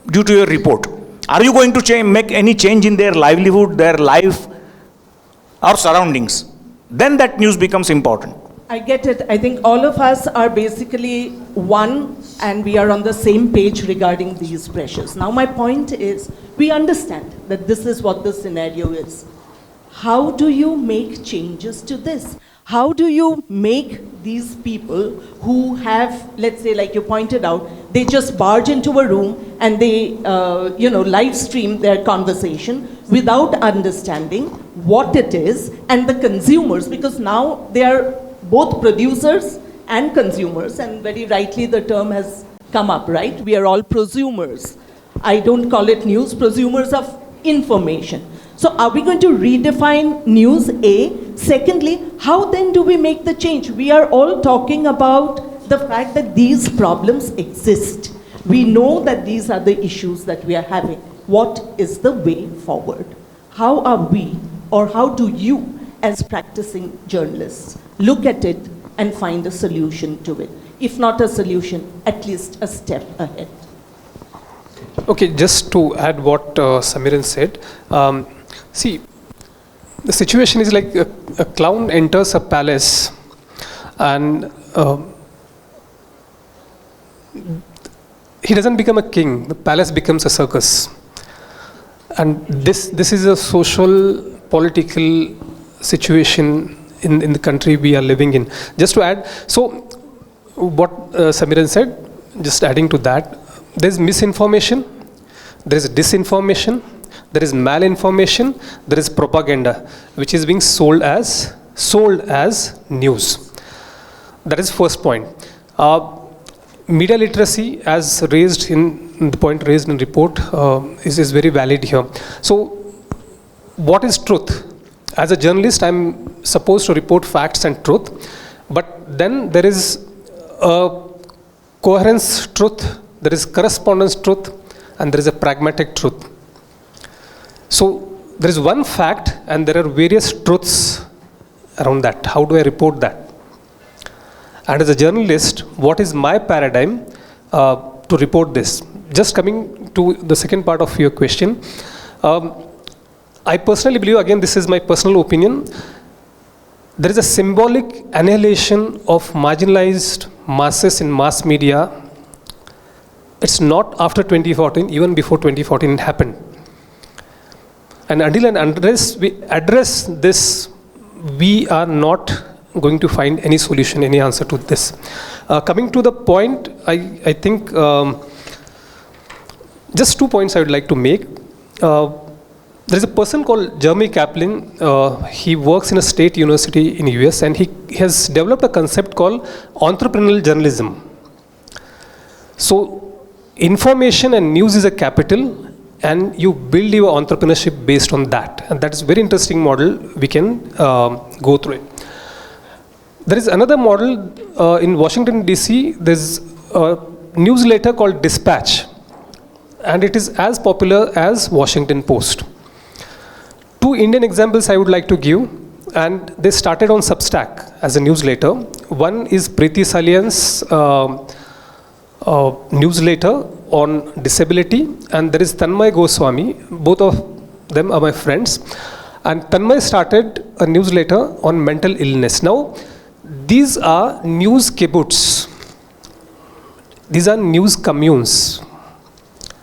due to your report? Are you going to make any change in their livelihood, their life or surroundings? Then that news becomes important. I get it. I think all of us are basically one and we are on the same page regarding these pressures. Now my point is, we understand that this is what the scenario is. How do you make changes to this? How do you make these people who have, let's say, like you pointed out, they just barge into a room and they, live stream their conversation without understanding what it is, and the consumers, because now they are both producers and consumers, and very rightly the term has come up, right? We are all prosumers. I don't call it news, prosumers of information. So are we going to redefine news, A? Secondly, how then do we make the change? We are all talking about the fact that these problems exist. We know that these are the issues that we are having. What is the way forward? How are we, or how do you, as practicing journalists, look at it and find a solution to it? If not a solution, at least a step ahead. Okay, just to add what Samiran said, see, the situation is like a clown enters a palace and he doesn't become a king, the palace becomes a circus. And this is a social, political situation in the country we are living in. Just to add, so what Samiran said, just adding to that, there's misinformation, there's disinformation, there is malinformation, there is propaganda, which is being sold as news. That is first point. Media literacy, as raised in the point raised in the report, is very valid here. So, what is truth? As a journalist, I'm supposed to report facts and truth, but then there is a coherence truth, there is correspondence truth, and there is a pragmatic truth. So, there is one fact, and there are various truths around that. How do I report that? And as a journalist, what is my paradigm to report this? Just coming to the second part of your question, I personally believe, again, this is my personal opinion, there is a symbolic annihilation of marginalized masses in mass media. It's not after 2014, even before 2014 it happened. And until and unless we address this, we are not going to find any solution, any answer to this. Coming to the point, I think just 2 points I would like to make. There is a person called Jeremy Kaplan. He works in a state university in the US, and he has developed a concept called entrepreneurial journalism. So, information and news is a capital, and you build your entrepreneurship based on that. And that is a very interesting model. We can go through it. There is another model in Washington, D.C. There's a newsletter called Dispatch, and it is as popular as Washington Post. 2 Indian examples I would like to give, and they started on Substack as a newsletter. One is Preeti Salian's newsletter on disability, and there is Tanmay Goswami. Both of them are my friends. And Tanmay started a newsletter on mental illness. Now, these are news kibbutz. These are news communes.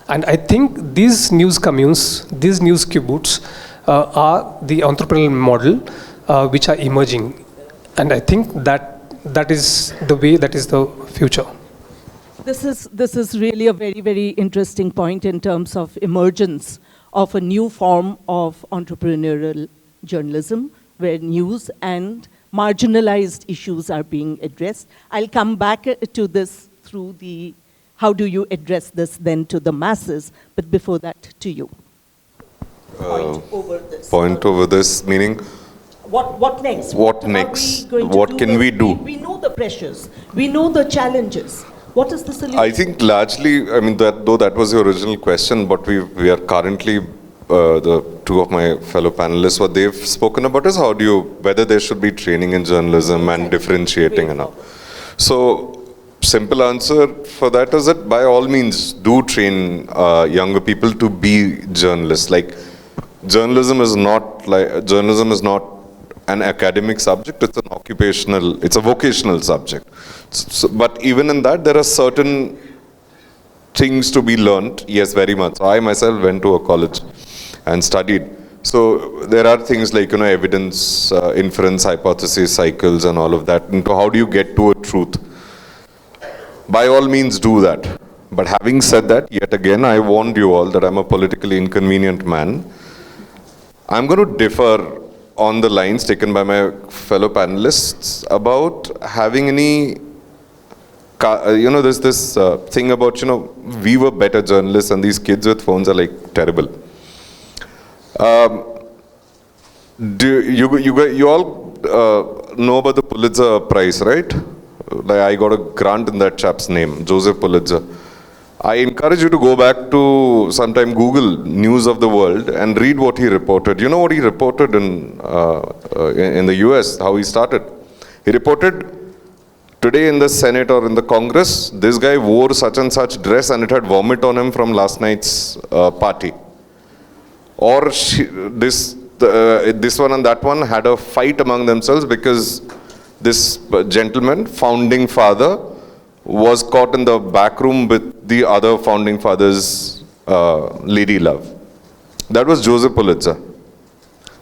And I think these news communes, these news kibbutz, are the entrepreneurial model which are emerging. And I think that is the way, that is the future. This is really a very, very interesting point in terms of emergence of a new form of entrepreneurial journalism, where news and marginalized issues are being addressed. I'll come back to this through the, how do you address this then to the masses, but before that, to you. Point over this, meaning? What next? What next? What can we do? We know the pressures. We know the challenges. What is the solution? I think largely, I mean, though that was your original question, but we are currently, the 2 of my fellow panelists, what they've spoken about is whether there should be training in journalism and differentiating and all. So, simple answer for that is that by all means do train younger people to be journalists. Like, journalism is not an academic subject, it's an it's a vocational subject. So, but even in that, there are certain things to be learned, yes, very much. I myself went to a college and studied. So there are things like, evidence, inference, hypothesis, cycles and all of that. And how do you get to a truth? By all means do that. But having said that, yet again, I warned you all that I'm a politically inconvenient man. I'm going to differ on the lines taken by my fellow panelists about having any, there's this thing about, we were better journalists and these kids with phones are like terrible. You all know about the Pulitzer Prize, right? Like, I got a grant in that chap's name, Joseph Pulitzer. I encourage you to go back to sometime Google News of the World and read what he reported. You know what he reported in the US, how he started? He reported, today in the Senate or in the Congress, this guy wore such and such dress and it had vomit on him from last night's party. Or this one and that one had a fight among themselves because this gentleman, founding father, was caught in the back room with the other founding father's lady love. That was Joseph Pulitzer,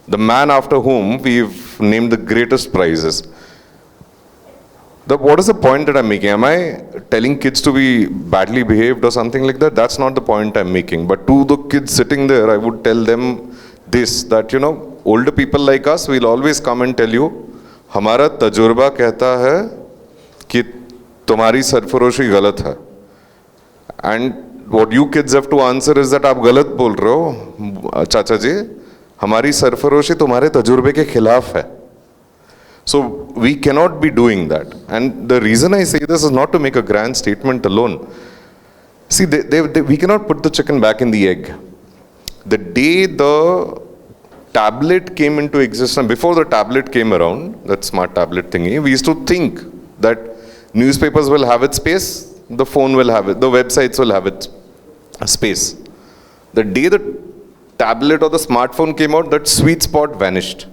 the man after whom we've named the greatest prizes. What is the point that I'm making? Am I telling kids to be badly behaved or something like that? That's not the point I'm making. But to the kids sitting there, I would tell them this, that, older people like us will always come and tell you, हमारा तजुर्बा कहता है कि तुम्हारी सरफरोशी गलत है. And what you kids have to answer is that आप गलत बोल रहे हो, चाचा जी, हमारी सरफरोशी तुम्हारे तजुर्बे के खिलाफ है. So we cannot be doing that. And the reason I say this is not to make a grand statement alone. See, we cannot put the chicken back in the egg. The day the tablet came into existence, before the tablet came around, that smart tablet thingy, we used to think that newspapers will have its space, the phone will have it, the websites will have its space. The day the tablet or the smartphone came out, that sweet spot vanished.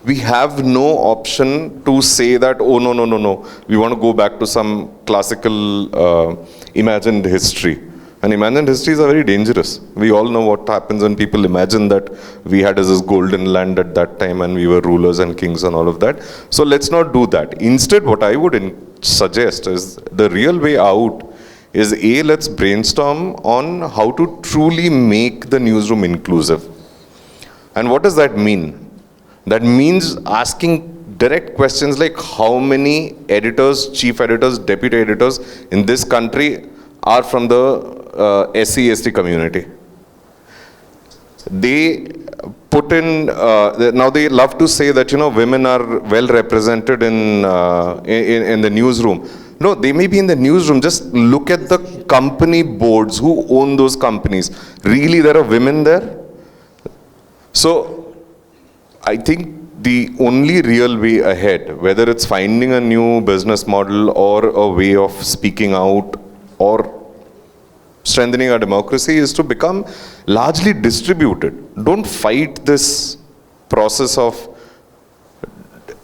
We have no option to say that, oh, no, we want to go back to some classical imagined history. And imagined histories are very dangerous. We all know what happens when people imagine that we had this golden land at that time and we were rulers and kings and all of that. So let's not do that. Instead, what I would suggest is the real way out is let's brainstorm on how to truly make the newsroom inclusive. And what does that mean? That means asking direct questions like how many editors, chief editors, deputy editors in this country are from the SC/ST community. They put in, now they love to say that, women are well represented in the newsroom. No, they may be in the newsroom. Just look at the company boards, who own those companies. Really, there are women there? So, I think the only real way ahead, whether it's finding a new business model or a way of speaking out or strengthening our democracy, is to become largely distributed. Don't fight this process of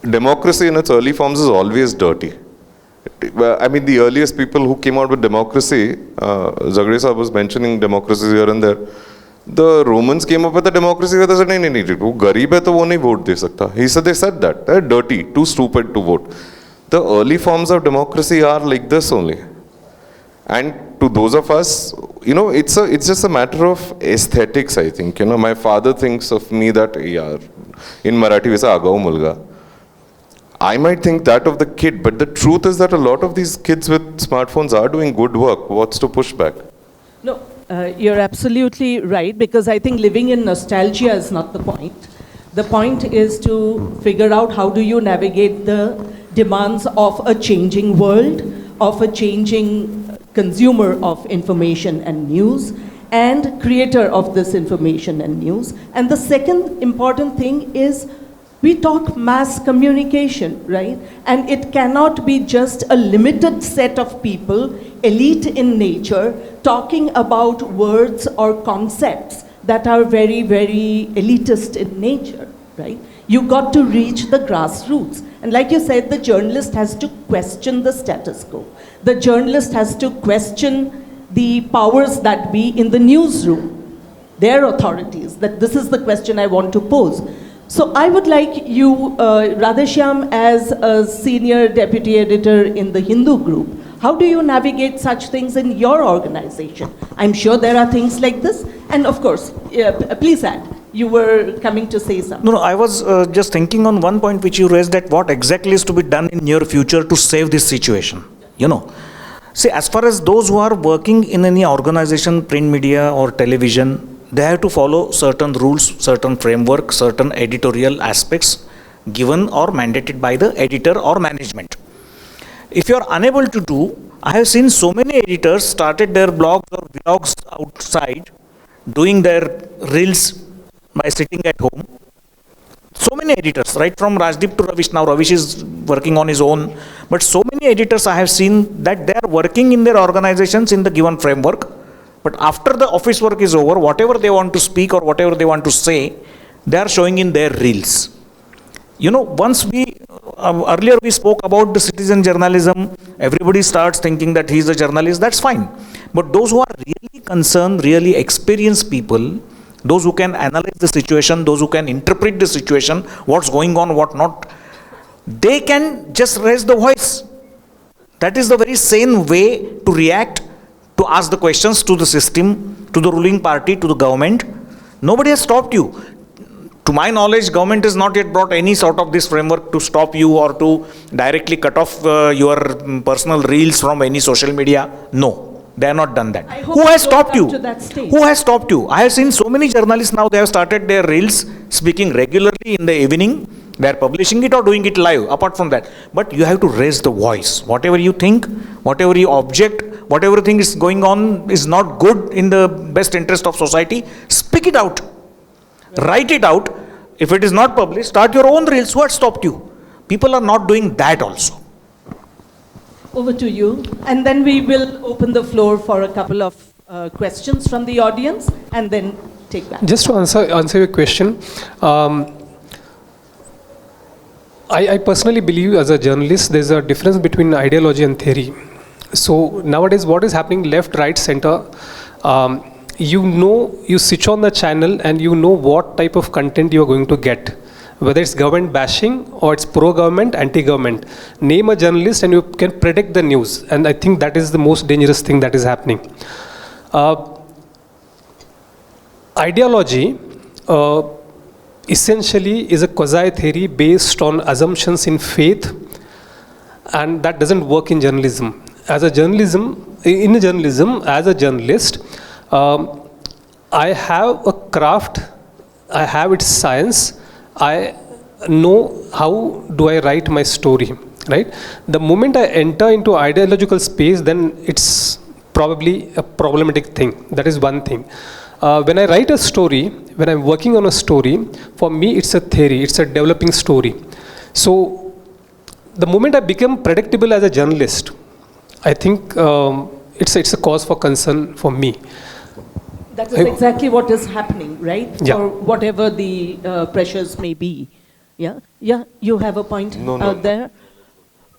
democracy in its early forms is always dirty. I mean, the earliest people who came out with democracy, Zagre Saab was mentioning democracies here and there. The Romans came up with a democracy where they said, no, wo garib hai to wo nahi vote de sakta. They said that. They're dirty, too stupid to vote. The early forms of democracy are like this only. And to those of us, it's just a matter of aesthetics, I think. My father thinks of me that, in Marathi, we say, agao mulga. I might think that of the kid, but the truth is that a lot of these kids with smartphones are doing good work. What's to push back? No. You're absolutely right, because I think living in nostalgia is not the point. The point is to figure out how do you navigate the demands of a changing world, of a changing consumer of information and news, and creator of this information and news. And the second important thing is we talk mass communication, right? And it cannot be just a limited set of people, elite in nature, talking about words or concepts that are very, very elitist in nature, right? You got to reach the grassroots. And like you said, the journalist has to question the status quo. The journalist has to question the powers that be in the newsroom, their authorities, that this is the question I want to pose. So I would like you, Radheshyam, as a senior deputy editor in the Hindu group, how do you navigate such things in your organization? I'm sure there are things like this. And of course, please add, you were coming to say something. No, I was just thinking on one point which you raised, that what exactly is to be done in near future to save this situation. See, as far as those who are working in any organization, print media or television, they have to follow certain rules, certain framework, certain editorial aspects given or mandated by the editor or management. If you are unable to do, I have seen so many editors started their blogs or vlogs outside, doing their reels by sitting at home. So many editors, right from Rajdeep to Ravish. Now Ravish is working on his own. But so many editors I have seen that they are working in their organizations in the given framework. But after the office work is over, whatever they want to speak or whatever they want to say, they are showing in their reels. Once earlier we spoke about the citizen journalism, everybody starts thinking that he's a journalist, that's fine. But those who are really concerned, really experienced people, those who can analyze the situation, those who can interpret the situation, what's going on, what not, they can just raise the voice. That is the very sane way to react, to ask the questions to the system, to the ruling party, to the government. Nobody has stopped you. To my knowledge, government has not yet brought any sort of this framework to stop you or to directly cut off your personal reels from any social media. No, they have not done that. Who has stopped you? Who has stopped you? I have seen so many journalists now, they have started their reels speaking regularly in the evening. They are publishing it or doing it live, apart from that. But you have to raise the voice. Whatever you think, whatever you object, whatever thing is going on is not good in the best interest of society, speak it out. Write it out. If it is not published, start your own reels. Who has stopped you? People are not doing that also. Over to you. And then we will open the floor for a couple of questions from the audience and then take that. Just to answer your question, I personally believe as a journalist, there's a difference between ideology and theory. So nowadays, what is happening left, right, center, you switch on the channel and you know what type of content you are going to get. Whether it's government bashing or it's pro-government, anti-government. Name a journalist and you can predict the news. And I think that is the most dangerous thing that is happening. Ideology essentially is a quasi-theory based on assumptions in faith, and that doesn't work in journalism. As a journalist, I have a craft, I have its science, I know how do I write my story, right? The moment I enter into ideological space, then it's probably a problematic thing. That is one thing. When I write a story, when I'm working on a story, for me it's a theory, it's a developing story. So the moment I become predictable as a journalist, I think it's a cause for concern for me. That is exactly what is happening, right? Yeah. For whatever the pressures may be. Yeah? Yeah, you have a point out there?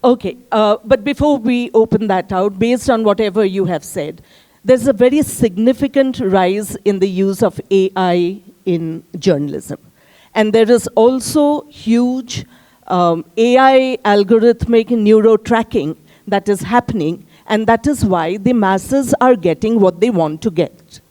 Okay, but before we open that out, based on whatever you have said, there's a very significant rise in the use of AI in journalism. And there is also huge AI algorithmic neuro-tracking that is happening, and that is why the masses are getting what they want to get.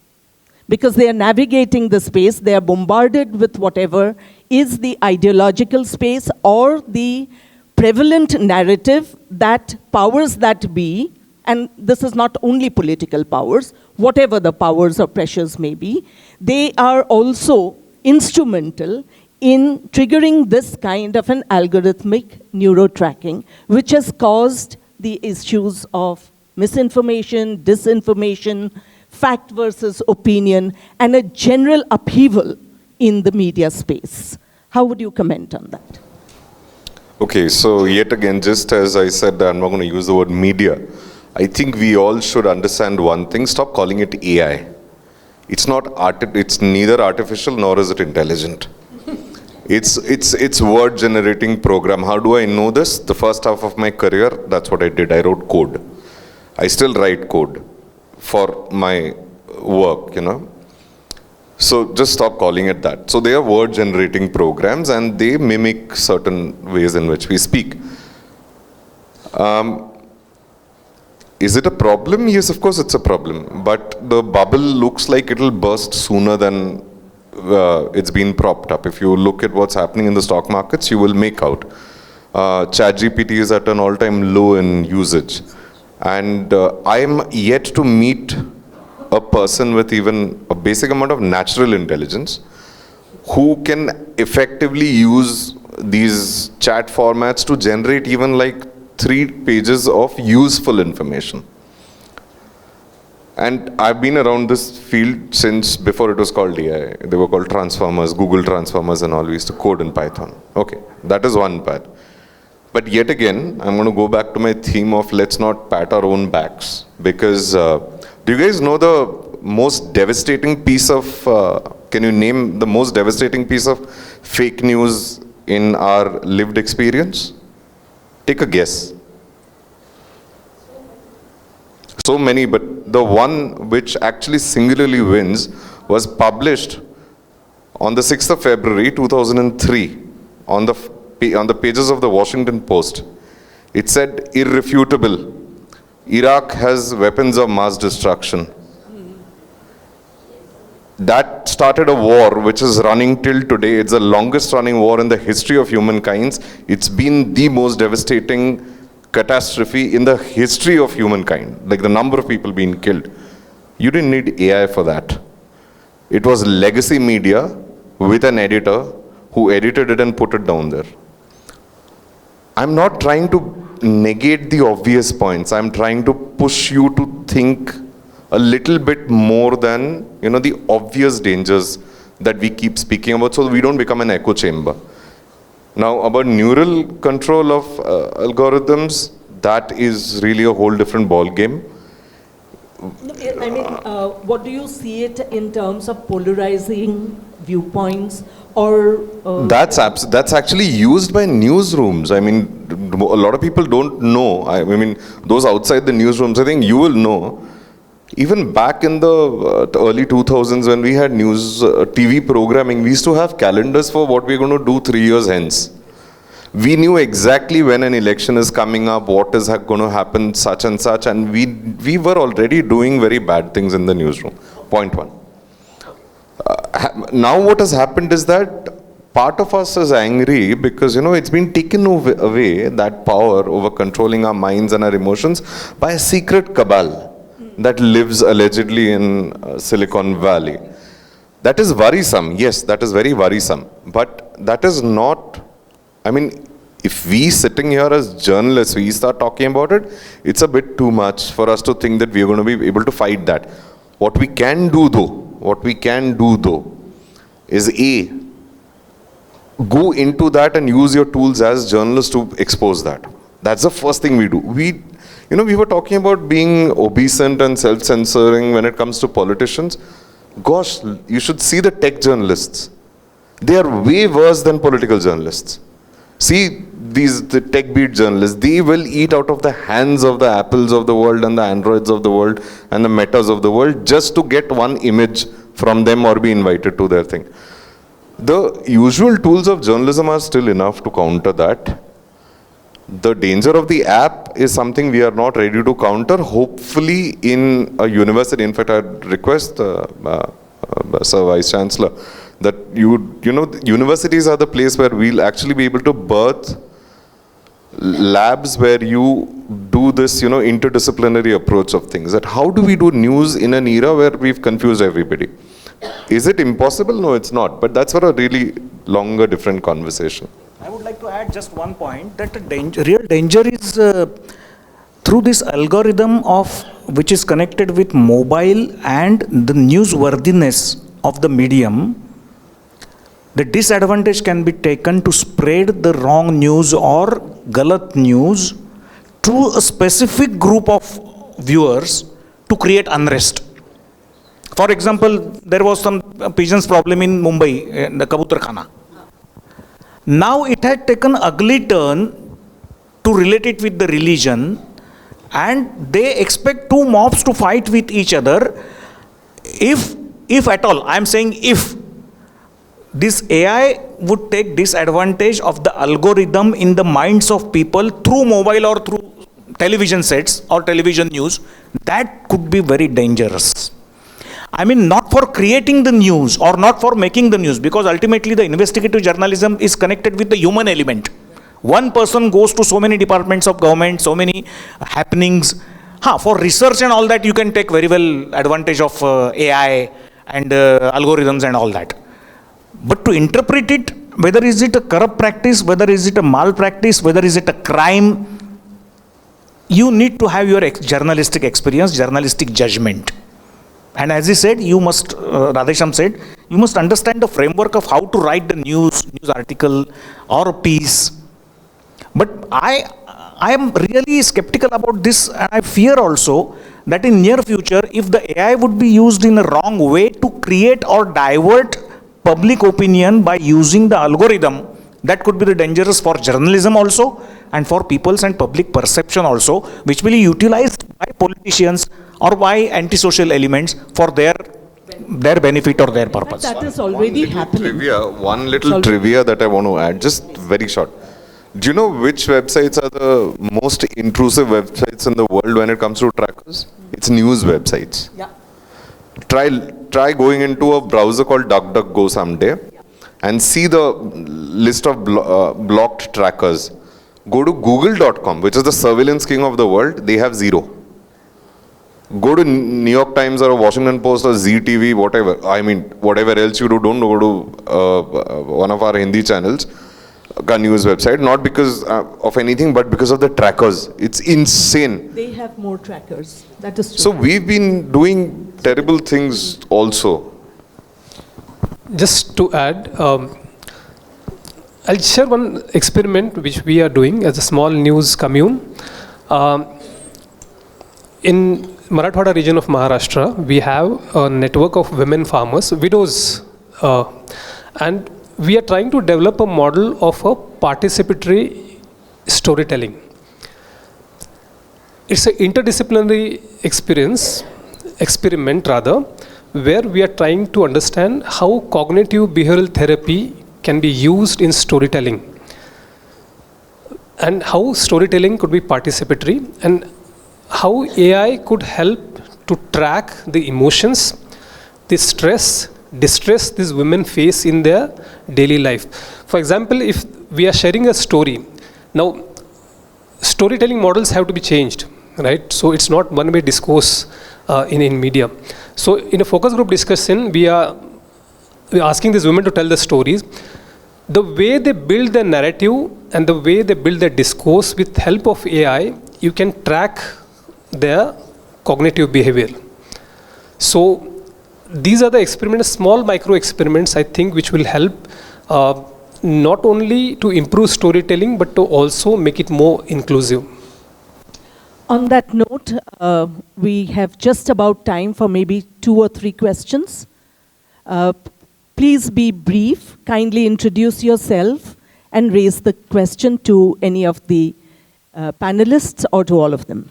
Because they are navigating the space, they are bombarded with whatever is the ideological space or the prevalent narrative that powers that be, and this is not only political powers, whatever the powers or pressures may be, they are also instrumental in triggering this kind of an algorithmic neuro-tracking, which has caused the issues of misinformation, disinformation, fact versus opinion, and a general upheaval in the media space. How would you comment on that? Okay, so yet again, just as I said, I'm not going to use the word media. I think we all should understand one thing, stop calling it AI. It's neither artificial nor is it intelligent. It's word generating program. How do I know this? The first half of my career, that's what I did. I wrote code. I still write code for my work, So just stop calling it that. So they are word generating programs and they mimic certain ways in which we speak. Is it a problem? Yes, of course it's a problem. But the bubble looks like it'll burst sooner than it's been propped up. If you look at what's happening in the stock markets, you will make out. ChatGPT is at an all-time low in usage. And I'm yet to meet a person with even a basic amount of natural intelligence who can effectively use these chat formats to generate even like 3 pages of useful information. And I've been around this field since before it was called AI. They were called transformers, Google transformers and all. We used to code in Python. Okay, that is one part. But yet again, I'm going to go back to my theme of let's not pat our own backs. Because do you guys know the most devastating piece of, can you name the most devastating piece of fake news in our lived experience? Take a guess. So many, but the one which actually singularly wins was published on the 6th of February 2003 on the pages of the Washington Post. It said irrefutable Iraq has weapons of mass destruction. That started a war which is running till today. It's the longest running war in the history of humankind. It's been the most devastating catastrophe in the history of humankind, like the number of people being killed. You didn't need AI for that. It was legacy media with an editor who edited it and put it down there. I'm not trying to negate the obvious points. I'm trying to push you to think a little bit more than, the obvious dangers that we keep speaking about, so we don't become an echo chamber. Now, about neural control of algorithms, that is really a whole different ball game. No, I mean, what do you see it in terms of polarizing viewpoints or... That's actually used by newsrooms. I mean, a lot of people don't know. I mean, those outside the newsrooms, I think you will know. Even back in the early 2000s when we had news TV programming, we used to have calendars for what we're going to do 3 years hence. We knew exactly when an election is coming up, what is going to happen, such and such, and we were already doing very bad things in the newsroom. Point one. Now what has happened is that part of us is angry because, it's been taken away, that power over controlling our minds and our emotions, by a secret cabal that lives allegedly in Silicon Valley. That is worrisome. Yes, that is very worrisome. But that is not, if we sitting here as journalists, we start talking about it, it's a bit too much for us to think that we are going to be able to fight that. What we can do though, is go into that and use your tools as journalists to expose that. That's the first thing we do. We were talking about being obedient and self-censoring when it comes to politicians. Gosh, you should see the tech journalists. They are way worse than political journalists. See the tech beat journalists, they will eat out of the hands of the Apples of the world and the Androids of the world and the Metas of the world just to get one image from them or be invited to their thing. The usual tools of journalism are still enough to counter that. The danger of the app is something we are not ready to counter. Hopefully in a university, in fact I'd request Sir Vice Chancellor that universities are the place where we'll actually be able to birth labs where you do this, interdisciplinary approach of things. That how do we do news in an era where we've confused everybody? Is it impossible? No, it's not. But that's for a really longer, different conversation. I would like to add just one point, that the real danger is through this algorithm which is connected with mobile and the newsworthiness of the medium. The disadvantage can be taken to spread the wrong news or galat news to a specific group of viewers to create unrest. For example, there was some pigeons problem in Mumbai, in the Kabutar Khana. Now it had taken ugly turn to relate it with the religion, and they expect two mobs to fight with each other. If at all, I am saying if, this AI would take disadvantage of the algorithm in the minds of people through mobile or through television sets or television news, that could be very dangerous. Not for creating the news or not for making the news, because ultimately the investigative journalism is connected with the human element. One person goes to so many departments of government, so many happenings. For research and all that, you can take very well advantage of AI and algorithms and all that. But to interpret it, whether is it a corrupt practice, whether is it a malpractice, whether is it a crime, you need to have your journalistic experience, journalistic judgment. And as he said, you must, Radhesham said, you must understand the framework of how to write the news article or a piece. But I am really skeptical about this, and I fear also that in near future, if the AI would be used in a wrong way to create or divert public opinion by using the algorithm, that could be the dangerous for journalism also and for people's and public perception also, which will be utilized by politicians or by antisocial elements for their benefit or their purpose. That is already happening. One little trivia that I want to add, just very short. Do you know which websites are the most intrusive websites in the world when it comes to trackers? It's news websites. Yeah. Try going into a browser called DuckDuckGo someday and see the list of blocked trackers. Go to google.com, which is the surveillance king of the world, they have 0. Go to New York Times or Washington Post or ZTV, whatever. I mean, whatever else you do, don't go to one of our Hindi channels, a news website, not because of anything, but because of the trackers. It's insane. They have more trackers. That is true. So we've been doing terrible things also. Just to add, I'll share one experiment which we are doing as a small news commune. In Marathwada region of Maharashtra, we have a network of women farmers, widows, and we are trying to develop a model of a participatory storytelling. It's an interdisciplinary experiment rather, where we are trying to understand how cognitive behavioral therapy can be used in storytelling and how storytelling could be participatory and how AI could help to track the emotions, the stress, distress these women face in their daily life. For example, if we are sharing a story, now storytelling models have to be changed, right? So it's not one-way discourse in media. So in a focus group discussion, we are asking these women to tell the stories. The way they build their narrative and the way they build their discourse with help of AI, you can track their cognitive behavior. So these are the experiments, small micro experiments, I think, which will help not only to improve storytelling, but to also make it more inclusive. On that note, we have just about time for maybe 2 or 3 questions. Please be brief, kindly introduce yourself and raise the question to any of the panelists or to all of them.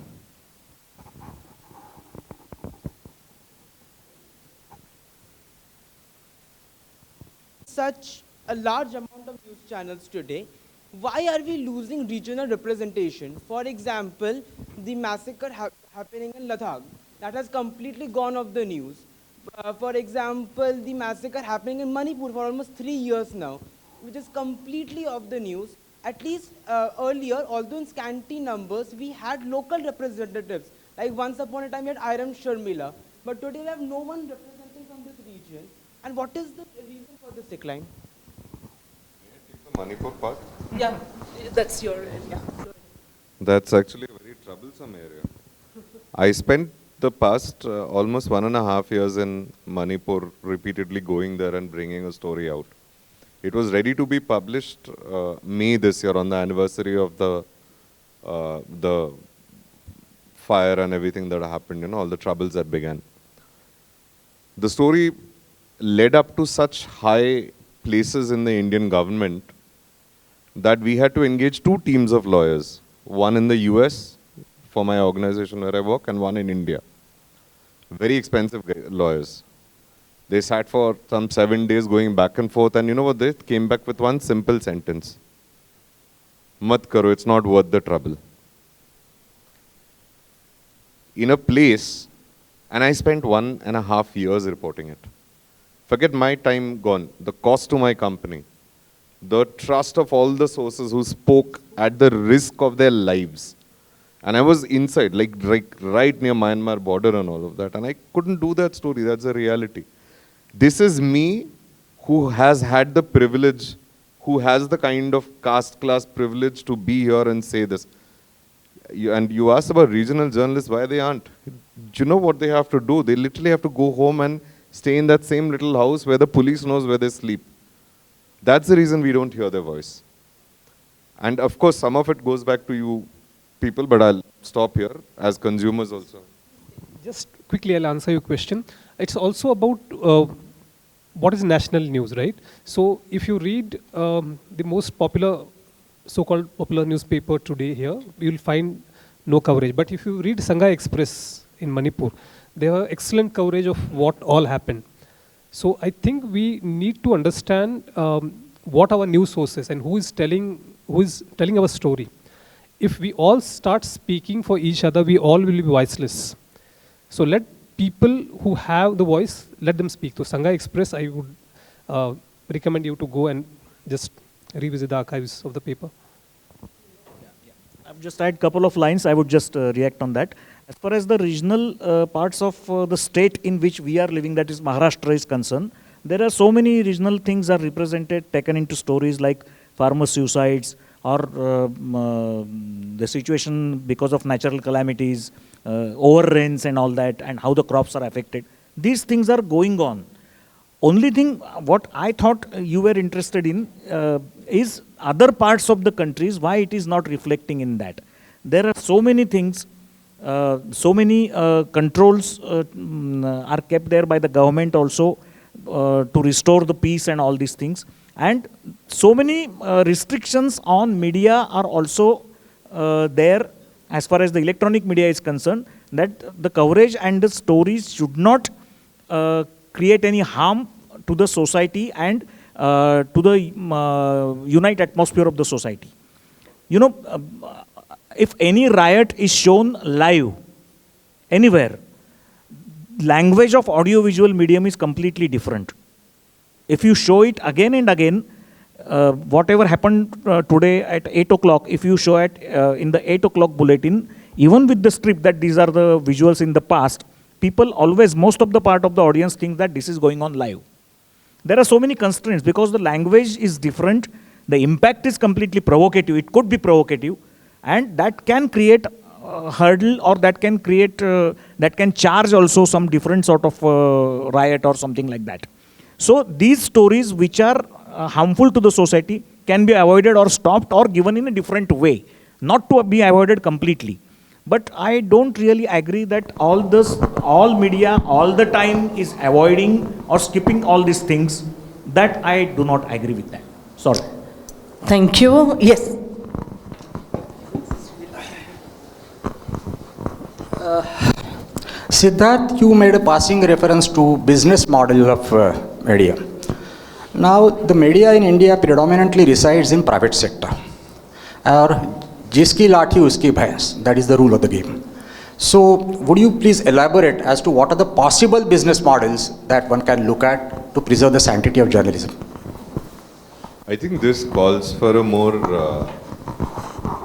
Such a large amount of news channels today, why are we losing regional representation? For example, the massacre happening in Ladakh, that has completely gone off the news. For example, the massacre happening in Manipur for almost 3 years now, which is completely off the news. At least earlier, although in scanty numbers, we had local representatives. Like once upon a time, we had Iram Sharmila. But today, we have no one representing from this region. And what is the reason for this decline? The Manipur part? Yeah, that's your area. That's actually a very troublesome area. I spent the past almost 1.5 years in Manipur, repeatedly going there and bringing a story out. It was ready to be published May this year on the anniversary of the fire and everything that happened, you know, all the troubles that began. The story led up to such high places in the Indian government that we had to engage 2 teams of lawyers, one in the US for my organization where I work and one in India. Very expensive lawyers. They sat for some 7 days going back and forth, and you know what, they came back with one simple sentence. Mat karo, it's not worth the trouble. In a place, and I spent 1.5 years reporting it. Forget my time gone, the cost to my company, the trust of all the sources who spoke at the risk of their lives. And I was inside, like right near Myanmar border and all of that. And I couldn't do that story, that's the reality. This is me who has had the privilege, who has the kind of caste class privilege to be here and say this. And you asked about regional journalists, why they aren't. Do you know what they have to do? They literally have to go home and stay in that same little house where the police knows where they sleep. That's the reason we don't hear their voice. And of course, some of it goes back to you people, but I'll stop here as consumers also. Just quickly, I'll answer your question. It's also about what is national news, right? So if you read the most popular, so-called popular newspaper today here, you'll find no coverage. But if you read Sangha Express in Manipur, they have excellent coverage of what all happened. So I think we need to understand what our news sources and who is telling who is telling our story. If we all start speaking for each other, we all will be voiceless. So let people who have the voice, let them speak. So Sangha Express, I would recommend you to go and just revisit the archives of the paper. I've just add a couple of lines. I would just react on that. As far as the regional parts of the state in which we are living, that is Maharashtra, is concerned, there are so many regional things are represented, taken into stories like farmer suicides or the situation because of natural calamities, overrains and all that, and how the crops are affected. These things are going on. Only thing what I thought you were interested in is other parts of the countries, why it is not reflecting in that. There are so many things, so many controls are kept there by the government also to restore the peace and all these things. And so many restrictions on media are also there as far as the electronic media is concerned, that the coverage and the stories should not create any harm to the society and to the unite atmosphere of the society. You know, if any riot is shown live anywhere, language of audio-visual medium is completely different. If you show it again and again, whatever happened today at 8 o'clock, if you show it in the 8 o'clock bulletin, even with the script that these are the visuals in the past, people always, most of the part of the audience think that this is going on live. There are so many constraints because the language is different, the impact is completely provocative, it could be provocative, and that can create a hurdle, or that can create, that can charge also some different sort of riot or something like that. So these stories which are harmful to the society can be avoided or stopped or given in a different way, not to be avoided completely. But I don't really agree that all media all the time is avoiding or skipping all these things. That I do not agree with that. Sorry. Thank you. Yes. Siddharth, you made a passing reference to business model of media. Now, the media in India predominantly resides in private sector. Or jiski lathi uski bhais, that is the rule of the game. So, would you please elaborate as to what are the possible business models that one can look at to preserve the sanctity of journalism? I think this calls for a more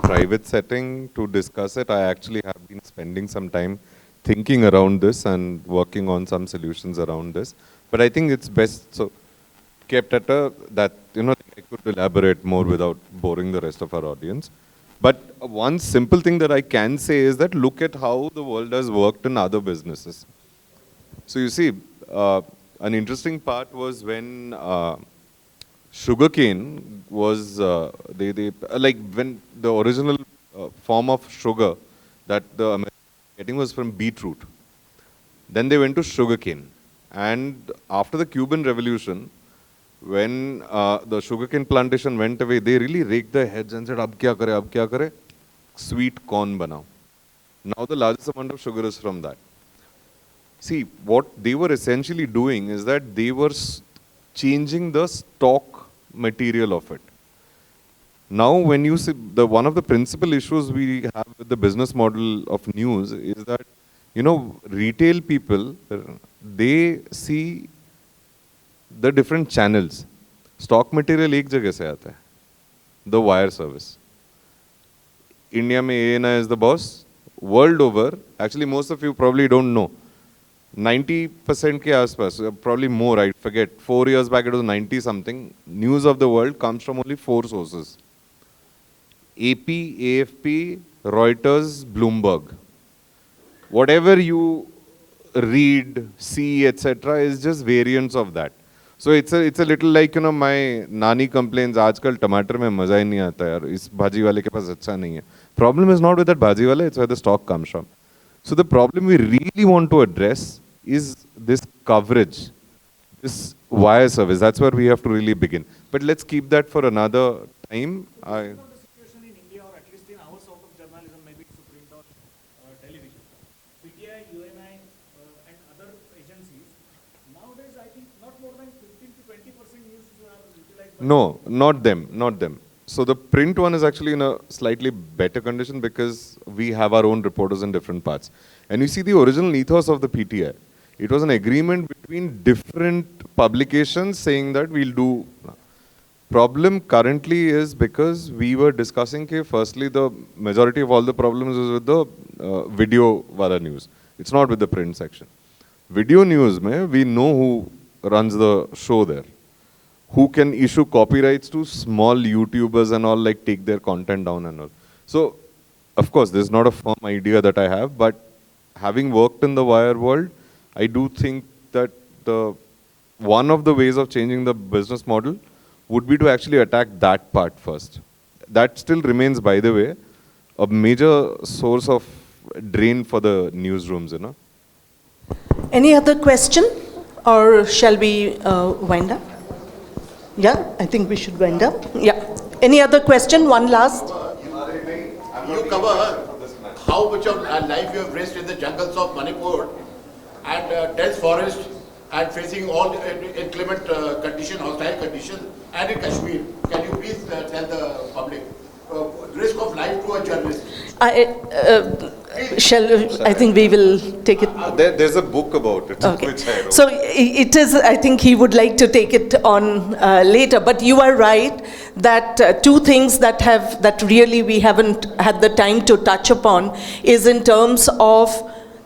private setting to discuss it. I actually have been spending some time thinking around this and working on some solutions around this. But I think it's best so kept at that, I could elaborate more without boring the rest of our audience. But one simple thing that I can say is that look at how the world has worked in other businesses. So you see, an interesting part was when sugarcane was, like when the original form of sugar that the Americans were getting was from beetroot. Then they went to sugarcane. And after the Cuban Revolution, when the sugarcane plantation went away, they really raked their heads and said, ab kya kare? Sweet corn banao. Now the largest amount of sugar is from that. See, what they were essentially doing is that they were changing the stock material of it. Now when you see, one of the principal issues we have with the business model of news is that, retail people, they see the different channels. Stock material एक जगह से आता है, the wire service. India में ANI is the boss. World over, actually most of you probably don't know, 90% के आसपास, probably more, I forget, 4 years back it was 90 something, news of the world comes from only 4 sources. AP, AFP, Reuters, Bloomberg. Whatever you read, see, etc. is just variants of that. So it's a little like, my nani complains, आजकल टमाटर में मजा ही नहीं आता यार, इस भाजी वाले के पास अच्छा नहीं है. Problem is not with that bhaji wala, it's where the stock comes from. So the problem we really want to address is this coverage, this wire service. That's where we have to really begin. But let's keep that for another time. No, not them, not them. So the print one is actually in a slightly better condition because we have our own reporters in different parts. And you see the original ethos of the PTI. It was an agreement between different publications saying that we'll do. Problem currently is because we were discussing, firstly, the majority of all the problems is with the video wala news. It's not with the print section. Video news, we know who runs the show there. Who can issue copyrights to small YouTubers and all, like take their content down and all. So, of course, this is not a firm idea that I have, but having worked in the wire world, I do think that one of the ways of changing the business model would be to actually attack that part first. That still remains, by the way, a major source of drain for the newsrooms, you know. Any other question, or shall we wind up? Yeah, I think we should wind up. Yeah. Any other question? One last. You cover how much of life you have risked in the jungles of Manipur and dense forest and facing all inclement condition, hostile conditions, and in Kashmir. Can you please tell the public risk of life to a journalist? I think we will take it. There's a book about it. Okay. Which I wrote. So it is, I think he would like to take it on later, but you are right that two things that really we haven't had the time to touch upon is in terms of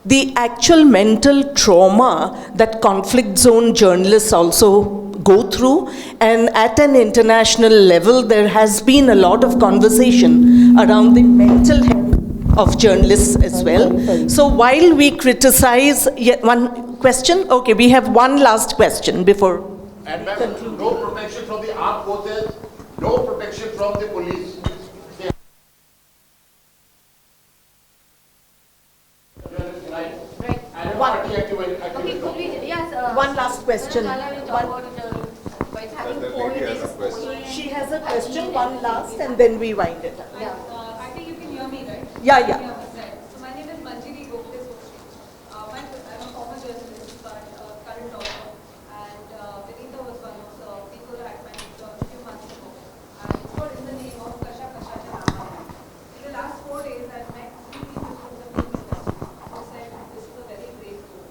the actual mental trauma that conflict zone journalists also go through, and at an international level there has been a lot of conversation around the mental health of journalists as well. So while we criticize, yet one question, okay, we have one last question before. And no protection from the armed forces, no protection from the police. One last question. She has a question, one last, and then we wind it up. I think you can hear me, right? Yeah. So my name is Manjiri Gopte Soshi. I'm a former journalist, but current author. And Vinita was one of the people who had my job a few months ago. And it's called In the Name of Kasha Kasha Janama. In the last 4 days, I've met 3 people from the film industry who said this is a very great book.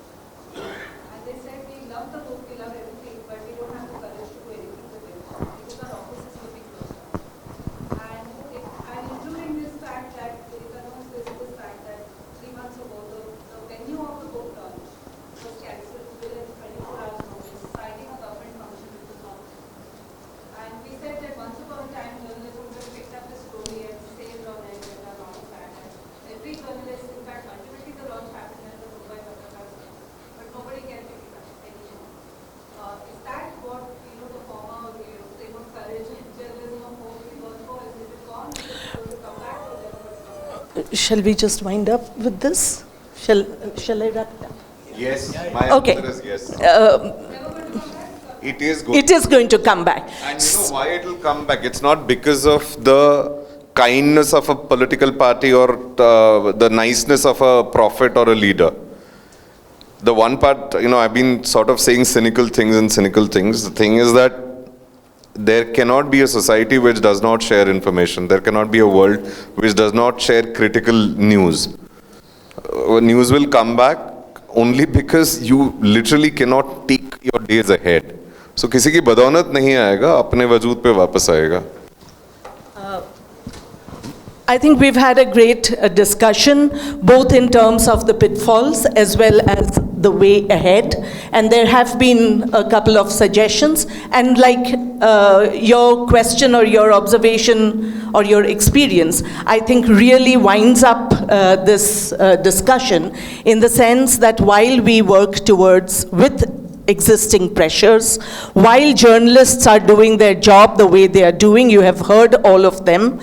And they said we love the book, we love everything, but we don't have the courage to do anything with it because our office is looking closed. And including this fact that Vinita knows this fact that 3 months ago the venue of the book launch was cancelled within 24 hours notice, citing a government function which was not. And we said that once upon a time journalism would have picked up the story and saved on it and done all of that. And every journalist, in fact, ultimately the launch happened at the Mumbai Patrikar, but nobody can pick it up anymore. Is that what the former frame of courage and journalism of hope we work for? Is it gone? Is it going to come back or never going to come back? Shall we just wind up with this? Shall I wrap it up? Yes, my Okay. answer is yes. It is going to come back. And you know why it will come back? It's not because of the kindness of a political party or the niceness of a prophet or a leader. The one part, I've been sort of saying cynical things. The thing is that there cannot be a society which does not share information. There cannot be a world which does not share critical news. News will come back only because you literally cannot take your days ahead. So किसी की बदौलत नहीं आएगा, अपने वजूद पे वापस आएगा. I think we've had a great discussion, both in terms of the pitfalls as well as the way ahead. And there have been a couple of suggestions. And like your question or your observation or your experience, I think really winds up this discussion in the sense that while we work towards with existing pressures, while journalists are doing their job the way they are doing, you have heard all of them,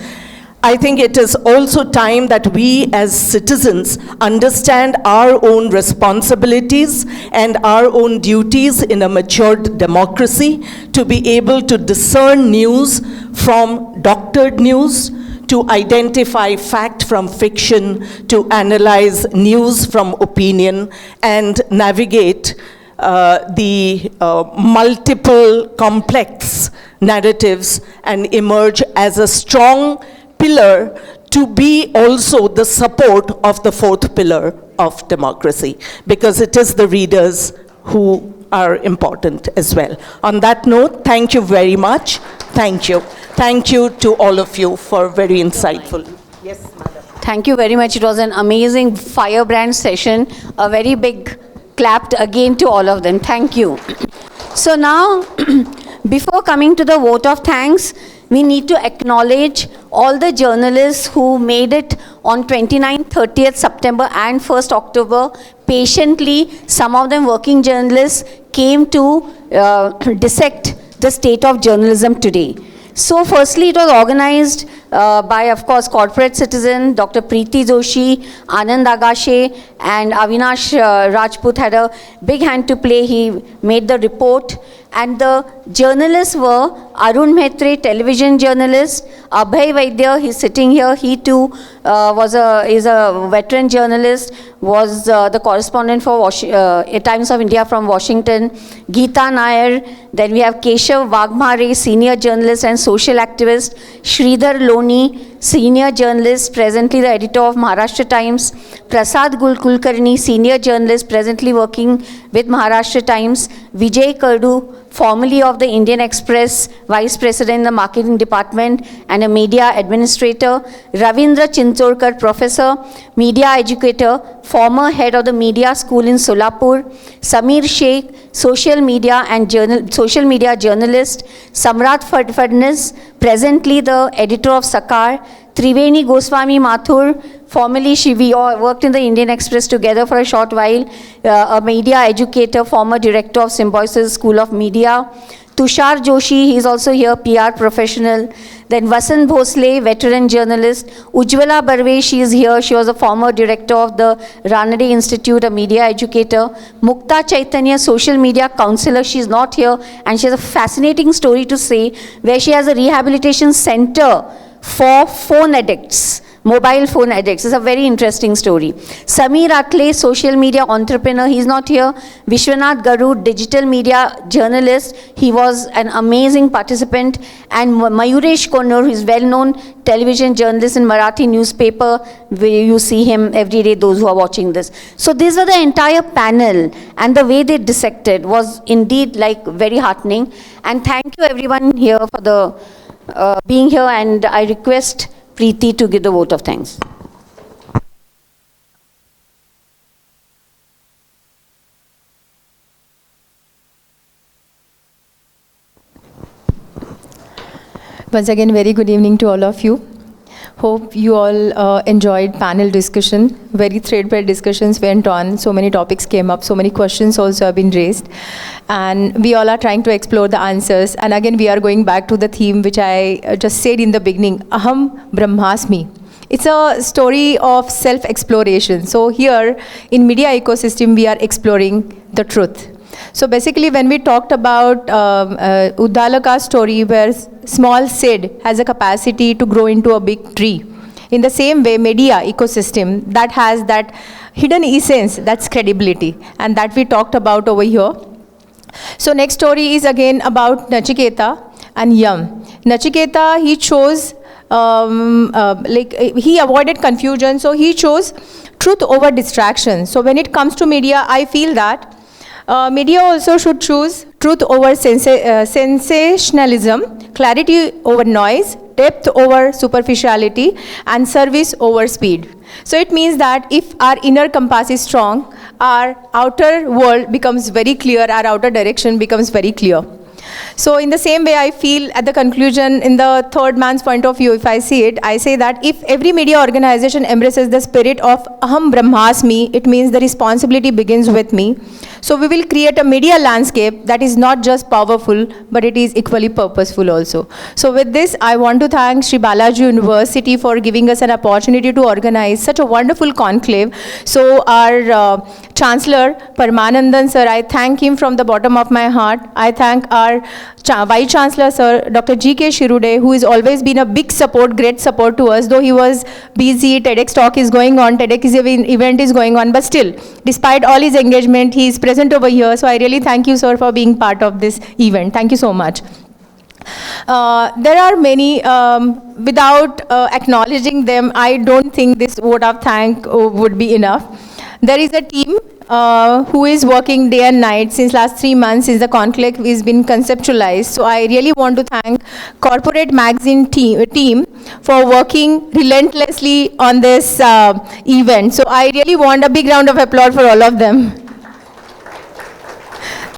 I think it is also time that we as citizens understand our own responsibilities and our own duties in a matured democracy to be able to discern news from doctored news, to identify fact from fiction, to analyze news from opinion, and navigate the multiple complex narratives and emerge as a strong pillar to be also the support of the fourth pillar of democracy, because it is the readers who are important as well. On that note, thank you very much. Thank you. Thank you to all of you for very insightful. Yes, madam. Thank you very much. It was an amazing firebrand session. A very big clap again to all of them. Thank you. So now, before coming to the vote of thanks, we need to acknowledge all the journalists who made it on 29th, 30th September and 1st October. Patiently, some of them working journalists came to dissect the state of journalism today. So firstly, it was organized by, of course, corporate citizen, Dr. Preeti Joshi, Anand Agashe, and Avinash Rajput had a big hand to play. He made the report. And the journalists were Arun Mhatre, television journalist, Abhay Vaidya, he's sitting here, he too is a veteran journalist, was the correspondent for Times of India from Washington, Geeta Nair, then we have Keshav Wagmare, senior journalist and social activist, Sridhar Loni, senior journalist, presently the editor of Maharashtra Times, Prasad Kulkarni, senior journalist, presently working with Maharashtra Times, Vijay Kardu, formerly of the Indian Express, vice president in the marketing department and a media administrator, Ravindra Chinchorkar, professor, media educator, former head of the media school in Solapur, Samir Sheikh, social media journalist, Samrat Fadnis, presently the editor of Sakar, Triveni Goswami Mathur, formerly we all worked in the Indian Express together for a short while, a media educator, former director of Symbiosis School of Media, Tushar Joshi, he's also here, PR professional. Then Vasant Bhosle, veteran journalist. Ujjwala Barve, she is here. She was a former director of the Ranade Institute, a media educator. Mukta Chaitanya, social media counselor. She's not here. And she has a fascinating story to say, where she has a rehabilitation center for phone addicts. Mobile phone addicts. It's a very interesting story. Samir Atle, social media entrepreneur. He's not here. Vishwanath Garud, digital media journalist. He was an amazing participant. And Mayuresh Konur, who is well-known television journalist in Marathi newspaper. Where you see him every day, those who are watching this. So these were the entire panel. And the way they dissected was indeed like very heartening. And thank you everyone here for the being here. And I request Preeti to give the vote of thanks. Once again, very good evening to all of you. Hope you all enjoyed panel discussion. Very threadbare discussions went on. So many topics came up. So many questions also have been raised. And we all are trying to explore the answers. And again, we are going back to the theme which I just said in the beginning, Aham Brahmasmi. It's a story of self-exploration. So here in media ecosystem, we are exploring the truth. So basically, when we talked about Uddalaka's story, where small seed has a capacity to grow into a big tree, in the same way, media ecosystem that has that hidden essence, that's credibility, and that we talked about over here. So next story is again about Nachiketa and Yam. Nachiketa, he chose, he avoided confusion, so he chose truth over distraction. So when it comes to media, I feel that media also should choose truth over sensationalism, clarity over noise, depth over superficiality, and service over speed. So it means that if our inner compass is strong, our outer world becomes very clear, our outer direction becomes very clear. So in the same way, I feel at the conclusion, in the third man's point of view, if I see it, I say that if every media organization embraces the spirit of Aham Brahmasmi, it means the responsibility begins with me. So we will create a media landscape that is not just powerful, but it is equally purposeful also. So with this, I want to thank Sri Balaji University for giving us an opportunity to organize such a wonderful conclave. So our Chancellor, Paramanandan sir, I thank him from the bottom of my heart. I thank our Vice Chancellor, Sir Dr. G.K. Shirude, who has always been a big support, great support to us, though he was busy, TEDx talk is going on, TEDx event is going on, but still, despite all his engagement, he is present over here. So I really thank you, sir, for being part of this event. Thank you so much. There are many, without acknowledging them, I don't think this vote of thank would be enough. There is a team who is working day and night since last 3 months since the conclave has been conceptualized. So I really want to thank Corporate Magazine team for working relentlessly on this event. So I really want a big round of applause for all of them.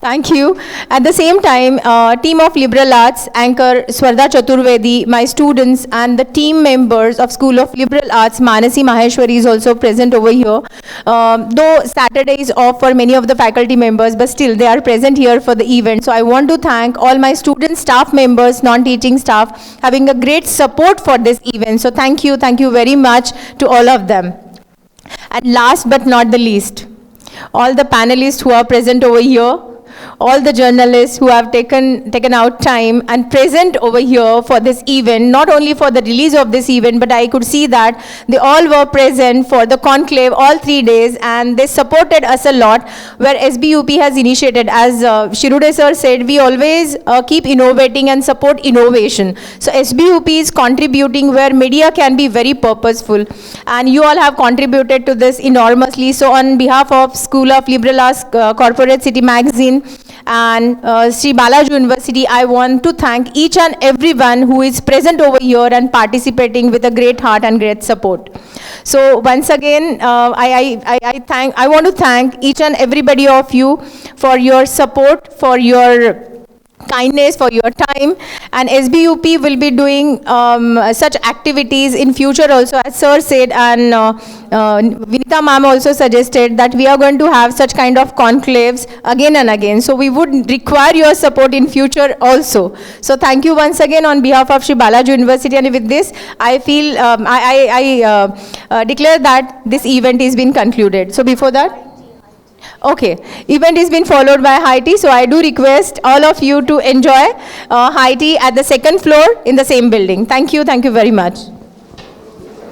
Thank you. At the same time, team of liberal arts, anchor Swarda Chaturvedi, my students, and the team members of School of Liberal Arts, Manasi Maheshwari is also present over here. Though Saturday is off for many of the faculty members, but still they are present here for the event. So I want to thank all my student staff members, non-teaching staff, having a great support for this event. So thank you very much to all of them. And last but not the least, all the panelists who are present over here, all the journalists who have taken out time and present over here for this event, not only for the release of this event, but I could see that they all were present for the conclave all 3 days, and they supported us a lot, where SBUP has initiated. As Shirude sir said, we always keep innovating and support innovation. So SBUP is contributing where media can be very purposeful, and you all have contributed to this enormously. So on behalf of School of Liberal Arts, Corporate City Magazine, and Sri Balaji University, I want to thank each and everyone who is present over here and participating with a great heart and great support. So once again, I want to thank each and everybody of you for your support, for your kindness, for your time, and SBUP will be doing such activities in future also, as sir said, and Vinita ma'am also suggested that we are going to have such kind of conclaves again and again. So we would require your support in future also. So thank you once again on behalf of Sri Balaji University, and with this I feel I declare that this event is been concluded. So before that, okay, event is been followed by high tea, so I do request all of you to enjoy high tea at the 2nd floor in the same building. Thank you very much.